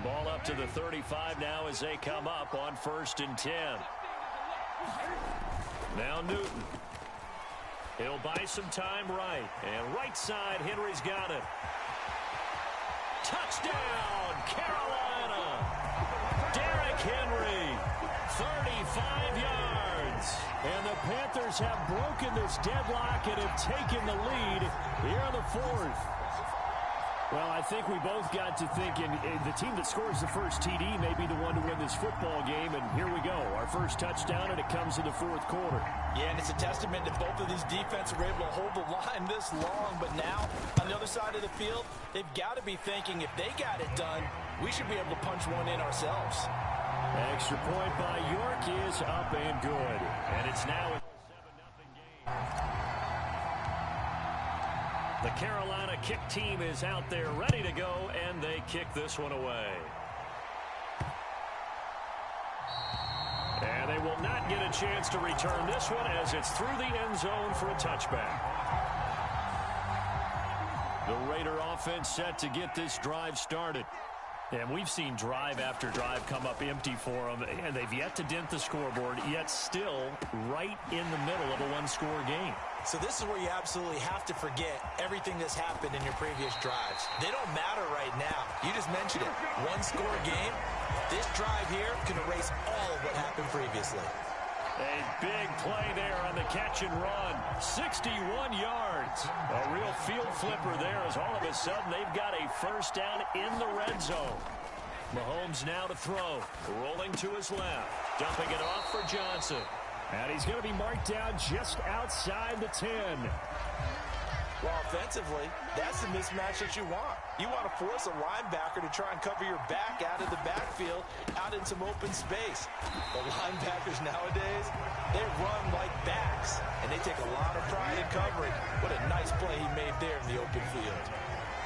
Ball up to the 35 now as they come up on 1st and 10. Now Newton. He'll buy some time right. And right side, Henry's got it. Touchdown, Carolina. Derrick Henry, 35 yards. And the Panthers have broken this deadlock and have taken the lead here in the 4th. Well, I think we both got to thinking the team that scores the first TD may be the one to win this football game, and here we go. Our first touchdown, and it comes in the fourth quarter. Yeah, and it's a testament that both of these defenses were able to hold the line this long, but now on the other side of the field, they've got to be thinking if they got it done, we should be able to punch one in ourselves. Extra point by York is up and good, and it's now a 7-0 game. The Carolina kick team is out there ready to go, and they kick this one away. And they will not get a chance to return this one as it's through the end zone for a touchback. The Raider offense set to get this drive started. And we've seen drive after drive come up empty for them, and they've yet to dent the scoreboard, yet still right in the middle of a one-score game. So this is where you absolutely have to forget everything that's happened in your previous drives. They don't matter right now. You just mentioned it. One-score game. This drive here can erase all of what happened previously. A big play there on the catch and run. 61 yards. A real field flipper there as all of a sudden they've got a first down in the red zone. Mahomes now to throw. Rolling to his left. Dumping it off for Johnson. And he's going to be marked down just outside the 10. Well, offensively, that's the mismatch that you want. You want to force a linebacker to try and cover your back out of the backfield, out in some open space. The linebackers nowadays, they run like backs, and they take a lot of pride in covering. What a nice play he made there in the open field.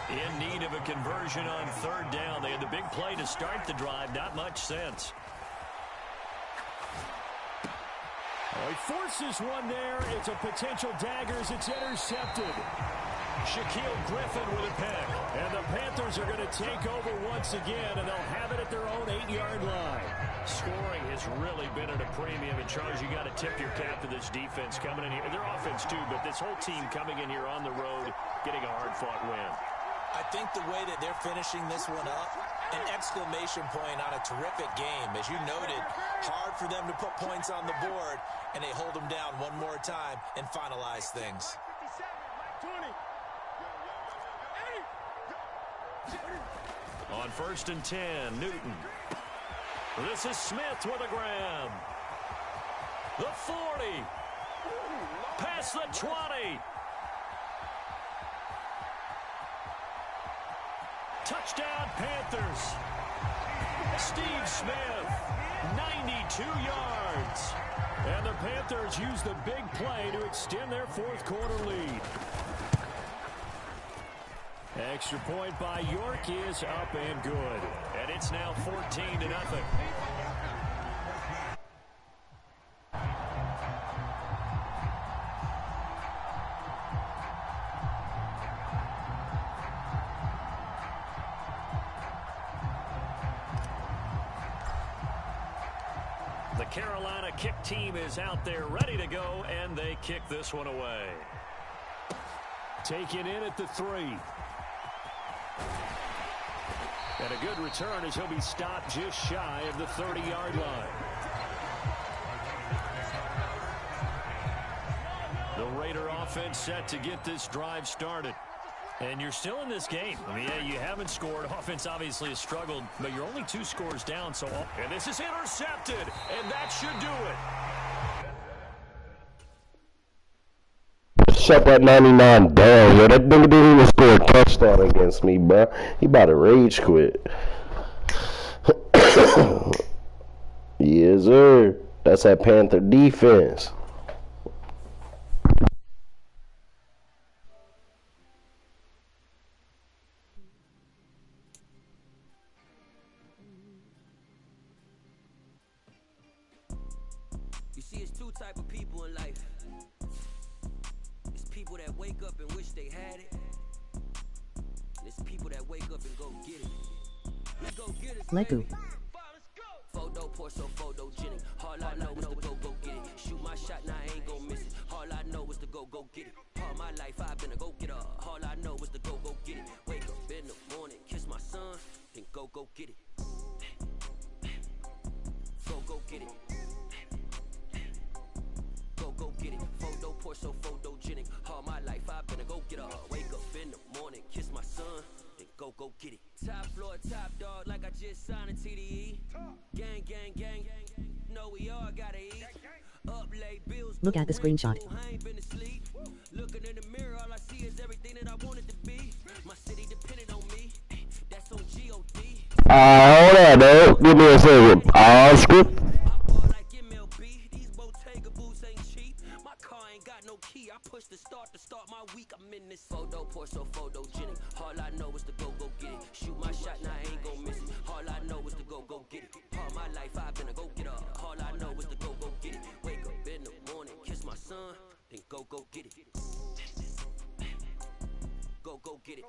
In need of a conversion on third down. They had the big play to start the drive. Not much sense. Oh, he forces one there. It's a potential dagger as it's intercepted. Shaquille Griffin with a pick. And the Panthers are going to take over once again, and they'll have it at their own 8-yard line. Scoring has really been at a premium. And, Charles, you got to tip your cap to this defense coming in here. Their offense, too, but this whole team coming in here on the road, getting a hard-fought win. I think the way that they're finishing this one up, an exclamation point on a terrific game. As you noted, hard for them to put points on the board, and they hold them down one more time and finalize things. On 1st and 10, Newton. This is Smith with a grab. The 40. Past the 20. Touchdown, Panthers. Steve Smith, 92 yards. And the Panthers use the big play to extend their fourth quarter lead. Extra point by York is up and good. And it's now 14-0. The Carolina kick team is out there ready to go, and they kick this one away. Taken in at the 3. And a good return as he'll be stopped just shy of the 30-yard line. The Raider offense set to get this drive started. And you're still in this game. I mean, yeah, you haven't scored. Offense obviously has struggled, but you're only 2 scores down. And this is intercepted, and that should do it. Shut that 99 down, yo. That nigga didn't even score a touchdown against me, bro. He about to rage quit. Yes, sir. That's that Panther defense. You see, it's 2 type of people in life. It's people that wake up and wish they had it. And it's people that wake up and go get it. We go get it. Legu. Photo, Porsche, photogenic. All I know is to go get it. Shoot my shot, now I ain't gon' miss it. All I know is to go get it. All my life I've been a go-getter. All I know is to go get it. Wake up in the morning, kiss my son, then go get it. Go get it. Go get it. Photo, Porsche, photogenic. All my life I've been a go-getter. Wake up in the morning, kiss my son, then go Look at the screenshot. Looking in the mirror, all I see is everything that I wanted to be. My city depended on me. That's on G-O-D. Hold on, dude. Give me a second. All script. Like MLB, these Bottega boots ain't cheap. My car ain't got no key. I push the start to start my week. I'm in this photo, pour so photogenic. All I know is to go get it. Shoot my shot, now I ain't gon' miss it. All I know is to go get it. All my life I've been a go getter. All I know is to go get it. Wake up in the morning, kiss my son, then go get it. Go get it.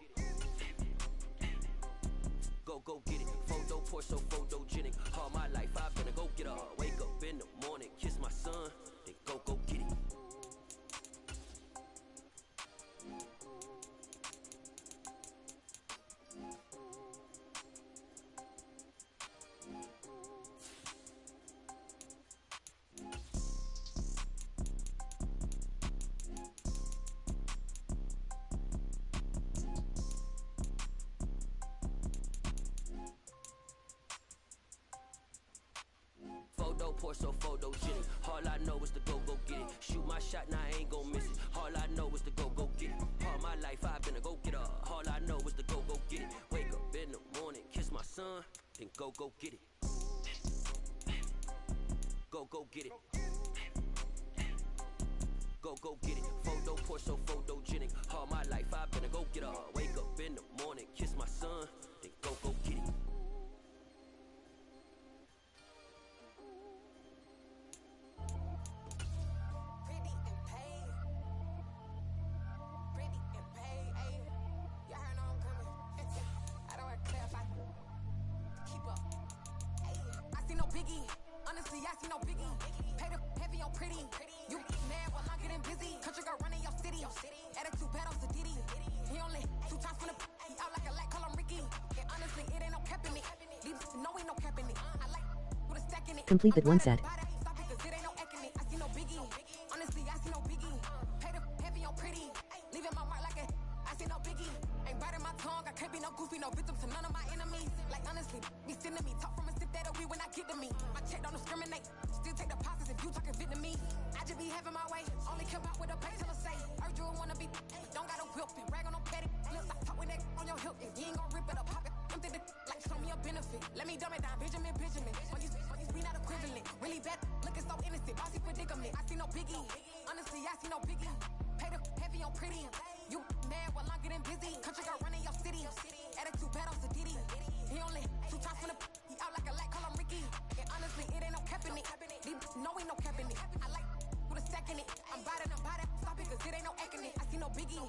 Go get it. Photo, pour so photogenic. All my life I've been a go getter. Wake up in the morning, kiss my son, then go get it. Photo, pour so photogenic. All I know is to go get it. Shoot my shot, now I ain't gon' miss it. All I know is to go get it. All my life I've been a go getter. All I know is to go get it. Wake up in the morning, kiss my son, then go get it. Go get it. Go get it. Photo, pour so photogenic. All my life I've been a go getter. Wake up in the morning, kiss my son, then go get it. Honestly, I see no biggie. Pay the heavy on pretty. You mad while I'm getting busy. Country girl running your city. Attitude bad on Diddy. He only 2 times from the he out like a light, call him Ricky. And honestly, it ain't no cap in it. Leave no ain't no cap in it. I like with a stack in it. Completed 1 set. Stop it, cause it ain't no eck in it. I see no biggie. Honestly, I see no biggie. Pay the heavy on pretty. Leaving my mark like a I see no biggie. Ain't biting my tongue. I can't be no goofy, no victim to none of my enemies. Like honestly, be sending me talk from a sip that'll be when I get to me. My check don't discriminate. Still take deposits if you talking Vietnamese. I just be having my way. Only come out with a pay till I say. Urge you wanna be. Don't got a whip and rag on no petty. Look, I talk with that on your hip. If you ain't gon' rip it up, pop it. Empty the like show me a benefit. Let me dumb it down, Benjamin. When you be not equivalent. Really bad, looking so innocent. Bossy predicament. I see no biggie. Honestly, I see no biggie. Pay the heavy on pretty. You mad while I'm getting busy. Country girl running your city. Attitude bad on Diddy. He only 2 times from the he out like a light, call him Ricky. And honestly, it ain't no cap in it. No ain't no cap in it. I like with a stack in it. I'm biting. Stop it, cause it ain't no eck in it. I see no biggie.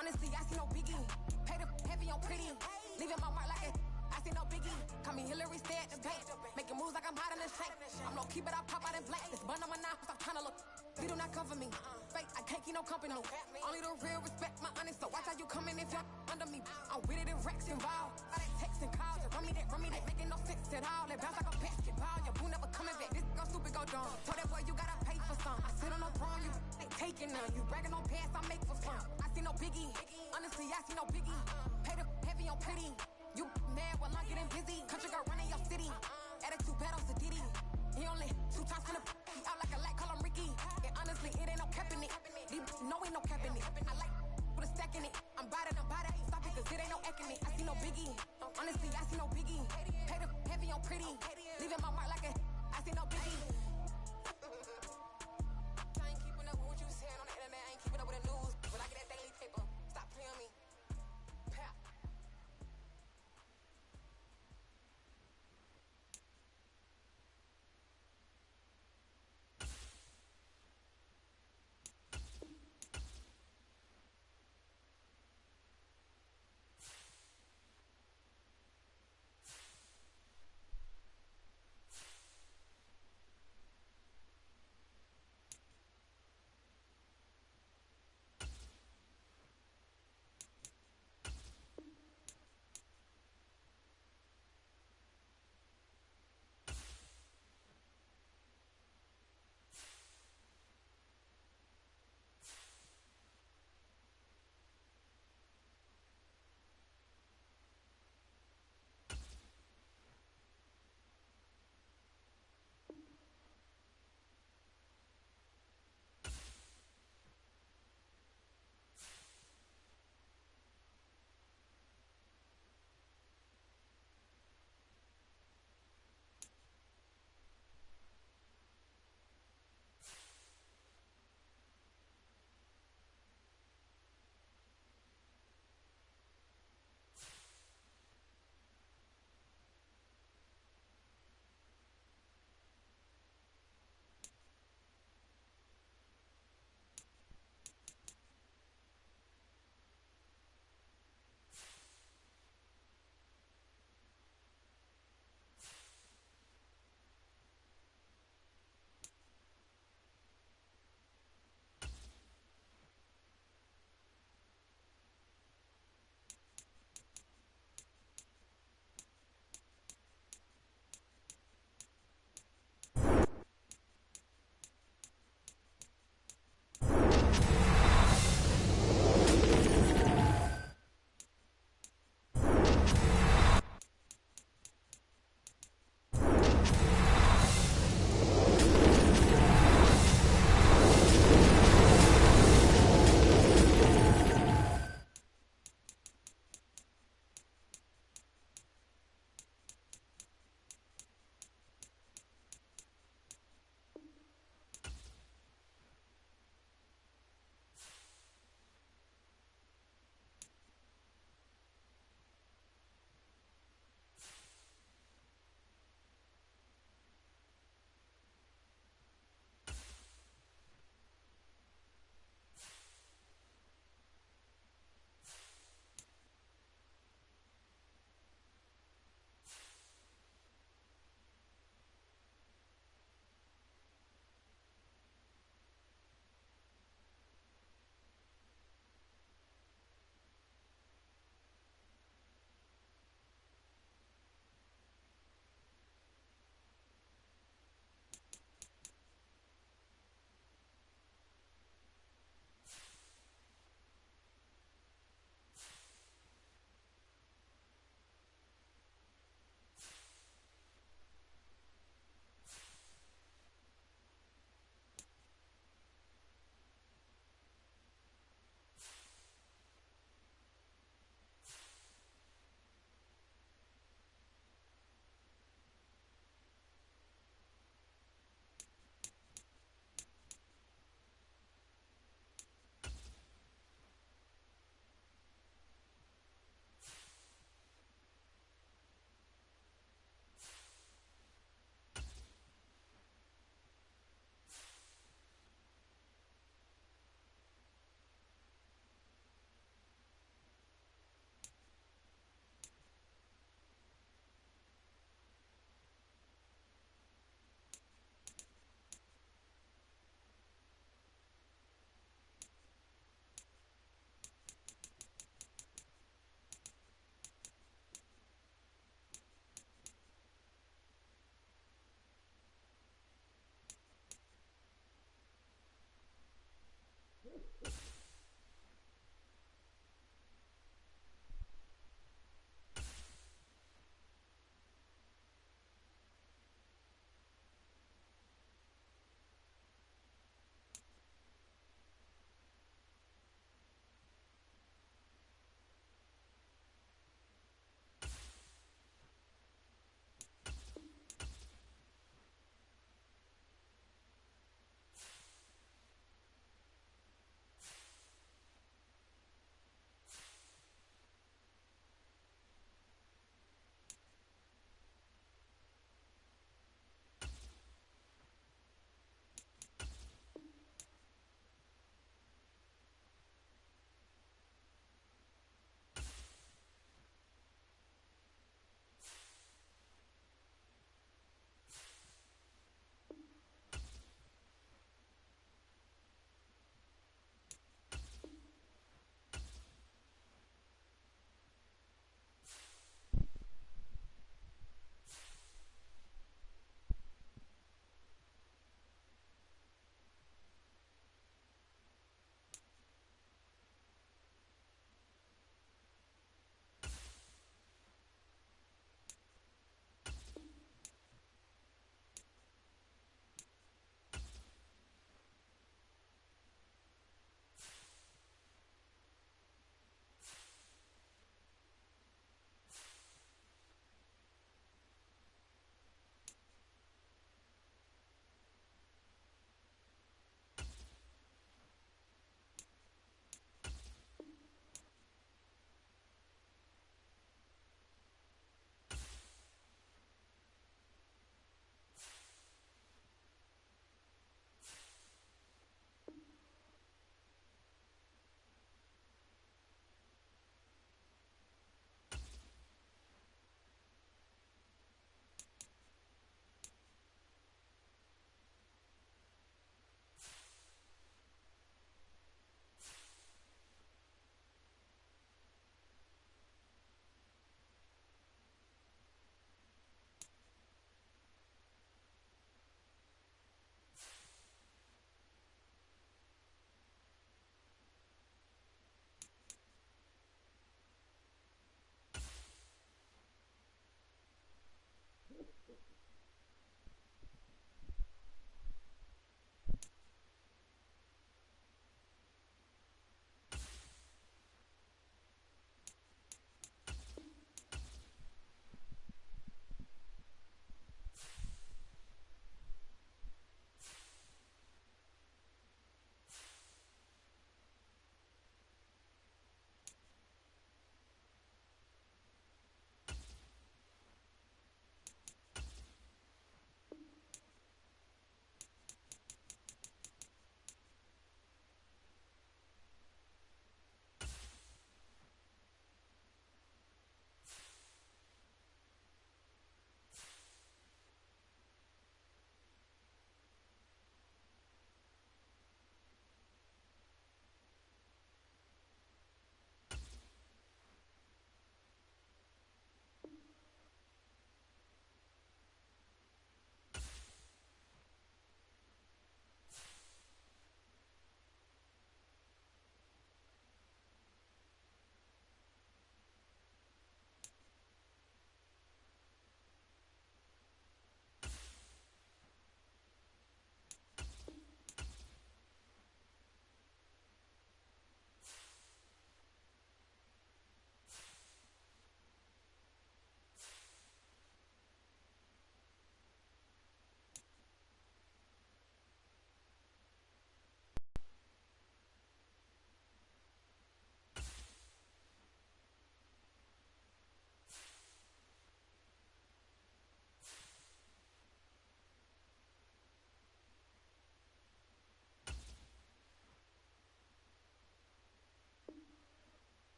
Honestly, I see no biggie. Pay the heavy on pretty. Leaving my mark like it. I see no biggie. Call me Hillary, stay at the bank. Making moves like I'm hiding in the shank. I'm low key, but I pop out in blank. This bun on my knife, I'm trying to look. They do not cover me. Fake, I can't keep no company. Only the real respect my honest. So watch how you coming if you're under me. I'm with it and Rex involved. I done text and calls. Run me that, making no sense at all. They bounce like a basketball. Your boo never coming back. This go stupid, go dumb. Told that boy you gotta pay for some. I sit on no throne, you ain't taking none. You bragging on pants, I make for fun. I see no biggie. Honestly, I see no biggie. Pay the heavy on pretty. You mad while I'm getting busy. Country girl running your city. Attitude bad on Diddy. He only 2 times from the he out like a light, call him Ricky. And honestly, it ain't no cap in it. No ain't no cap in it. I like with a stack in it. I'm biting. Stop it, cause it ain't no eck in it. I see no biggie. Honestly, I see no biggie. Pay the heavy on pretty. Leaving my mark like a I see no biggie. I ain't keeping up with what you saying on the internet. I ain't keeping up with the news. When I get that daily paper, stop playing on me. Pap.